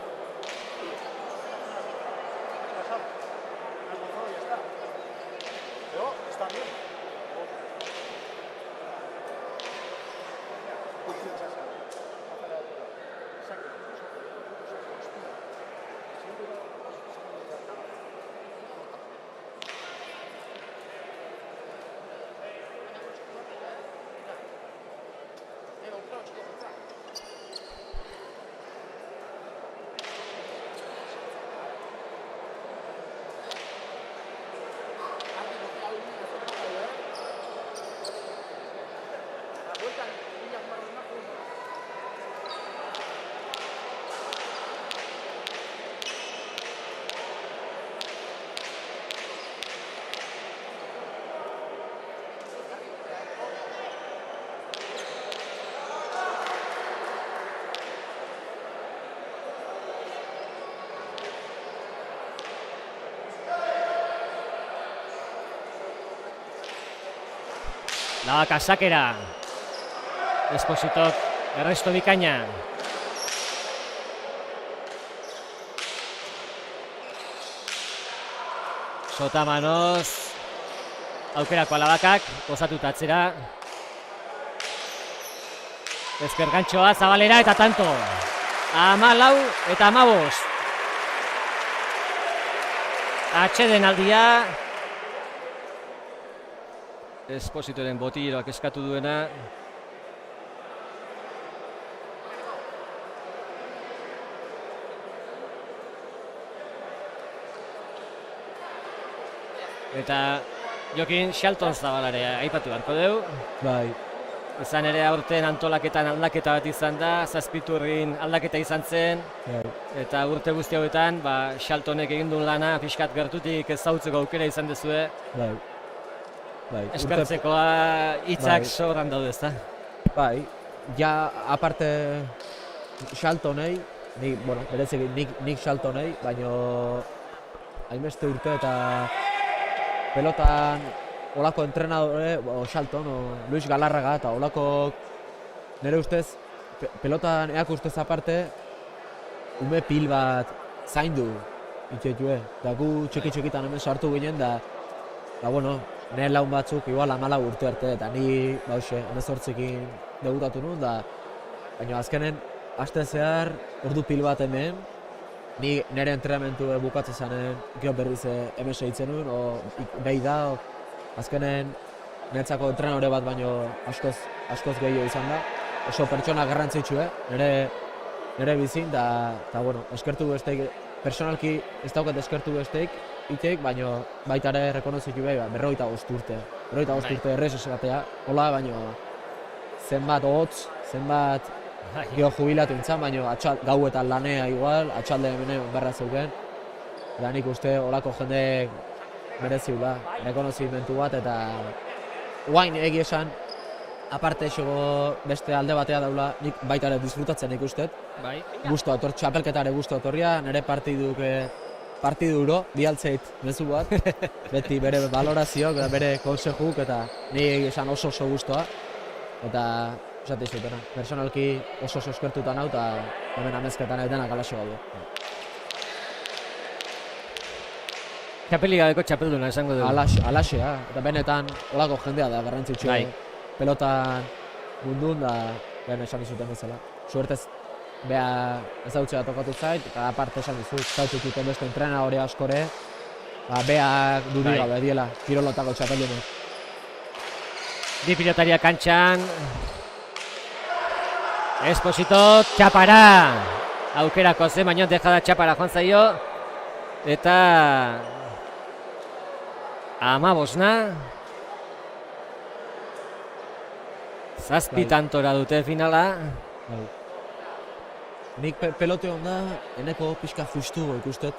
Labaka sakera. Espositok erresto bikaina. Sotamanoz. Aukerako Labakak, gozatuta atzera. Ezker gantxoa, zabalera eta tanto. 14 eta 15. Atxeden aldia. Espositoren botiloak eskatu duena. Eta Jokin Shelton Zabalare aipatu beharko dugu. Bai. Izan ere aurten antolaketan aldaketa bat izan da, Zazpiturrin aldaketa izan zen. Bai. Eta urte guzti hauetan, Sheltonek egin duen lana pixkat gertutik ezagutzeko aukera izan duzue. Bai. Bai. Eskertzekoa hitzak Bai. sobran daude, ezta? Bai. Ja, aparte Sheltonei, nik Sheltonei, baino hainbeste urte eta pelotan olako entrenadore, Shelton, Luis Galarraga, eta olako nire ustez, pelotan eak ustez aparte, ume pil bat zaindu itxetue. Da gu txiki-txikitan hemen sartu ginen, da bueno, nire laun batzuk, igual 14 urte arte, eta ni, 18ekin debutatu nuen, baina azkenen, aste zehar, ordu pil bat hemen, ni nire entrenamentu bukatzen zanen, gero berriz hemen segitzen nuen, behi da, azkenen niretzako entrenadore bat baino askoz gehiago izan da. Oso pertsona garrantzitsua, nire bizin, eta bueno, eskertu besteik, personalki ez daukat eskertu besteik, iteik, baino baita ere rekonozitu behi, 45 urte. 45 urte errez esatea, hola, baino zenbat hotz, zenbat gero jubilatu intzan, baino gauetan lanea igual, atxalde hemen berra zeuken. Eta nik uste holako jende mereziula, rekonozimentu bat, eta guain egi esan, aparte xego beste alde batea daula, nik baita ere disfrutatzen ikustet. Bai. Gusto ator, txapelketare gusto atorria, nire partidu uro, bialtzeit mezu bat, beti bere valorazioak, bere konsejuk, eta nik esan oso gustoa. Eta esate izutena, personalki oso eskertuta nau, eta hemen amezketan denak alaxe gaude. Txapeli gabeko txapelduna esango dugu. Alaxea, eta benetan olako jendea da garrantzitsua. Bai. Pelotan mundun da, behen esan izuten bezala. Suertez, beha ezautzea tokatu zait, eta aparte esan izut, zautzututen beste entrena hori askore, beha dudik gabe diela, kirolotako txapeldunek. Bi pilotaria kantxan. Esposito, txapara. Aukerako zen, baina dejada txapara joan zaio. Eta 15 Zazpi tantora dute finala. Bai. Nik pelote onda, eneko pixka fustu ikustet.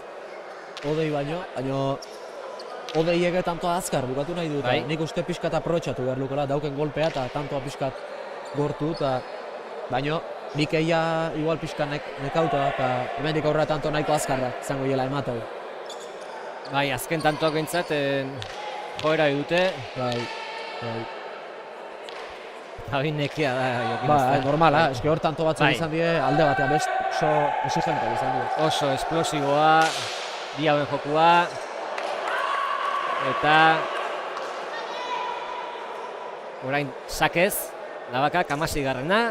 Odei baino Odei ege tantoa azkar bukatu nahi dut. Bai. Nik uste pixkat aprobetxatu behar lukela, dauken golpea eta tantoa pixkat gortu. Baino, nik eia igual pixka nekauta eta hemendik aurrera tanto nahiko azkarra izango hiela ematau. Bai, azken tantoak behintzat joera dute. Bai. Hau nekea da, Jokin. Ba, normala, eske hor tanto batzuk Bai. izan die, alde batean best oso exigentak izan die. Oso esplosiboa, bi hauen jokua. Eta orain sakez, Labakak 16garrena.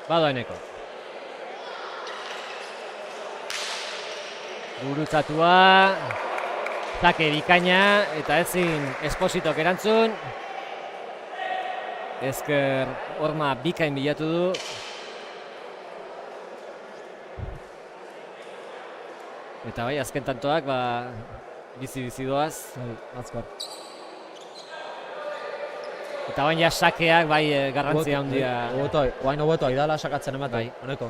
Badoeneko. Gurutzatua, zake bikaina eta ezin Espositok erantzun. Ezker horma bikain bilatu du. Eta bai, azken tantoak bizi-bizi doaz. Azkar. Eta baina ja sakeak bai garrantzia handia. Oain hobeto aidala sakatzen ematen, honeko.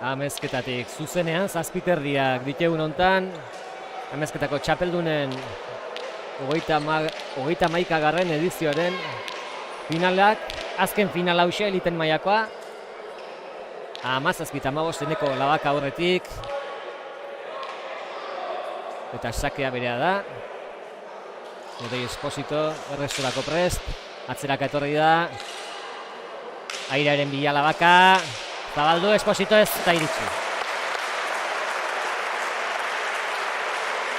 Amezketatik zuzenean, zazpiterdiak ditegun hontan. Amezketako txapeldunen 31. edizioaren finalak. Azken final hause eliten mailakoa. 17-15 Labaka aurretik. Eta sakea berea da. Odei Esposito, erresturako prest. Atzeraka etorri da. Airearen bila Labaka. Zabaldu, Esposito ez eta iritsi.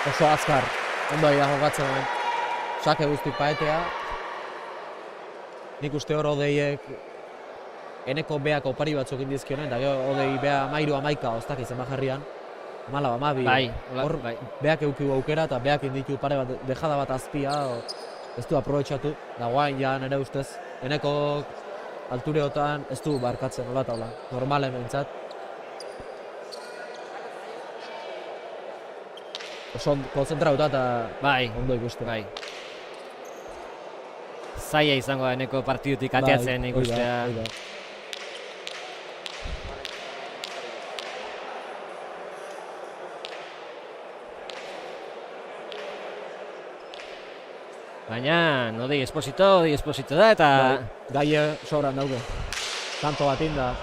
Oso azkar, ondo aia jokatzen hemen. Sake guztik paetea. Nik uste hor odeiek eneko beak opari batzuk indizkionen, da gero odei bea 13-11 oztak izan bajarrian. 14-12. Bai, hor bai. beak eukiu aukera eta beak inditu pare bat, dejada bat azpia, ez du aprobetxatu. Da guain ja nire ustez, eneko altureotan ez du barkatzen hola taula, normalen behintzat. Oso konzentrauta eta Bai, ondo ikusten. bai. Zaila izango da eneko partidutik ateatzen ikustea. Hoi da. Baina, Odei Esposito da eta Gaie sobran daude. Tanto bat inda.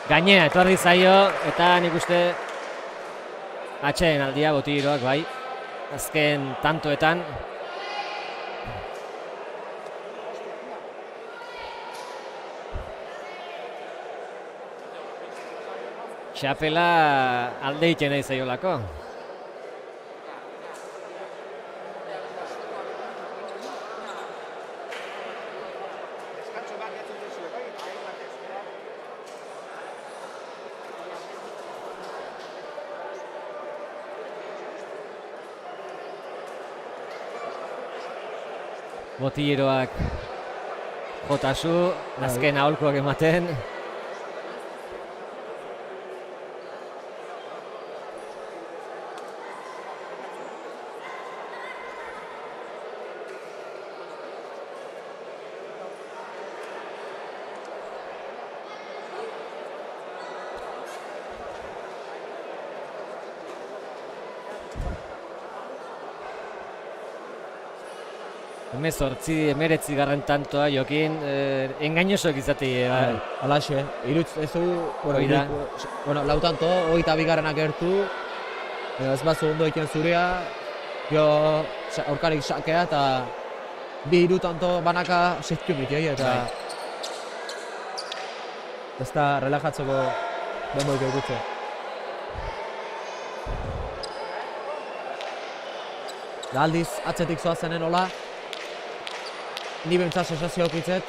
gainera etorri zaio eta nik uste atxeen aldia Botiroak bai. Azken tantoetan. Txapela alde egiten nahi zaiolako. Botiroak jotasu, azken aholkuak ematen. 19 garren tantoa jokin, engainosoak izati. Alaxe, irutz ez du, Hori da. lau tanto, 22 gertu, ez bat ondo iken zurea, jo aurkarik sakea eta bi hiru tanto banaka sektiumik eta ez da relajatzeko denboik egutze. Da aldiz, atzetik zoazenen hola, ni bentsat sensazio okitzet,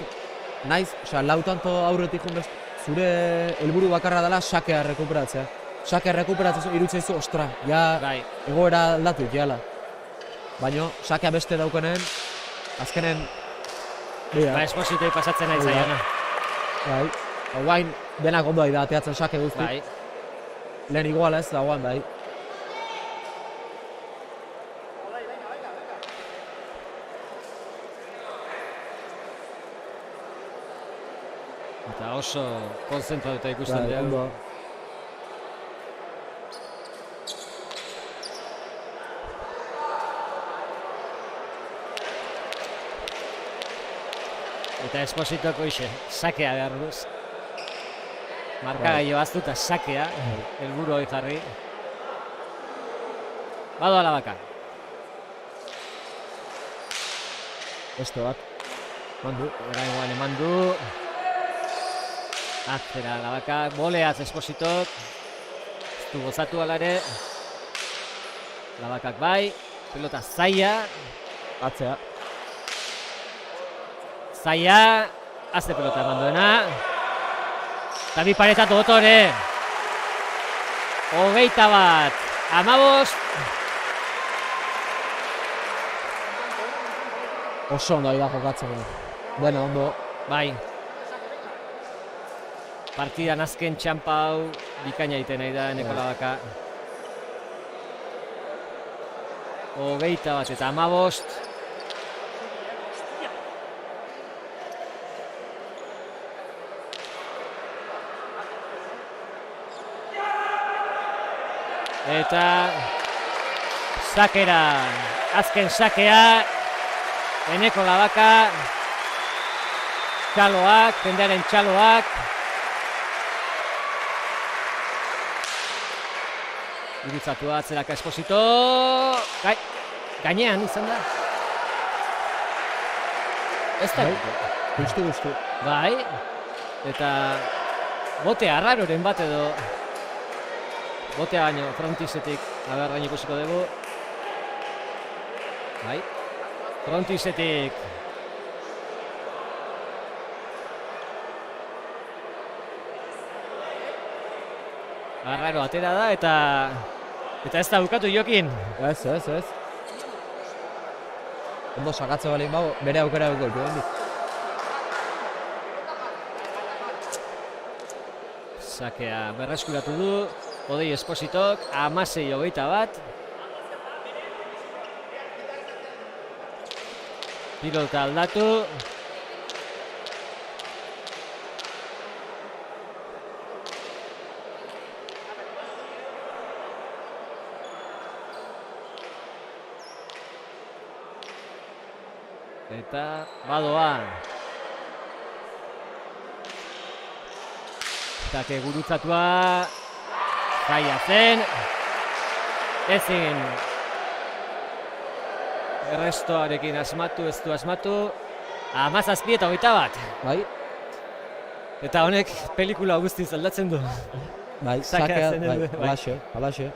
naiz, lau tanto aurretik zure helburu bakarra dela sakea rekuperatzea. Sakea rekuperatzen irutzeizu, ostra, ja egoera aldatu jala. Baina, sakea beste daukenen, azkenen... Espositoi pasatzen nahi zaiona. Guain denak ondo da ateatzen sake guzti. Lehen igual ez, da guain bai. Eta oso konzentratuta ikusten dugu. Eta Espositoko sakea behar duz. Markagailo aztu eta sakea, helburu hori jarri. Badoa Labaka. Beste bat. Mandu. Oraingoan eman du. Atzera Labaka, boleaz Espositok. Ez du gozatu alare. Labakak bai, pelota zaila. Atzea. Zaila, azte pelota eman duena. Eta bi paretatu otore. 21, 15. Oso ondo da jokatzen. Dena ondo. Bai. Partidan azken txampa hau bikaina egiten nahi da Eneko Labaka. 21 eta 15. Eta sakera, azken sakea, Eneko Labaka, txaloak, jendearen txaloak. Irutzatu atzeraka Esposito, gainean izan da. Ez da. Guztu. Bai, eta bote arraroren bat edo. Botea baino, frontisetik, gain ikusiko dugu. Bai, frontisetik. Arraro atera da eta ez da bukatu Jokin. Ez. Ondo sakatze balin bau, bere aukera dugu. Sakea berreskuratu du. Odei Espositok, 16-21. Pilota aldatu. Eta badoa. Take gurutzatua. Zaila zen, ezin errestoarekin asmatu, ez du asmatu, 17 eta 21. Bai. Eta honek pelikula guztiz aldatzen du. Bai, sakea, bai, alaxe.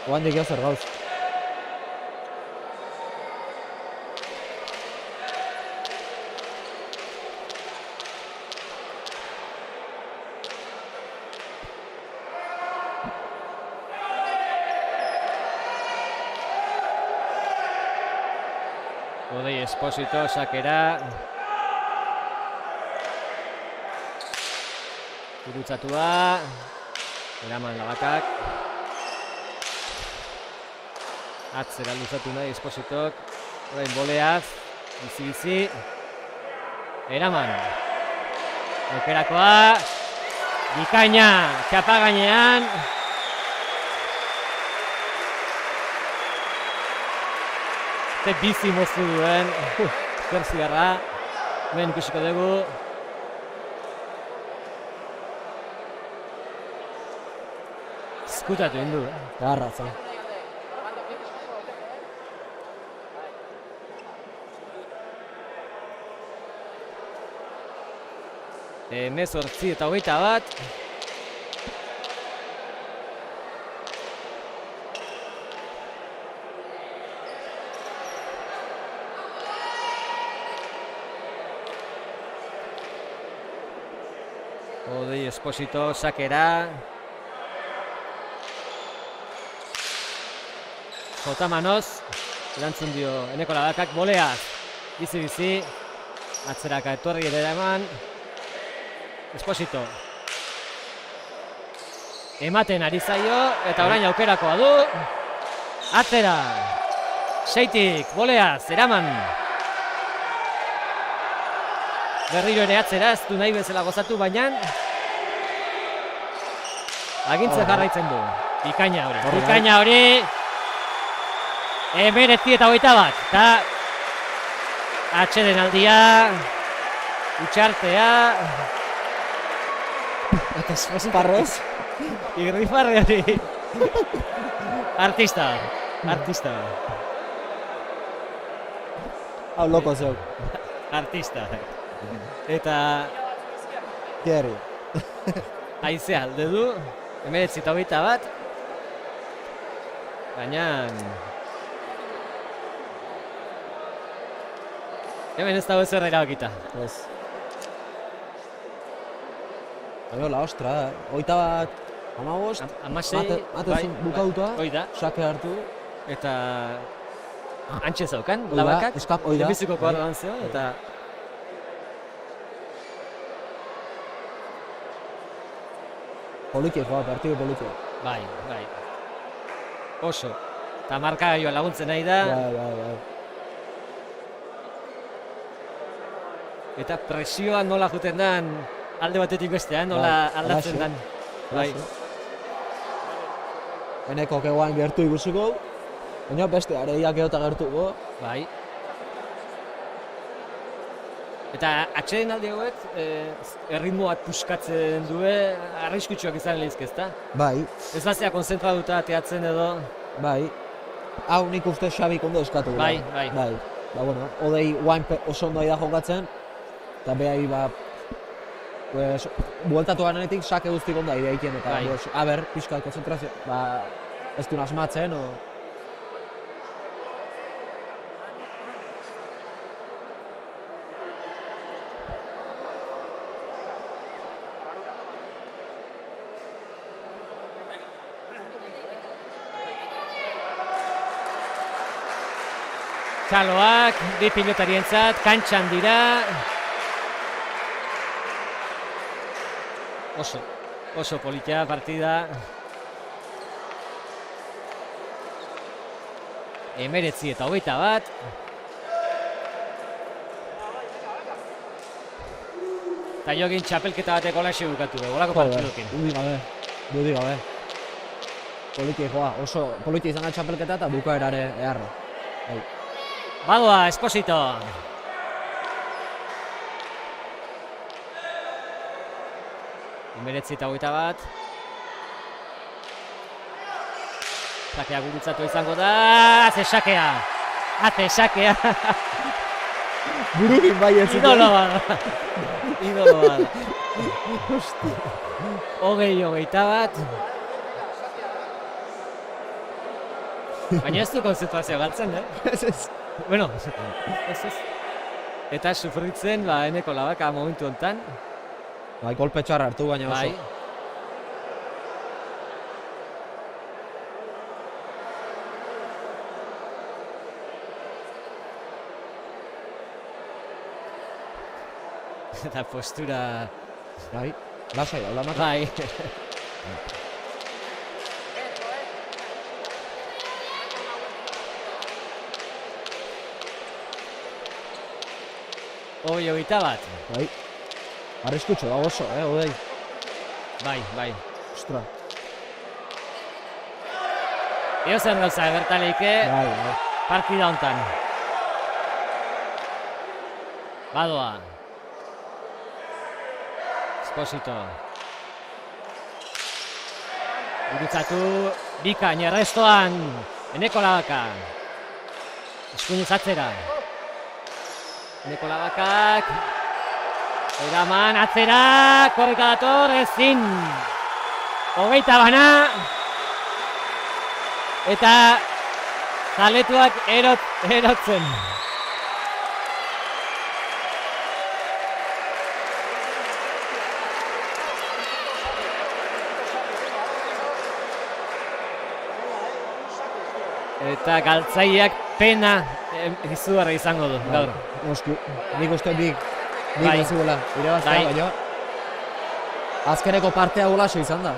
Oandik jau zer gauz. Odei Esposito, sakera. Gurutzatua. Eraman Labakak. Atzera luzatu nahi Espositok. Orain boleaz. Bizi. Eraman. Aukerakoa. Bikaina. Txapa gainean. Ze bizi moztu duen, Persiarra, hemen ikusiko dugu. Ezkutatu egin du, Garratza. Hemezortzi eta 21. Odei Esposito, sakera. Jotamanos, erantzun dio Eneko Labakak, boleaz. Bizi-bizi, atzeraka etorri ere eman. Esposito. Ematen ari zaio, eta orain aukerakoa du. Atzera. Seitik, boleaz, eraman. Berriro ere atzera, ez du nahi bezala gozatu, baina agintzen jarraitzen du. Bikaina hori, bikaina hori. 19 eta 21. Eta atxeden aldia, utxartea. Eta Esposito. Irrifarreari. Artista. Hau loko zeu. Artista. Eta Geri. haizea alde du, 19 eta 21. Baina hemen ez dago ezer erabakita. Ez. Oiola, ostra, 21, 15, Amasei, matezun bukautua, hoi da, sake hartu, eta antxe zaukan, Hoi da, Labakak, eskap, hoi da. lehenbiziko kuadroan zeo, eta Polikie joa, partidu polikie. bai. Oso, eta markagailua laguntzen nahi da, Bai. eta presioa nola juten dan alde batetik bestean, nola Bai, aldatzen alaxe. dan. Bai, Eneko kegoan gertu ikusuko, baina beste areiak eota gertuko. bai. Eta atxeden aldi hauek, erritmo bat puskatzen due, arriskutsuak izan lehizke, ezta? Bai, Ez bazea konzentratuta ateatzen edo, bai. Hau nik uste Xabik ondo eskatu. Bai. Ba, bueno, odei guain oso ondo da jokatzen, eta behai, pues, bueltatu ganenetik sake guztik ondo ideikien, eta, Bai. pues, aber, pixka konzentrazio, ez du asmatzen, o... txaloak, bi pilotarientzat, kantxan dira. Oso politia partida. 19 eta 21. Eta jogin txapelketa bateko laxe bukatu dugu, olako partidukin. Dudi gabe. Politia joa, oso politia izan da txapelketa eta bukaerare eharra. Bai. Badoa, Esposito. Emeretzi eta 21. Sakea gurutzatu izango da, haze sakea. Burukin bai ez zuten. Idolo bada. Hogei, 21. Baina ez du konzentrazioa galtzen, Ez. Bueno, ez. Eta sufritzen, Eneko Labaka momentu hontan. Bai, kolpe txarra hartu baina oso. Bai. Eta postura... Bai, lasai da, lamak. Bai. Hoi, 21. Bai. Arriskutsu da oso, odei. Bai. Ostra. Eo zen gauza gertaleike Bai. partida hontan. Badoa. Esposito. Gurutzatu, bikain errestoan, Eneko Labaka. Eskuinez atzera. Eneko Labakak. Eraman atzera, korrika dator, ezin. 20 bana. Eta zaletuak erotzen. Eta galtzaileak pena izugarri izango du gaur. Noski, nik uste nik Bai. ezigula, irabaztea, Bai. baina azkeneko partea golaxo izan da.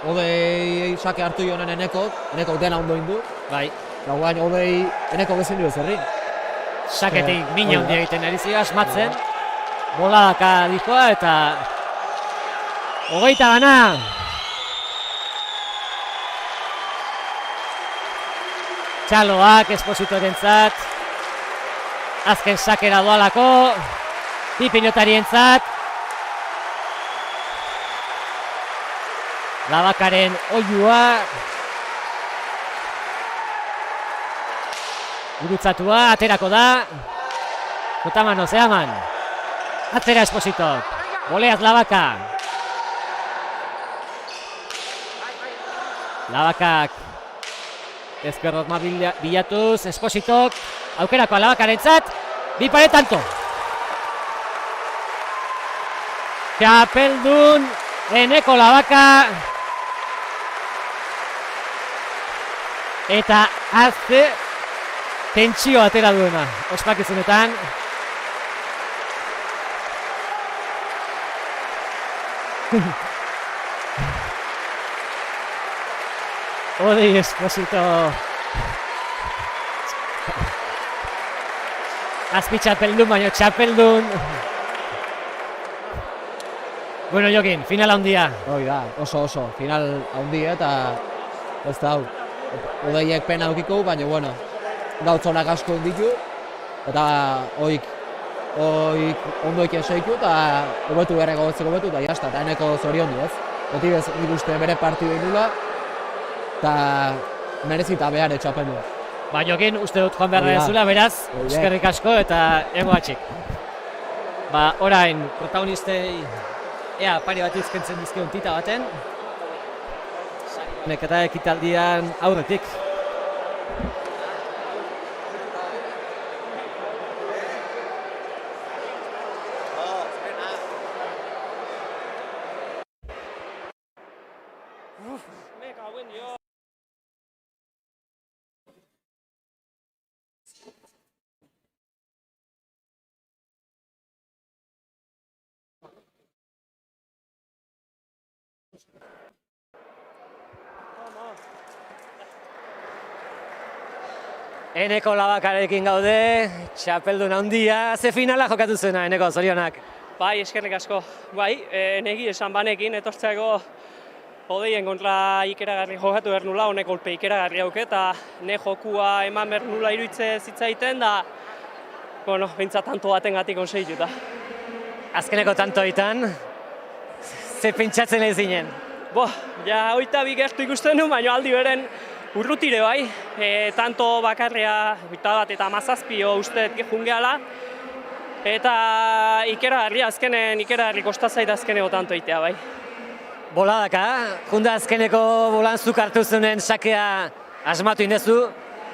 Odei sake hartu jonen Eneko dena ondo indu, Bai, eta guain Odei Eneko bezin du ezerrin. saketik mina hori da. handia egiten ari zira, asmatzen. Boladaka dikoa eta 20 bana. Txaloak Espositorentzat. Azken sakera doalako. Bi pilotarientzat. Labakaren oilua. Gurutzatua, aterako da. Jotamano, zehaman. Atzera Espositok. Boleaz Labaka. Labakak. Ezker Rotma bilatuz, Espositok. Aukerakoa Labakarentzat. Bi pare tanto. Txapeldun Eneko Labaka. Eta azte tentsio atera duena ospakizunetan. Odei Esposito. Azpi txapeldun, baina txapeldun. Bueno, Jokin, final handia. Hoi da, oso, final handi eta ez da hau. Odeiek pena aukiko, baina bueno, gautzonak asko ditu eta oik ondoik eseiku eta hobetu berreko hobetu eta jazta, eta Eneko zorion du, ez? Beti bez, nik uste bere partidu inula eta merezita behar etxapendu. Ba, Jokin, uste dut joan behar Hori da. dezula, beraz, Hori da. eskerrik asko eta ego atxik. Ba, orain, protagonistei ea pari bat izkentzen dizkion tita baten. Neketa ekitaldian aurretik. Eneko Labakarekin gaude, txapeldun handia, ze finala jokatu zuena, Eneko, zorionak. Bai, eskerrik asko. Bai, negi esan banekin, etortzeako odeien kontra ikeragarri jokatu behar nula, honek golpe ikeragarri hauke, eta ne jokua eman behar nula iruitze zitzaiten, da, bueno, bintzat tanto baten gatik onseituta. Azkeneko tantoitan, ze pentsatzen ez zinen. Bo, ja, hoita bi gertu ikusten du, baina aldi beren urrutire bai, tanto bakarrea, 21 eta 17 usteet jungeala, eta ikeragarri, azkenen ikeragarri kostazait azkeneko tanto itea bai. Boladaka, junda azkeneko bolanzuk hartu zunen sakea asmatu indezu,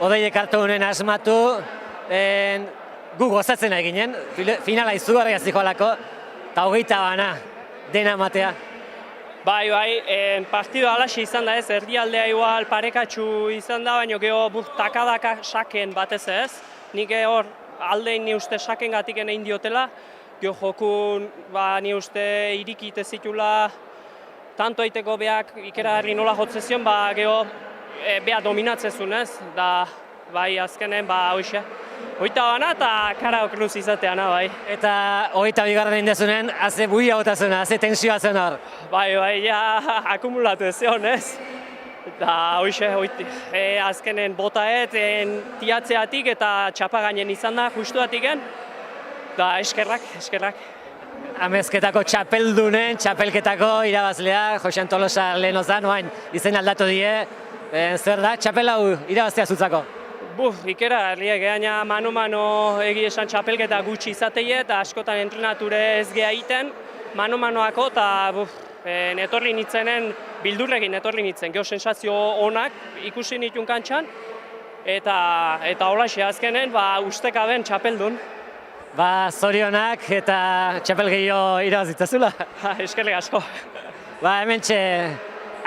odeiek hartu honen asmatu, gu gozatzen eginen, finala izugarria zikoalako, eta 20 bana, dena matea. Bai, partido alaxe izan da ez, erdialdea igual parekatxu izan da, baina geho takadaka saken batez ez. Nik hor aldein ni uste saken gatik egin diotela, geho jokun ni uste irikite zitula tanto eiteko beak ikeragarri nola jotzen zion, geho beha dominatzezun ez, da bai azkenen hoxe. Hoita bana eta kara okruz izateana bai. Eta 22 indezunen, haze buia botazuna, haze tensioa zen hor. Bai, ja akumulatu ez zion ez. Eta hoxe, azkenen botaet tiatzeatik eta txapa gainen izan da justuatiken. Da, eskerrak. Amezketako txapelketako irabazlea, Josean Tolosa lehenozan, oain izen aldatu die. Zer da, txapel hau irabaztea zutzako? Ikera, herriak gaina mano-mano egi esan txapelketa gutxi izateie eta askotan entrenature ez geha egiten mano-manoako eta netorri nitzenen, bildurrekin netorri nitzen, geho sensazio onak ikusi nitun kantxan eta holaxe azkenen ustekaben txapeldun. Zorionak eta txapel gehiago irabazitzazula. Eskerrik asko. Hementxe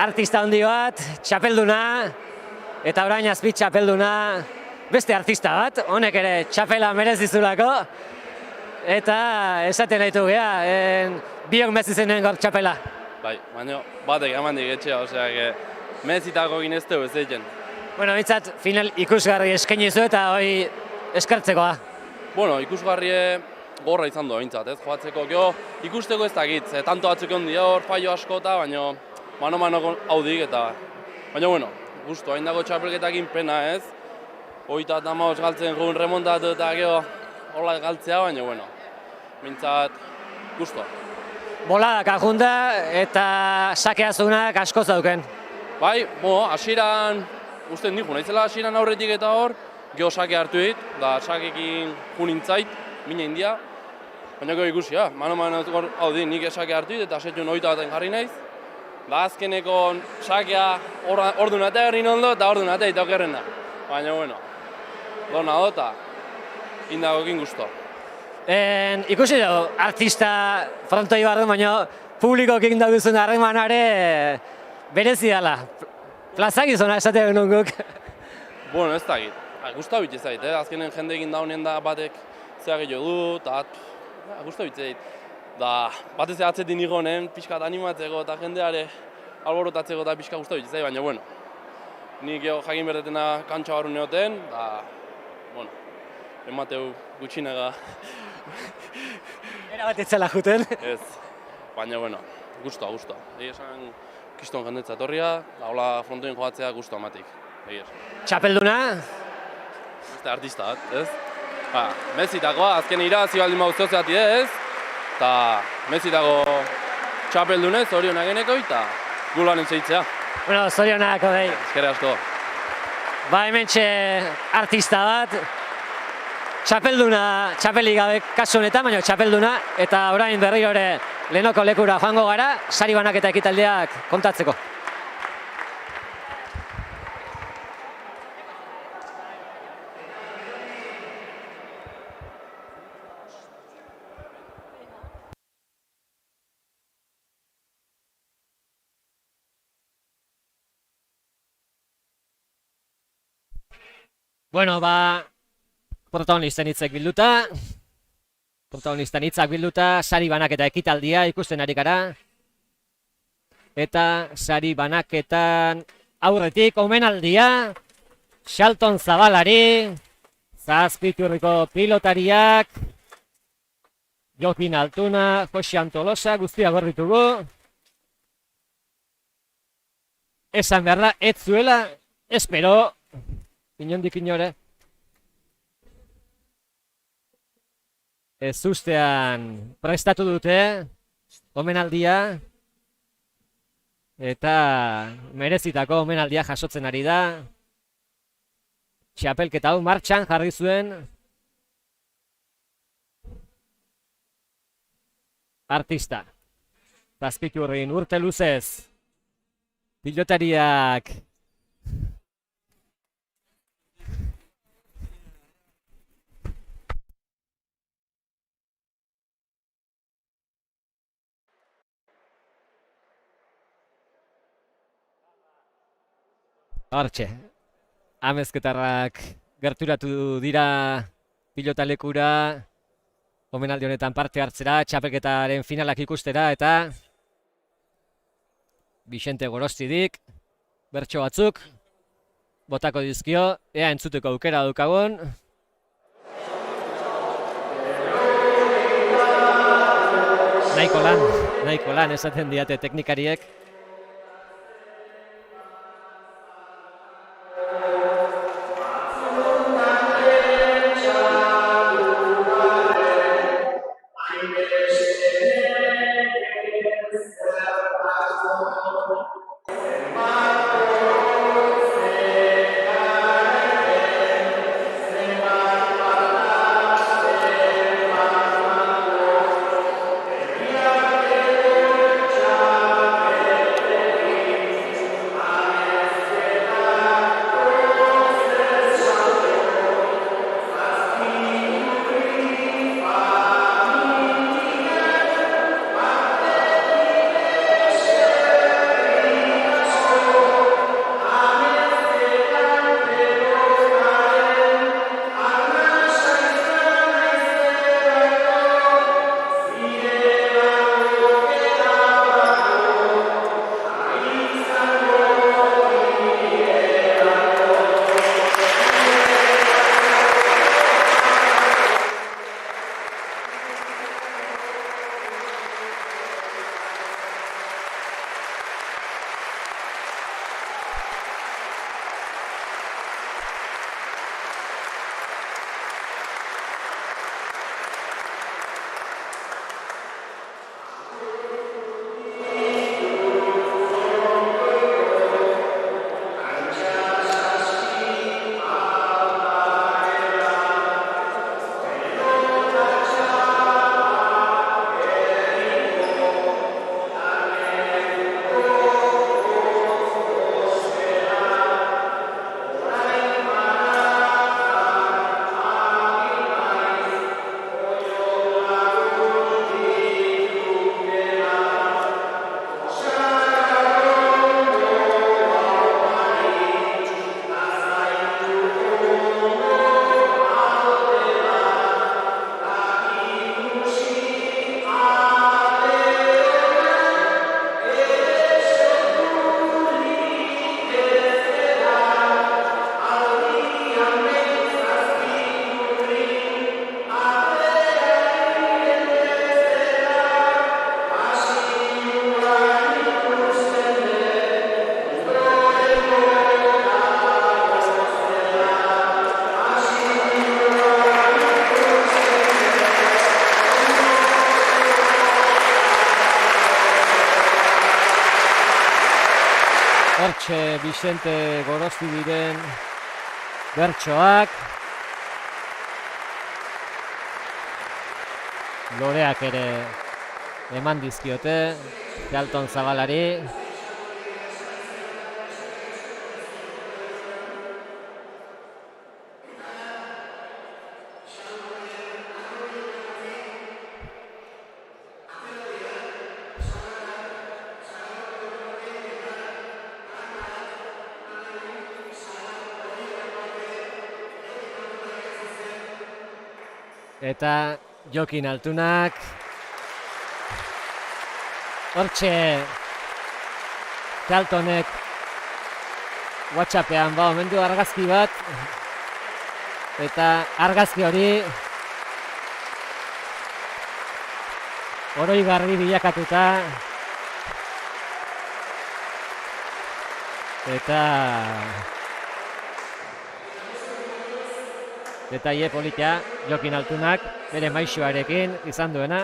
artista handi bat, txapelduna, eta orain azpit txapelduna beste artista bat, honek ere txapela merezizulako, eta esaten nahitu geha, biok mezizenen gaur txapela. Baina batek emandik etxea, osea, mezitako ginezteu ez egin. Mitzat, final ikusgarri eskainizu eta hoi eskertzekoa. Ikusgarri gorra izan du bintzat, ez, joatzeko, geho ikusteko ez dakit, tanto batzuk hon dira hor fallo askota, baina mano-mano haudik eta, baina, gustu, hain dago txapelketakin pena ez, hoita eta maus galtzen jugun remontatu eta geho hola galtzea, baina, bintzat, gustu. Boladak ajunda eta sakeazunak asko zauken. Hasieran, uste niku, nahizela hasieran aurretik eta hor, geho sake hartu dit, da sakekin junintzait, mina india, baina geho ikusi, mano-mano hau di, nik sake hartu dit eta setxun hoita baten jarri naiz, da azkeneko sakea orduan eta errin ondo eta orduan eta itokerren da. Baina, dona dota, indagokin guztu. Ikusi dugu, artista frontoi barru, baina publikokin daguzun harremanare berezi dela. Plazakizuna esatea genuen guk. Ez dakit, guztu bitz ez dakit, azkenen jendeekin daunen da batek zea gehiago du, eta guztu bitz ez dakit. Da, batez atzetin nigonen, pixkat animatzeko eta jendeare alborotatzeko eta pixka guztu bitz ez dakit, baina, nik jakin berdetena kantxa barru neoten, da, emateu gutxinega. Era bat etzela juten. Ez, baina, guztua. Egi esan, kiston jendetza etorria, da hola frontoin joatzea guztua amatik. Txapelduna? Beste artista bat, ez? Mezitakoa, azken irabazi baldin mauztotzeati ez, eta mezitako txapeldunez, zorionak geneko, eta gulan entzeitzea. Zorionak, odei. Ezkerre asko. Hementxe artista bat, txapelduna, txapelik gabe kasu honetan, baina txapelduna, eta orain berriro ere lehenoko lekura joango gara, sari banak eta ekitaldiak kontatzeko. Protagonisten hitzak bilduta, sari banak eta ekitaldia ikusten ari gara. Eta sari banaketan aurretik omenaldia, Xalton Zabalari, Zazpiturriko pilotariak, Jokin Altuna, Josean Tolosa, guztia gorritugu. Esan behar da, ez zuela, espero, inondik inore. Ez ustean prestatu dute omenaldia eta merezitako omenaldia jasotzen ari da. Txapelketa hau martxan jarri zuen artista. Zazpiturrin urte luzez pilotariak hortxe, amezketarrak gerturatu dira pilotalekura, omenaldi honetan parte hartzera, txapelketaren finalak ikustera, eta Vicente Gorostidik, bertso batzuk, botako dizkio, ea entzuteko aukera dukagun. Nahiko lan esaten diate teknikariek. Mertxe Vicente Gorosti diren bertsoak. Loreak ere eman dizkiote Xalton Zabalari. Eta Jokin Altunak. Hortxe Xaltonek WhatsAppean omen du argazki bat. Eta argazki hori oroigarri bilakatuta. Eta detaile polita Jokin Altunak bere maisuarekin izan duena.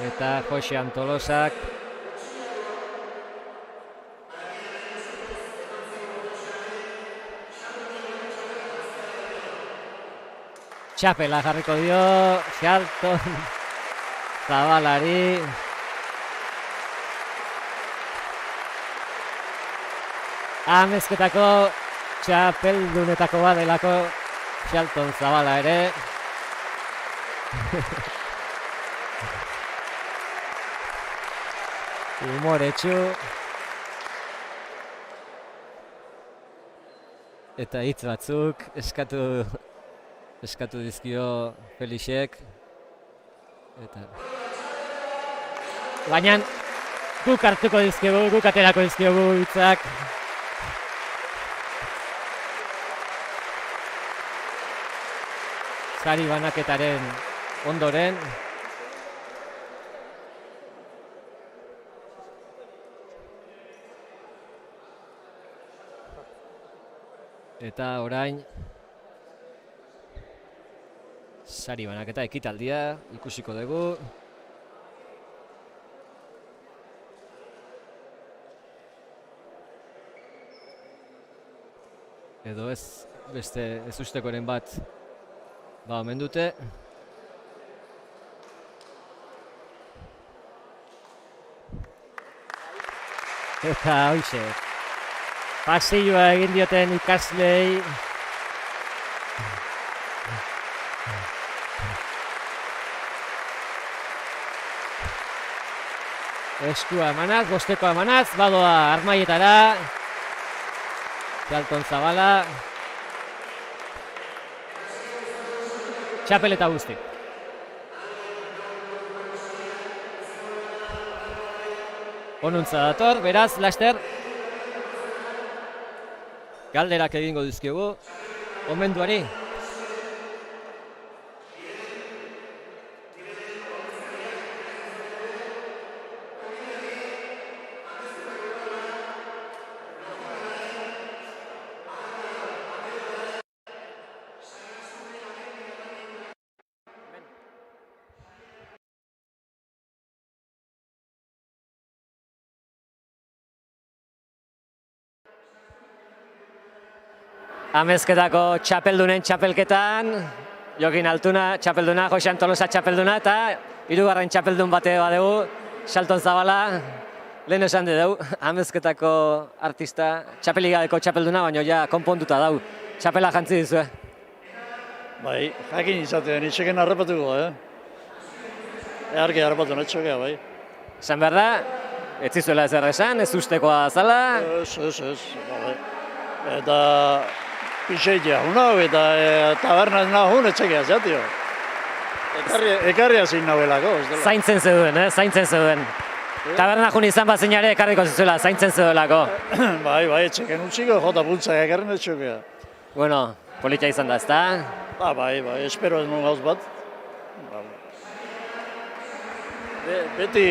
Eta Jose Antolosak txapela jarriko dio Xalton Zabalari. Amezketako txapeldunetako bat delako Xalton Zabala ere. Humoretsu. Eta hitz batzuk eskatu dizkio Felixek. Baina guk hartuko dizkiogu, guk aterako dizkiogu hitzak. Sari banaketaren ondoren. Eta orain sari banaketa ekitaldia ikusiko dugu. Edo ez beste ez ustekoren bat omen dute. Eta hoize paseilloa egin dioten ikaslei. Eskua emanaz, bosteko emanaz, badoa armaietara. Xalton Zabala. Txapeleta guzti. Onuntza dator, beraz, laster. Galderak egingo dizkigu, omenduari. Amezketako txapeldunen txapelketan, Jokin Altuna txapelduna, Jose Antolosa txapelduna eta hirugarren txapeldun bate badegu, Xalton Zabala, lehen esan dugu, amezketako artista, txapeligadeko txapelduna, baina ja konponduta dau, txapela jantzi dizue. Bai, jakin izatean, itxeken harrapatuko, Eharki harrapatu netxokea, bai. Esan behar da, ez zizuela ezer esan, ez ustekoa zala. Ez, bai. Eta pixeitea hunau eta tabernaz nahun etxekea zatio. Ekarria zin nahuelako. Zaintzen zeuden, zaintzen zeuden. Taberna jun izan bat zinare ekarriko zizuela, zaintzen zeudelako. Bai, etxeken utxiko jota puntzak ekarren etxokea. Bueno, politia izan da, ezta? Bai, espero ez nun gauz bat. Beti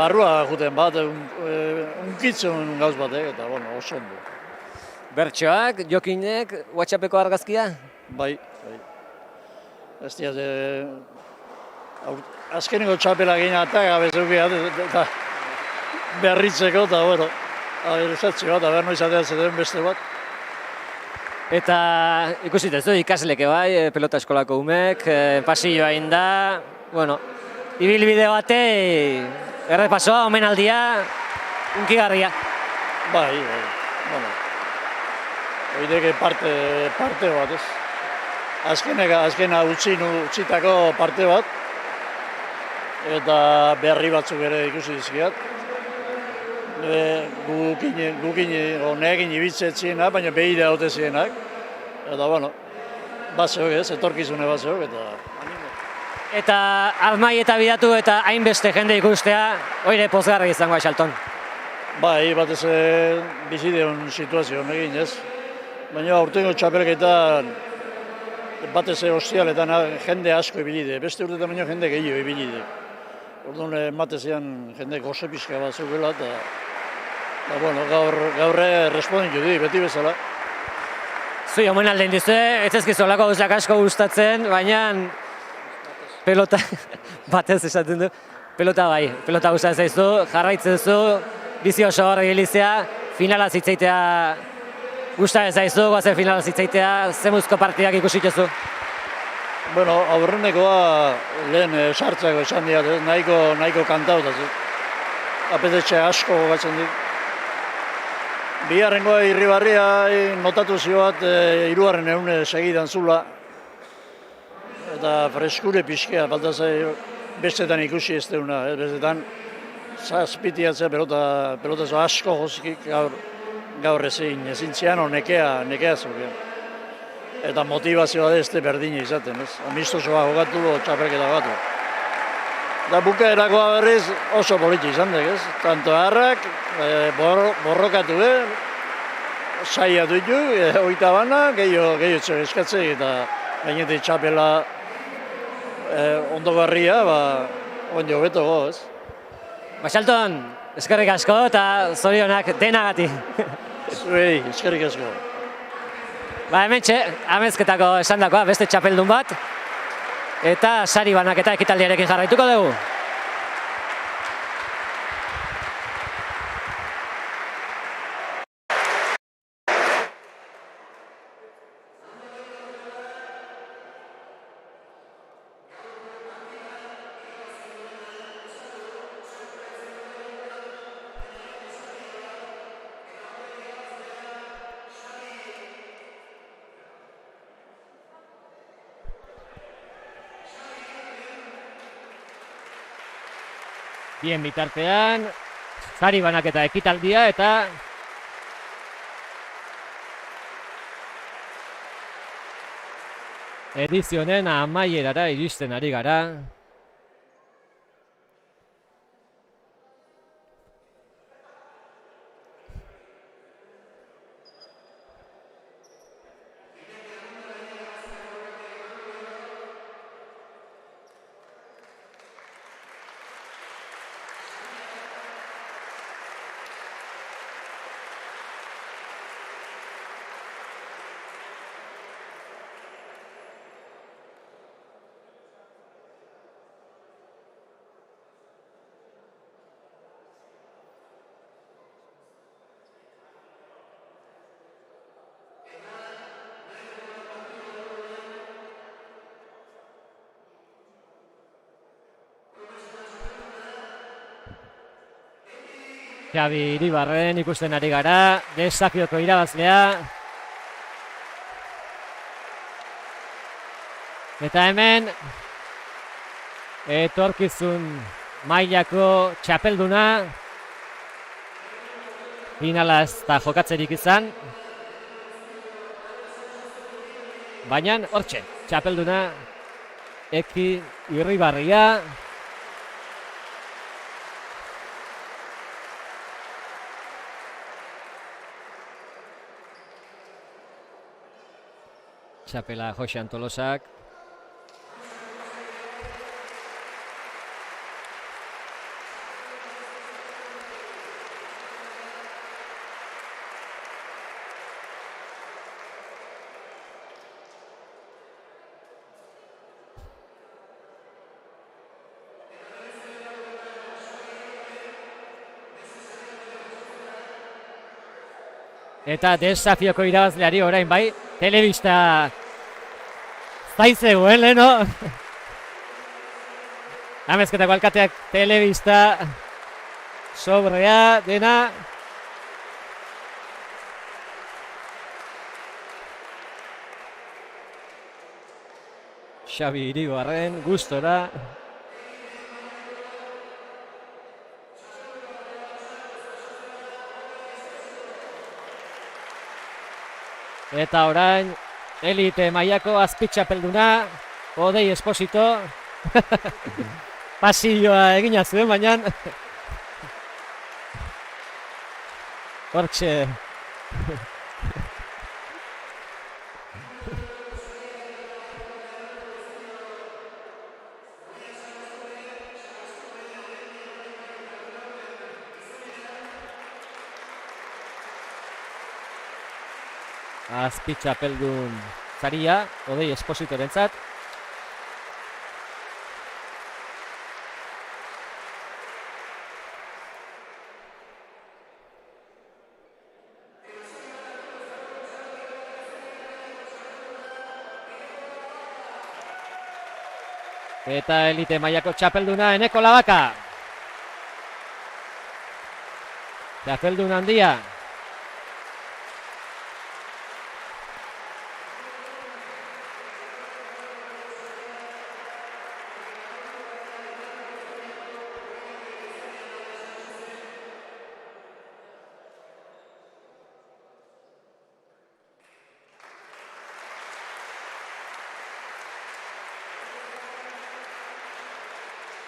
barrua juten bat, unkitzen gauz batek eta oso ondo. Bertsoak, Jokinek, WhatsAppeko argazkia? Bai. Ez diaz, azkeniko txapela gina eta gabezukia, eta berritzeko, eta bueno, esatzi bat, aber noiz ateatzen den beste bat. Eta ikusi duzu ikasleke bai, pelota eskolako umek, pasilloa inda, bueno, ibilbide bate, errepasoa, omenaldia, unkigarria. Bai, bueno, oideke parte bat, ez? Azkena utzitako parte bat, eta berri batzuk ere ikusi dizkiat. Neekin ibitzetzienak, baina behire haute zienak. Eta, bueno, batzeok ez, etorkizune batzeok, eta... Eta Armai eta bidatu eta hainbeste jende ikustea, oire pozgarri izango Xalton. Bai, batez bizideon situazioan egin ez. Baina aurtengo txapelketan batez ostialetan jende asko ibilide, beste urtetan baino jende gehiago ibilide. Orduan ematezean jende goze pixka bat zeukela eta bueno, gaur responditu di, beti bezala. Zui, omenaldein dizu, ez ezkizu olako gauzak asko gustatzen, baina pelota, batez esaten du, pelota bai, pelota gustatzen zaizu, jarraitzen zu, bizi oso horre gilizea, finala zitzaitea gustatzen zaizu, goazen finala zitzaitea, zemuzko partidak ikusituzu. Bueno, aurrenekoa lehen sartzako esan diat, nahiko kantautaz. Apetetxe asko gogatzen dit. Bigarrengoa Irribarria notatu zioat 3. segidan zula. Eta freskure pixkea, falta zai bestetan ikusi ez deuna. Bestetan zazpitiatzea pelotazo asko gozikik gaur ezin txiano nekea zukean. Eta motivazioa da ez berdina izaten, ez? Amistosoa jokatu, txapelketa jokatu. Da bukaerakoa berriz oso politxe izan dek, ez? Tanto harrak, borrokatu, saiatu ditu, oita bana, gehiago txo eskatzei, eta gainetik txapela ondo garria, ondo hobeto go, ez? Xalton, eskerrik asko eta zorionak denagati. Zuei, eskerrik asko. Hementxe, amezketako esandakoa, beste txapeldun bat, eta sari banaketa ekitaldiarekin jarraituko dugu. Bien bitartean, sari banaketa ekitaldia eta edizionen amaierara iristen ari gara. Xabi Iribarren ikusten ari gara, desafioko irabazlea. Eta hemen, etorkizun mailako txapelduna. Finala ez da jokatzerik izan. Baina, hortxe, txapelduna, Eki Irribarria. Txapela Jose Antolosak. Eta desafioko irabazleari orain bai, telebista zaizegoen, leheno. Amezketako alkateak telebista sobrea dena. Xabi Iribarren gustora. Eta orain elite mailako azpitxapelduna Odei Esposito. Pasilloa egina zuen, baina hortxe azpitxapeldun zaria Odei Espositorentzat. Eta elite mailako txapelduna Eneko Labaka. Txapeldun handia.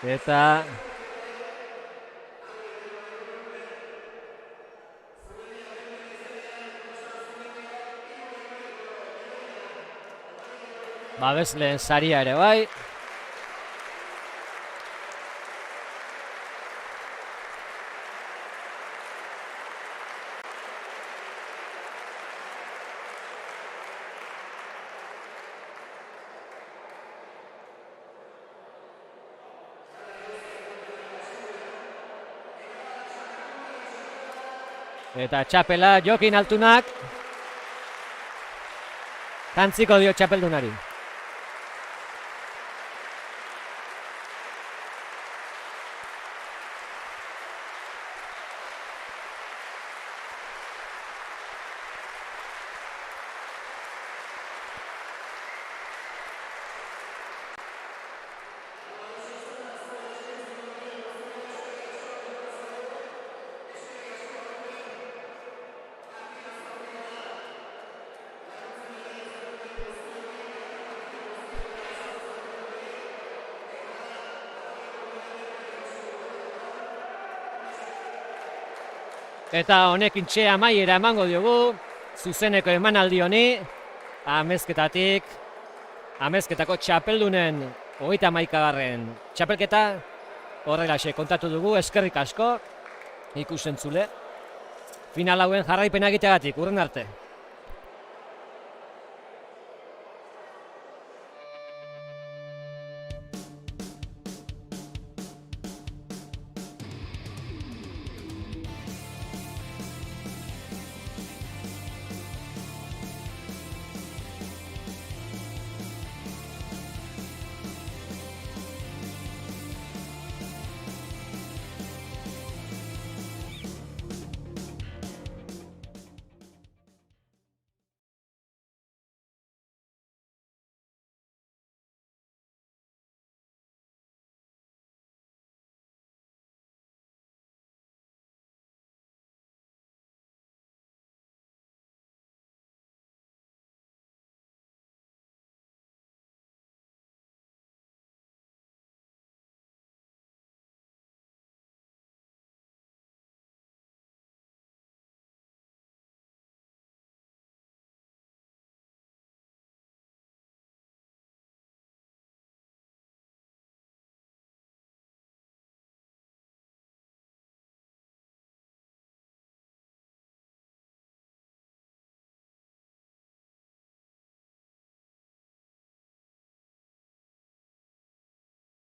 Eta babesleen saria ere bai. Eta txapela Jokin Altunak jantziko dio txapeldunari. Eta honekin txe amaiera emango diogu, zuzeneko emanaldi honi, Amezketatik, Amezketako txapeldunen 31. txapelketa, horrelaxe kontatu dugu, eskerrik asko, ikusentzule, final hauen jarraipena egiteagatik, urren arte.